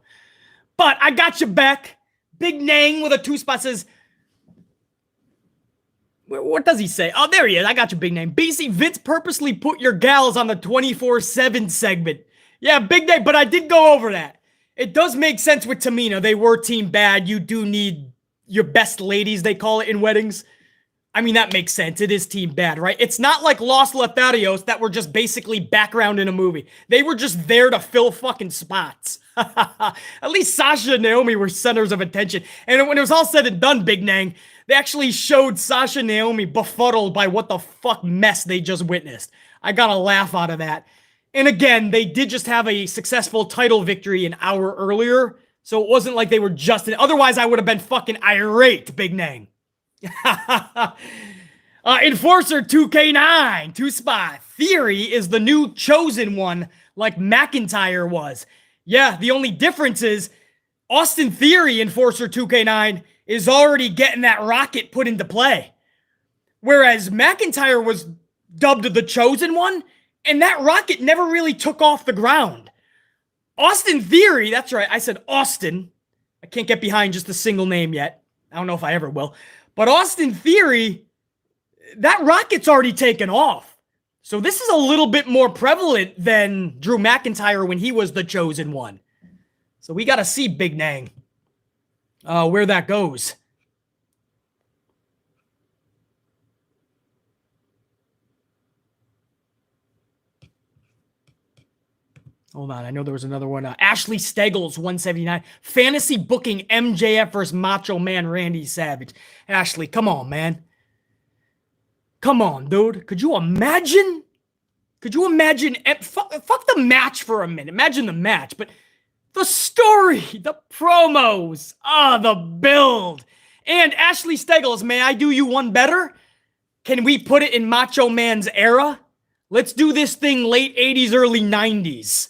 But I got you back. Big Nang with a 2 spot says, What does he say? Oh, there he is. I got your big name. BC, Vince purposely put your gals on the 24/7 segment. Yeah, big name, but I did go over that. It does make sense with Tamina. They were team bad. You do need your best ladies, they call it in weddings. I mean, that makes sense. It is team bad, right? It's not like Los Lotharios that were just basically background in a movie. They were just there to fill fucking spots. At least Sasha and Naomi were centers of attention. And when it was all said and done, Big Nang, they actually showed Sasha and Naomi befuddled by what the fuck mess they just witnessed. I got a laugh out of that. And again, they did just have a successful title victory an hour earlier. So it wasn't like they were just... Otherwise, I would have been fucking irate, Big Nang. Enforcer 2K9, 2-spot. Theory is the new chosen one, like McIntyre was. Yeah, the only difference is Austin Theory, Enforcer 2K9, is already getting that rocket put into play. Whereas McIntyre was dubbed the chosen one, and that rocket never really took off the ground. Austin Theory, that's right, I said Austin. I can't get behind just a single name yet. I don't know if I ever will. But Austin Theory, that rocket's already taken off. So this is a little bit more prevalent than Drew McIntyre when he was the chosen one. So we got to see, Big Nang, where that goes. Hold on, I know there was another one. Ashley Steggles, 179. Fantasy booking MJF versus Macho Man Randy Savage. Ashley, come on, man. Come on, dude. Could you imagine? Could you imagine? Fuck the match for a minute. Imagine the match, but the story, the promos, the build. And Ashley Steggles, may I do you one better? Can we put it in Macho Man's era? Let's do this thing late 80s, early 90s.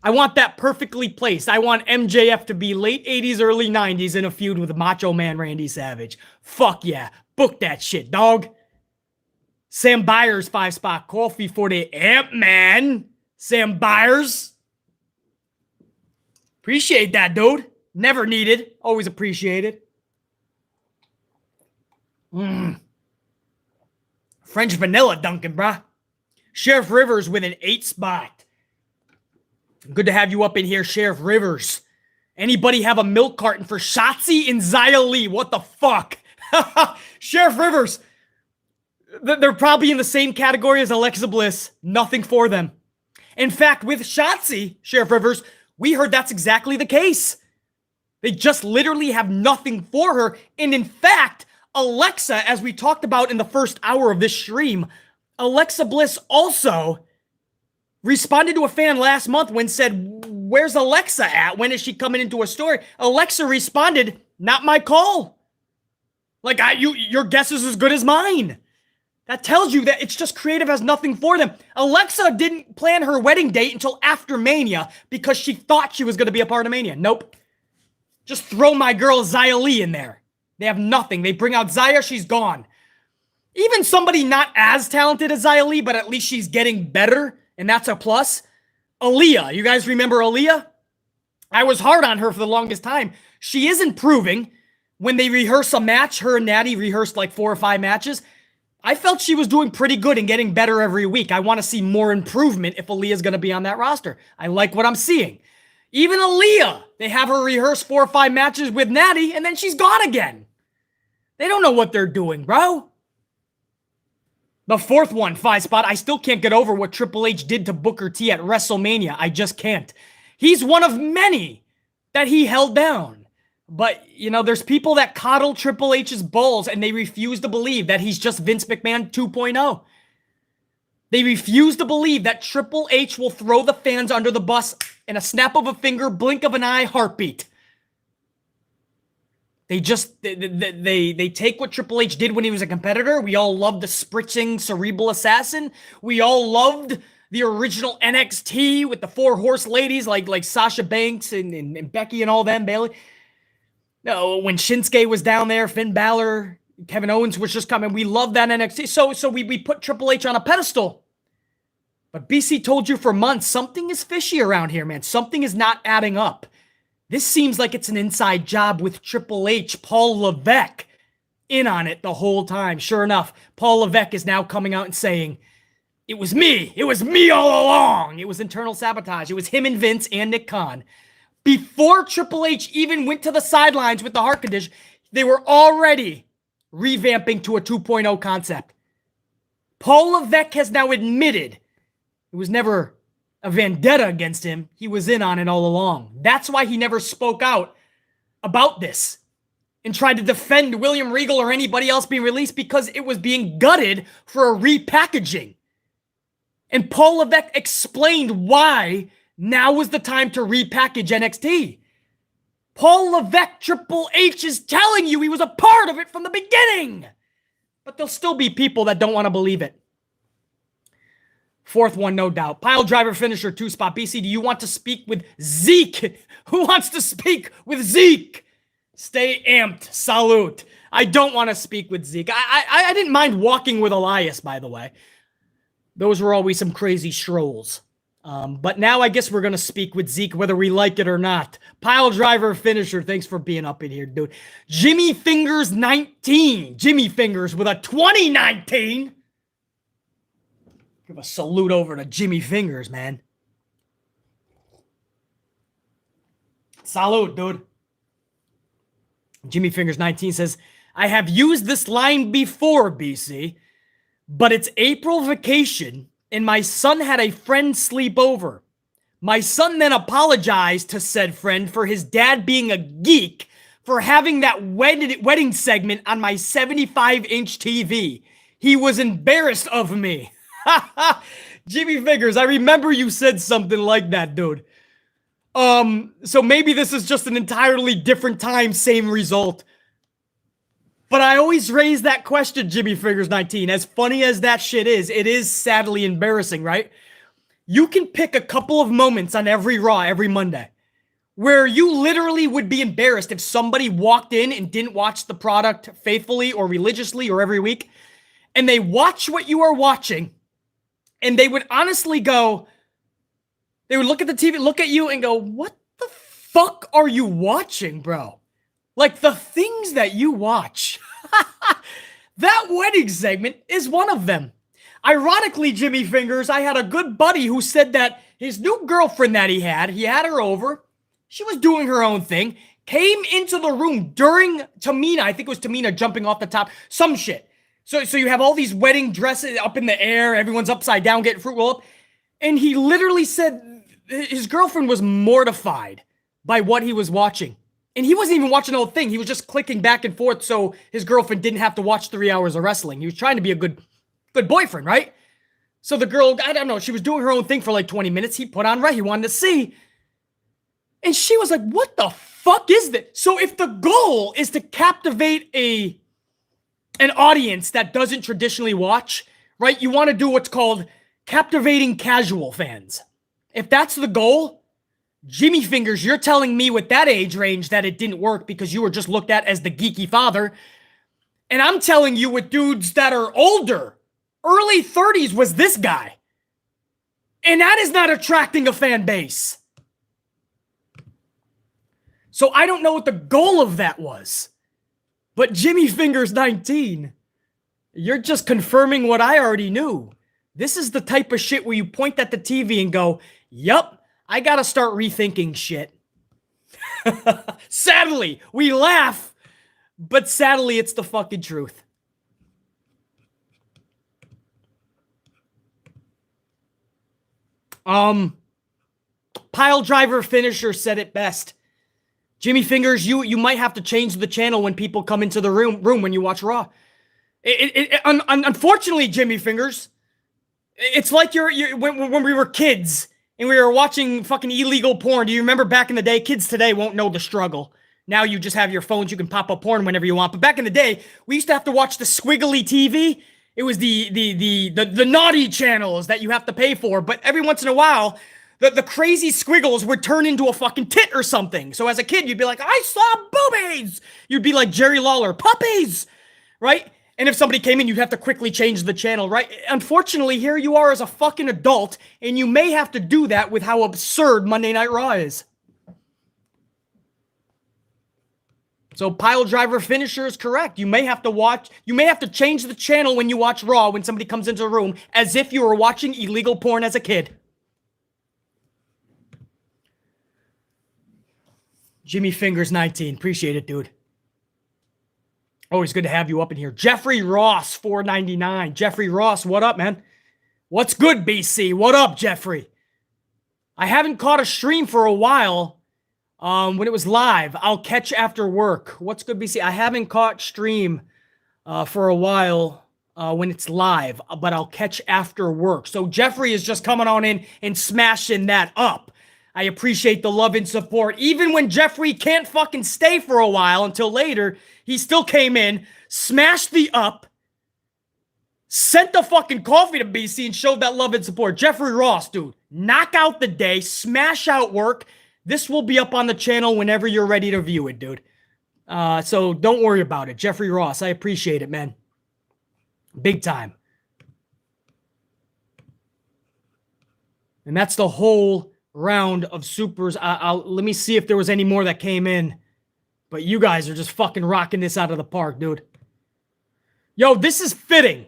I want that perfectly placed. I want MJF to be late 80s, early 90s in a feud with Macho Man Randy Savage. Fuck yeah. Book that shit, dog. Sam Byers, 5-spot. Coffee for the Ant-Man. Sam Byers. Appreciate that, dude. Never needed. Always appreciated. French vanilla Duncan, bruh. Sheriff Rivers with an 8-spot. Good to have you up in here, Sheriff Rivers. Anybody have a milk carton for Shotzi and Xia Li? What the fuck? Sheriff Rivers. They're probably in the same category as Alexa Bliss. Nothing for them. In fact, with Shotzi, Sheriff Rivers, we heard that's exactly the case. They just literally have nothing for her. And in fact, Alexa, as we talked about in the first hour of this stream, Alexa Bliss also responded to a fan last month when said, where's Alexa at? When is she coming into a story? Alexa responded, not my call. Like, your guess is as good as mine. That tells you that it's just creative has nothing for them. Alexa didn't plan her wedding date until after Mania because she thought she was going to be a part of Mania. Nope. Just throw my girl Xia Li in there. They have nothing. They bring out Xia, she's gone. Even somebody not as talented as Xia Li, but at least she's getting better, and that's a plus. Aaliyah. You guys remember Aaliyah? I was hard on her for the longest time. She is improving. When they rehearse a match, her and Natty rehearsed like 4 or 5 matches. I felt she was doing pretty good and getting better every week. I want to see more improvement if Aaliyah's going to be on that roster. I like what I'm seeing. Even Aaliyah, they have her rehearse 4 or 5 matches with Natty, and then she's gone again. They don't know what they're doing, bro. The fourth one, 5-spot, I still can't get over what Triple H did to Booker T at WrestleMania. I just can't. He's one of many that he held down. But, you know, there's people that coddle Triple H's balls and they refuse to believe that he's just Vince McMahon 2.0. They refuse to believe that Triple H will throw the fans under the bus in a snap of a finger, blink of an eye, heartbeat. They just, they take what Triple H did when he was a competitor. We all loved the spritzing cerebral assassin. We all loved the original NXT with the 4 horse ladies like Sasha Banks and Becky and all them, Bailey. No, when Shinsuke was down there, Finn Balor, Kevin Owens was just coming. We loved that NXT. So we put Triple H on a pedestal. But BC told you for months, something is fishy around here, man. Something is not adding up. This seems like it's an inside job with Triple H, Paul Levesque. in on it the whole time. Sure enough, Paul Levesque is now coming out and saying, it was me. It was me all along. It was internal sabotage. It was him and Vince and Nick Khan. Before Triple H even went to the sidelines with the heart condition, they were already revamping to a 2.0 concept. Paul Levesque has now admitted it was never a vendetta against him. He was in on it all along. That's why he never spoke out about this and tried to defend William Regal or anybody else being released, because it was being gutted for a repackaging. And Paul Levesque explained why now was the time to repackage NXT. Paul Levesque, Triple H is telling you he was a part of it from the beginning. But there'll still be people that don't want to believe it. Fourth one, no doubt. Pile driver finisher, 2-spot. BC, do you want to speak with Zeke? Who wants to speak with Zeke? Stay amped. Salute. I don't want to speak with Zeke. I didn't mind walking with Elias, by the way. Those were always some crazy strolls. But now I guess we're going to speak with Zeke, whether we like it or not. Pile driver finisher, thanks for being up in here, dude. Jimmy Fingers 19. Jimmy Fingers with a 2019. Give a salute over to Jimmy Fingers, man. Salute, dude. Jimmy Fingers 19 says, I have used this line before, BC, but it's April vacation and my son had a friend sleep over. My son then apologized to said friend for his dad being a geek for having that wedding segment on my 75-inch TV. He was embarrassed of me. Jimmy Fingers, I remember you said something like that, dude. So maybe this is just an entirely different time, same result. But I always raise that question, Jimmy Fingers 19. As funny as that shit is, it is sadly embarrassing, right? You can pick a couple of moments on every Raw, every Monday, where you literally would be embarrassed if somebody walked in and didn't watch the product faithfully or religiously or every week, and they watch what you are watching, and they would honestly go, they would look at the TV, look at you, and go, what the fuck are you watching, bro? Like, the things that you watch. That wedding segment is one of them. Ironically, Jimmy Fingers, I had a good buddy who said that his new girlfriend that he had her over. She was doing her own thing. Came into the room during Tamina. I think it was Tamina jumping off the top. Some shit. So you have all these wedding dresses up in the air. Everyone's upside down getting fruit roll up. And he literally said his girlfriend was mortified by what he was watching. And he wasn't even watching the whole thing. He was just clicking back and forth so his girlfriend didn't have to watch 3 hours of wrestling. He was trying to be a good boyfriend, right? So the girl, I don't know, she was doing her own thing for like 20 minutes. He put on right. He wanted to see. And she was like, what the fuck is this? So if the goal is to captivate an audience that doesn't traditionally watch, right? You want to do what's called captivating casual fans. If that's the goal, Jimmy Fingers, you're telling me with that age range that it didn't work because you were just looked at as the geeky father. And I'm telling you with dudes that are older, early 30s was this guy. And that is not attracting a fan base. So I don't know what the goal of that was. But Jimmy Fingers 19, you're just confirming what I already knew. This is the type of shit where you point at the TV and go, yup. I gotta start rethinking shit. Sadly, we laugh, but sadly, it's the fucking truth. Pile driver finisher said it best. Jimmy Fingers, you might have to change the channel when people come into the room when you watch Raw. Unfortunately, Jimmy Fingers, it's like when we were kids and we were watching fucking illegal porn. Do you remember back in the day? Kids today won't know the struggle. Now you just have your phones. You can pop up porn whenever you want. But back in the day, we used to have to watch the squiggly TV. It was the naughty channels that you have to pay for. But every once in a while, the crazy squiggles would turn into a fucking tit or something. So as a kid, you'd be like, I saw boobies. You'd be like Jerry Lawler, puppies, right? And if somebody came in, you'd have to quickly change the channel, right? Unfortunately, here you are as a fucking adult, and you may have to do that with how absurd Monday Night Raw is. So pile driver finisher is correct. You may have to change the channel when you watch Raw when somebody comes into the room as if you were watching illegal porn as a kid. Jimmy Fingers 19. Appreciate it, dude. Always good to have you up in here. Jeffrey Ross, $4.99. Jeffrey Ross, what up, man? What's good, BC? What up, Jeffrey? I haven't caught a stream for a while when it was live. I'll catch after work. What's good, BC? I haven't caught stream for a while when it's live, but I'll catch after work. So Jeffrey is just coming on in and smashing that up. I appreciate the love and support. Even when Jeffrey can't fucking stay for a while until later, he still came in, smashed the up, sent the fucking coffee to BC and showed that love and support. Jeffrey Ross, dude, knock out the day, smash out work. This will be up on the channel whenever you're ready to view it, dude. So don't worry about it. Jeffrey Ross, I appreciate it, man. Big time. And that's the whole round of supers. Let me see if there was any more that came in. But you guys are just fucking rocking this out of the park, dude. Yo, this is fitting.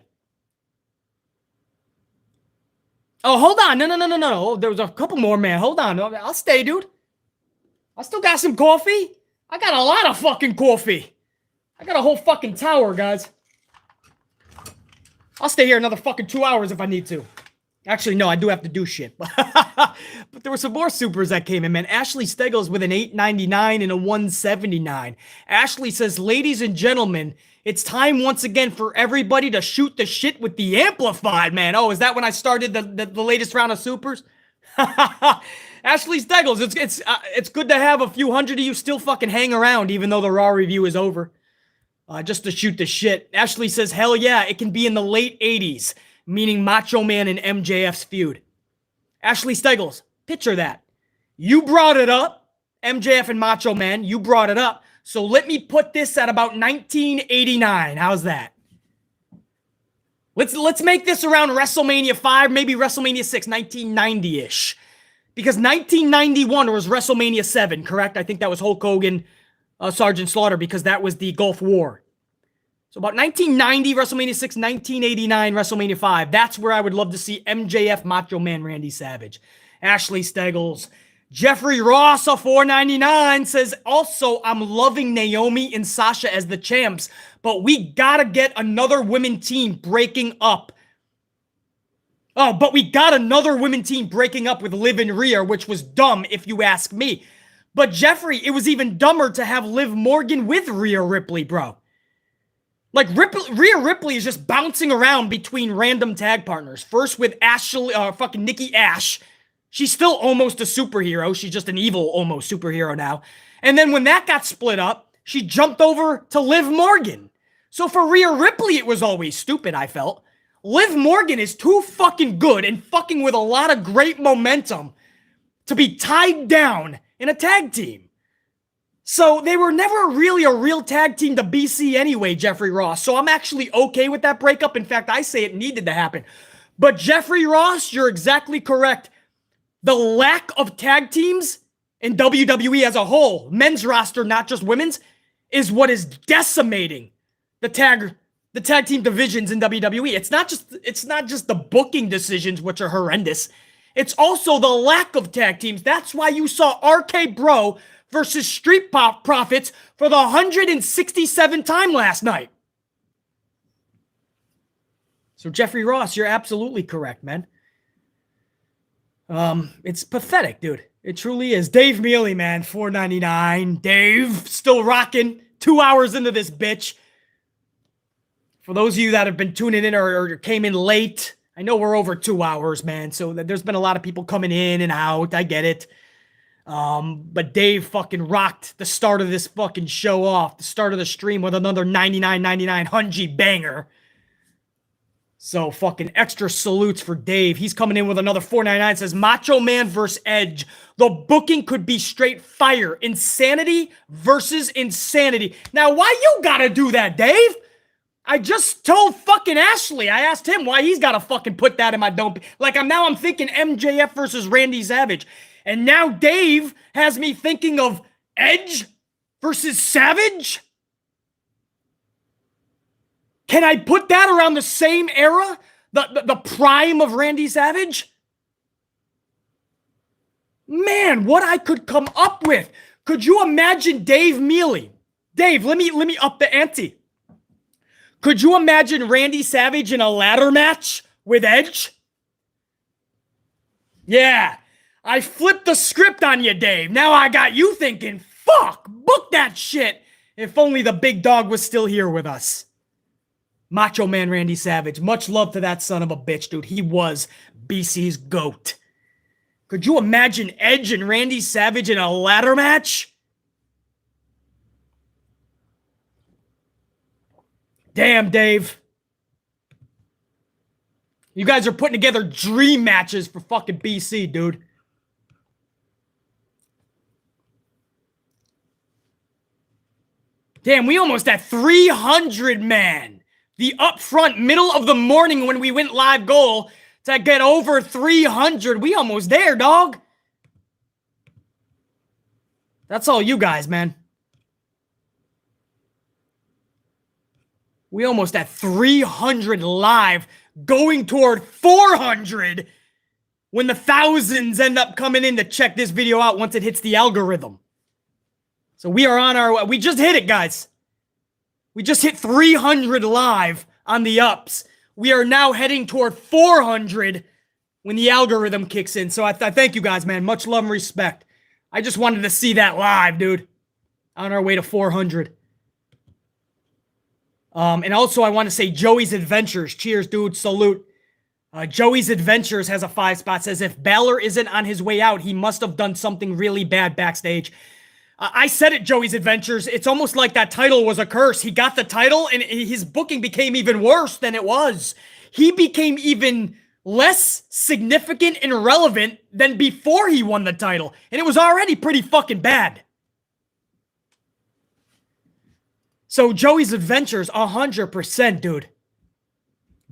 Oh, hold on. No. There was a couple more, man. Hold on. I'll stay, dude. I still got some coffee. I got a lot of fucking coffee. I got a whole fucking tower, guys. I'll stay here another fucking 2 hours if I need to. Actually, no, I do have to do shit. But there were some more supers that came in, man. Ashley Steggles with an $8.99 and a $1.79. Ashley says, ladies and gentlemen, it's time once again for everybody to shoot the shit with the Amplified, man. Oh, is that when I started the latest round of supers? Ashley Steggles, it's good to have a few hundred of you still fucking hang around, even though the Raw review is over. Just to shoot the shit. Ashley says, hell yeah, it can be in the late 80s. Meaning Macho Man and MJF's feud. Ashley Steggles, picture that. You brought it up, MJF and Macho Man, you brought it up. So let me put this at about 1989. How's that? Let's make this around WrestleMania 5, maybe WrestleMania 6, 1990-ish. Because 1991 was WrestleMania 7, correct? I think that was Hulk Hogan, Sergeant Slaughter, because that was the Gulf War. So about 1990, WrestleMania 6, 1989, WrestleMania 5. That's where I would love to see MJF, Macho Man, Randy Savage. Ashley Steggles. Jeffrey Ross, a $4.99, says, also, I'm loving Naomi and Sasha as the champs, but we gotta get another women team breaking up. Oh, but we got another women team breaking up with Liv and Rhea, which was dumb if you ask me. But Jeffrey, it was even dumber to have Liv Morgan with Rhea Ripley, bro. Like, Rhea Ripley is just bouncing around between random tag partners. First with fucking Nikki Ash. She's still almost a superhero. She's just an evil almost superhero now. And then when that got split up, she jumped over to Liv Morgan. So for Rhea Ripley, it was always stupid, I felt. Liv Morgan is too fucking good and fucking with a lot of great momentum to be tied down in a tag team. So they were never really a real tag team to BC anyway, Jeffrey Ross. So I'm actually okay with that breakup. In fact, I say it needed to happen. But Jeffrey Ross, you're exactly correct. The lack of tag teams in WWE as a whole, men's roster, not just women's, is what is decimating the tag team divisions in WWE. It's not just the booking decisions, which are horrendous. It's also the lack of tag teams. That's why you saw RK Bro versus Street Profits for the 167th time last night. So Jeffrey Ross, you're absolutely correct, man. It's pathetic, dude. It truly is. Dave Mealy, man, $4.99. Dave, still rocking. 2 hours into this bitch. For those of you that have been tuning in or came in late, I know we're over 2 hours, man. So there's been a lot of people coming in and out. I get it. But Dave fucking rocked the start of this fucking show off, the start of the stream with another $99.99 Hunji banger. So fucking extra salutes for Dave. He's coming in with another $4.99. Says Macho Man versus Edge. The booking could be straight fire. Insanity versus insanity. Now, why you gotta do that, Dave? I just told fucking Ashley. I asked him why he's gotta fucking put that in my don't. Like I'm thinking MJF versus Randy Savage. And now Dave has me thinking of Edge versus Savage? Can I put that around the same era? The prime of Randy Savage? Man, what I could come up with. Could you imagine Dave Mealy? Dave, let me up the ante. Could you imagine Randy Savage in a ladder match with Edge? Yeah, I flipped the script on you, Dave. Now I got you thinking, fuck, book that shit. If only the big dog was still here with us. Macho Man Randy Savage. Much love to that son of a bitch, dude. He was BC's GOAT. Could you imagine Edge and Randy Savage in a ladder match? Damn, Dave. You guys are putting together dream matches for fucking BC, dude. Damn, we almost had 300, man. The upfront middle of the morning when we went live goal to get over 300. We almost there, dog. That's all you guys, man. We almost at 300 live, going toward 400 when the thousands end up coming in to check this video out once it hits the algorithm. So we are on our way. We just hit it, guys. We just hit 300 live on the ups. We are now heading toward 400 when the algorithm kicks in. So I thank you guys, man. Much love and respect. I just wanted to see that live, dude. On our way to 400. And also, I want to say Joey's Adventures. Cheers, dude. Salute. Joey's Adventures has a 5-spot. Says, if Balor isn't on his way out, he must have done something really bad backstage. I said it, Joey's Adventures. It's almost like that title was a curse. He got the title, and his booking became even worse than it was. He became even less significant and relevant than before he won the title. And it was already pretty fucking bad. So Joey's Adventures, 100%, dude.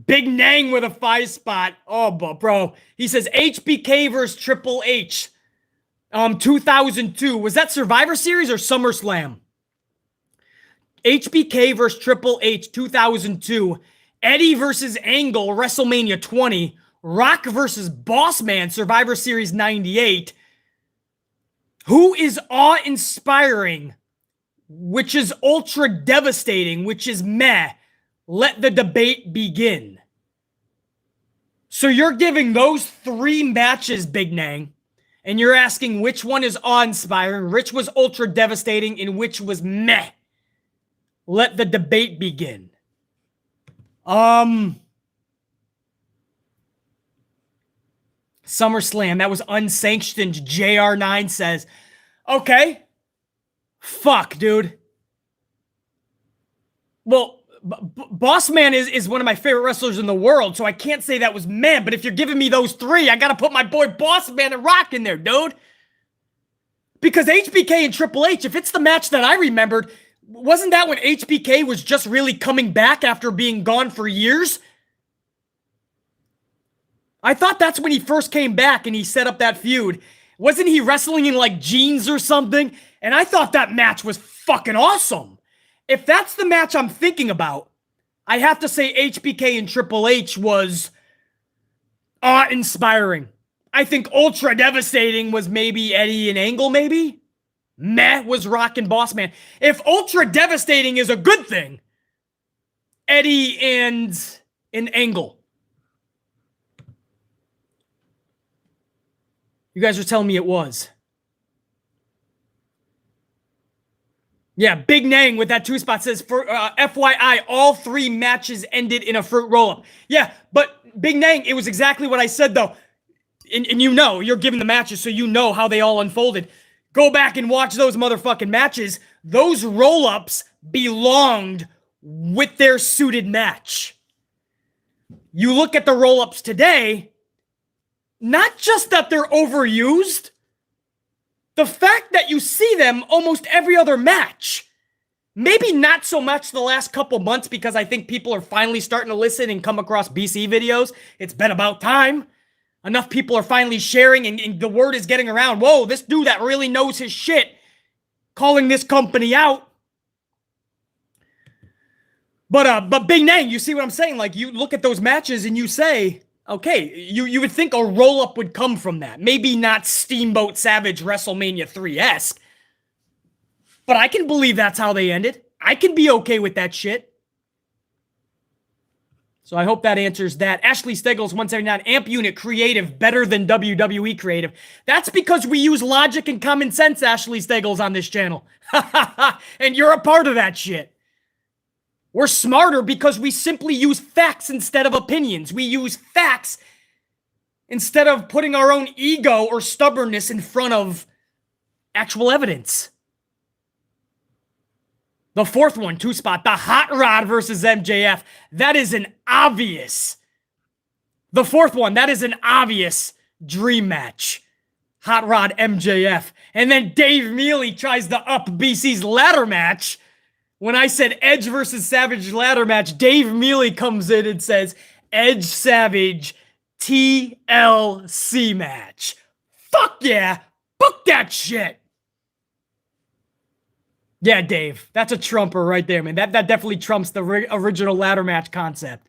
Big Nang with a 5-spot. Oh, bro. He says HBK versus Triple H. 2002. Was that Survivor Series or SummerSlam? HBK versus Triple H, 2002. Eddie versus Angle, WrestleMania 20. Rock versus Bossman, Survivor Series 98. Who is awe-inspiring, which is ultra devastating, which is meh? Let the debate begin. So you're giving those 3 matches, Big Nang, and you're asking which one is awe-inspiring, which was ultra devastating, and which was meh. Let the debate begin. SummerSlam, that was unsanctioned. JR9 says, okay. Fuck, dude. Well, Bossman is one of my favorite wrestlers in the world, so I can't say that was meh, but if you're giving me those 3, I gotta put my boy Bossman and Rock in there, dude. Because HBK and Triple H, if it's the match that I remembered, wasn't that when HBK was just really coming back after being gone for years? I thought that's when he first came back and he set up that feud. Wasn't he wrestling in like jeans or something? And I thought that match was fucking awesome. If that's the match I'm thinking about, I have to say HBK and Triple H was awe-inspiring. I think ultra devastating was maybe Eddie and Angle, maybe? Meh was Rock and Bossman. If ultra devastating is a good thing, Eddie and Angle. You guys are telling me it was. Yeah, Big Nang with that 2-spot says, for FYI, all 3 matches ended in a fruit roll-up. Yeah, but Big Nang, it was exactly what I said, though. And you know, you're giving the matches, so you know how they all unfolded. Go back and watch those motherfucking matches. Those roll-ups belonged with their suited match. You look at the roll-ups today, not just that they're overused, the fact that you see them almost every other match. Maybe not so much the last couple months because I think people are finally starting to listen and come across BC videos. It's been about time. Enough people are finally sharing and the word is getting around. Whoa, this dude that really knows his shit calling this company out. But Big Nang, you see what I'm saying? Like, you look at those matches and you say, okay, you would think a roll-up would come from that. Maybe not Steamboat Savage WrestleMania 3-esque. But I can believe that's how they ended. I can be okay with that shit. So I hope that answers that. Ashley Steggles, 179. Amp Unit creative better than WWE creative. That's because we use logic and common sense, Ashley Steggles, on this channel. And you're a part of that shit. We're smarter because we simply use facts instead of opinions. We use facts instead of putting our own ego or stubbornness in front of actual evidence. The fourth one, 2-spot, the Hot Rod versus MJF. That is an obvious. The fourth one, that is an obvious dream match. Hot Rod MJF. And then Dave Mealy tries to up BC's ladder match. When I said Edge versus Savage ladder match, Dave Mealy comes in and says, Edge Savage TLC match. Fuck yeah. Book that shit. Yeah, Dave. That's a trumper right there, man. That definitely trumps the original ladder match concept.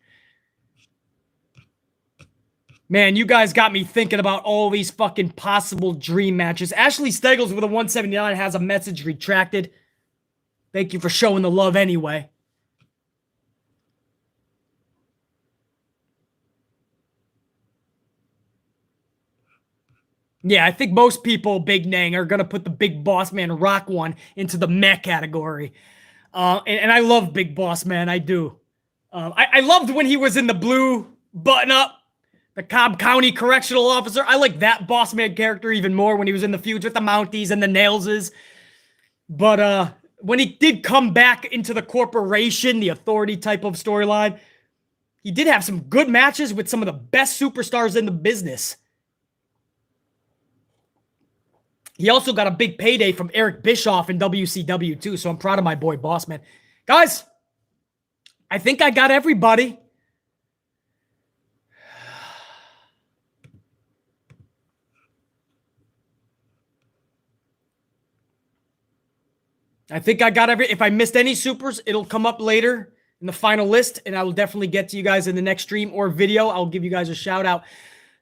Man, you guys got me thinking about all these fucking possible dream matches. Ashley Steggles with a 179 has a message retracted. Thank you for showing the love anyway. Yeah, I think most people, Big Nang, are going to put the Big Boss Man Rock one into the meh category. And I love Big Boss Man. I do. I loved when he was in the blue button-up, the Cobb County Correctional Officer. I like that Boss Man character even more when he was in the feuds with the Mounties and the Nailses. But when he did come back into the corporation, the authority type of storyline, he did have some good matches with some of the best superstars in the business. He also got a big payday from Eric Bischoff in WCW too, so I'm proud of my boy Boss Man. Guys, I think I got everybody. I think I got if I missed any supers, it'll come up later in the final list, and I will definitely get to you guys in the next stream or video. I'll give you guys a shout out.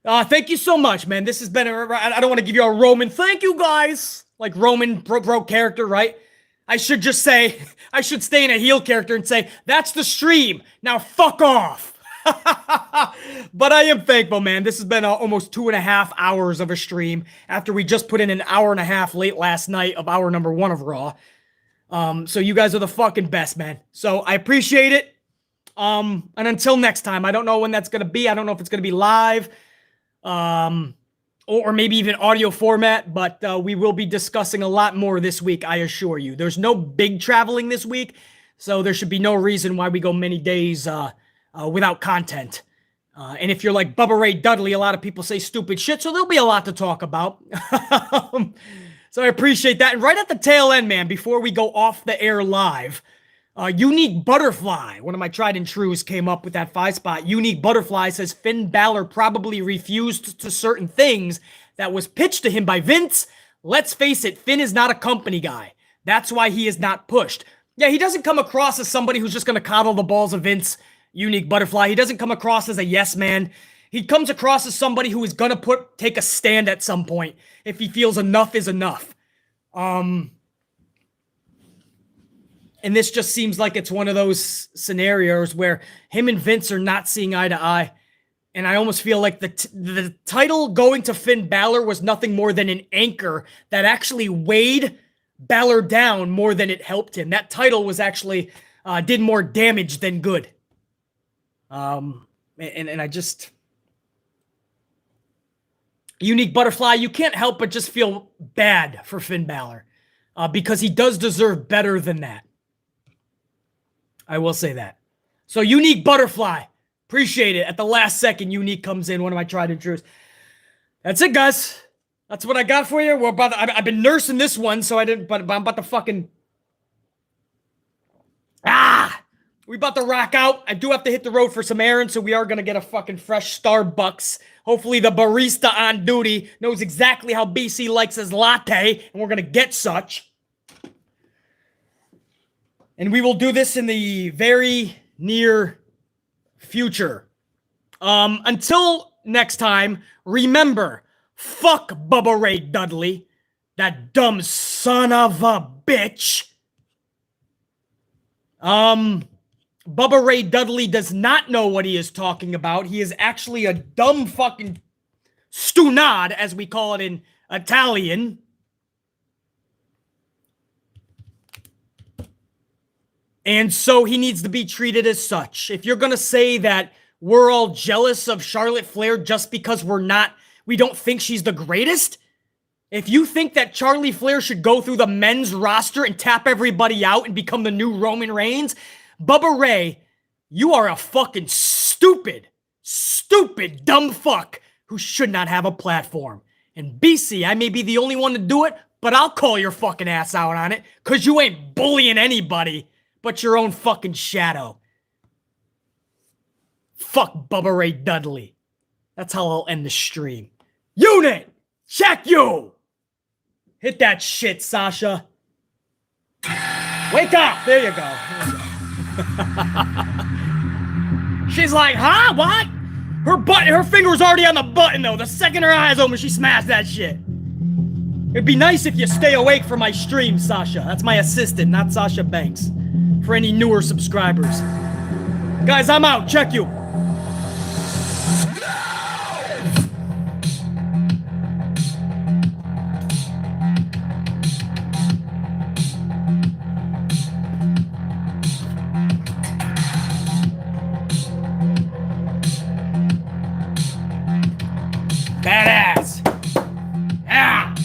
Thank you so much, man. This has been I don't want to give you a Roman thank you, guys. Like Roman bro character, right? I should just say, I should stay in a heel character and say, that's the stream. Now fuck off. But I am thankful, man. This has been almost 2.5 hours of a stream after we just put in an hour and a half late last night of hour number 1 of Raw. So you guys are the fucking best, man. So I appreciate it. And until next time, I don't know when that's going to be. I don't know if it's going to be live. Or maybe even audio format, but we will be discussing a lot more this week, I assure you. There's no big traveling this week, so there should be no reason why we go many days without content. And if you're like Bubba Ray Dudley, a lot of people say stupid shit, so there'll be a lot to talk about. So I appreciate that. And right at the tail end, man, before we go off the air live, Unique Butterfly, one of my tried and trues, came up with that 5-spot. Unique Butterfly says Finn Balor probably refused to certain things that was pitched to him by Vince. Let's face it, Finn is not a company guy. That's why he is not pushed. Yeah, he doesn't come across as somebody who's just going to coddle the balls of Vince, Unique Butterfly. He doesn't come across as a yes man. He comes across as somebody who is going to take a stand at some point if he feels enough is enough. And this just seems like it's one of those scenarios where him and Vince are not seeing eye to eye. And I almost feel like the title going to Finn Balor was nothing more than an anchor that actually weighed Balor down more than it helped him. That title was actually did more damage than good. And I just... Unique Butterfly, you can't help but just feel bad for Finn Balor because he does deserve better than that. I will say that. So Unique Butterfly, appreciate it. At the last second, Unique comes in, one of my tried and trues. That's it, guys. That's what I got for you. I've been nursing this one, so I didn't. But I'm about to fucking. We about to rock out. I do have to hit the road for some errands, so we are gonna get a fucking fresh Starbucks. Hopefully, the barista on duty knows exactly how BC likes his latte, and we're gonna get such. And we will do this in the very near future. Until next time, remember, fuck Bubba Ray Dudley, that dumb son of a bitch. Bubba Ray Dudley does not know what he is talking about. He is actually a dumb fucking stunad, as we call it in Italian. And so he needs to be treated as such. If you're going to say that we're all jealous of Charlotte Flair just because we don't think she's the greatest, if you think that Charlie Flair should go through the men's roster and tap everybody out and become the new Roman Reigns, Bubba Ray, you are a fucking stupid dumb fuck who should not have a platform. And BC, I may be the only one to do it, but I'll call your fucking ass out on it, because you ain't bullying anybody but your own fucking shadow. Fuck Bubba Ray Dudley. That's how I'll end the stream. Unit! Check you! Hit that shit, Sasha. Wake up! There you go. She's like, huh? What? Her finger's already on the button, though. The second her eyes open, she smashed that shit. It'd be nice if you stay awake for my stream, Sasha. That's my assistant, not Sasha Banks. For any newer subscribers. Guys, I'm out. Check you. Badass. Yeah.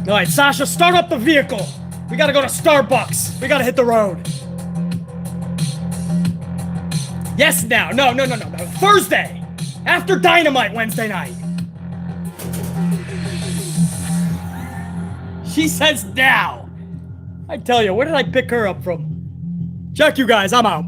All right, Sasha, start up the vehicle. We gotta go to Starbucks. We gotta hit the road. Yes, now. No. Thursday. After Dynamite Wednesday night. She says now. I tell you, where did I pick her up from? Check you guys, I'm out.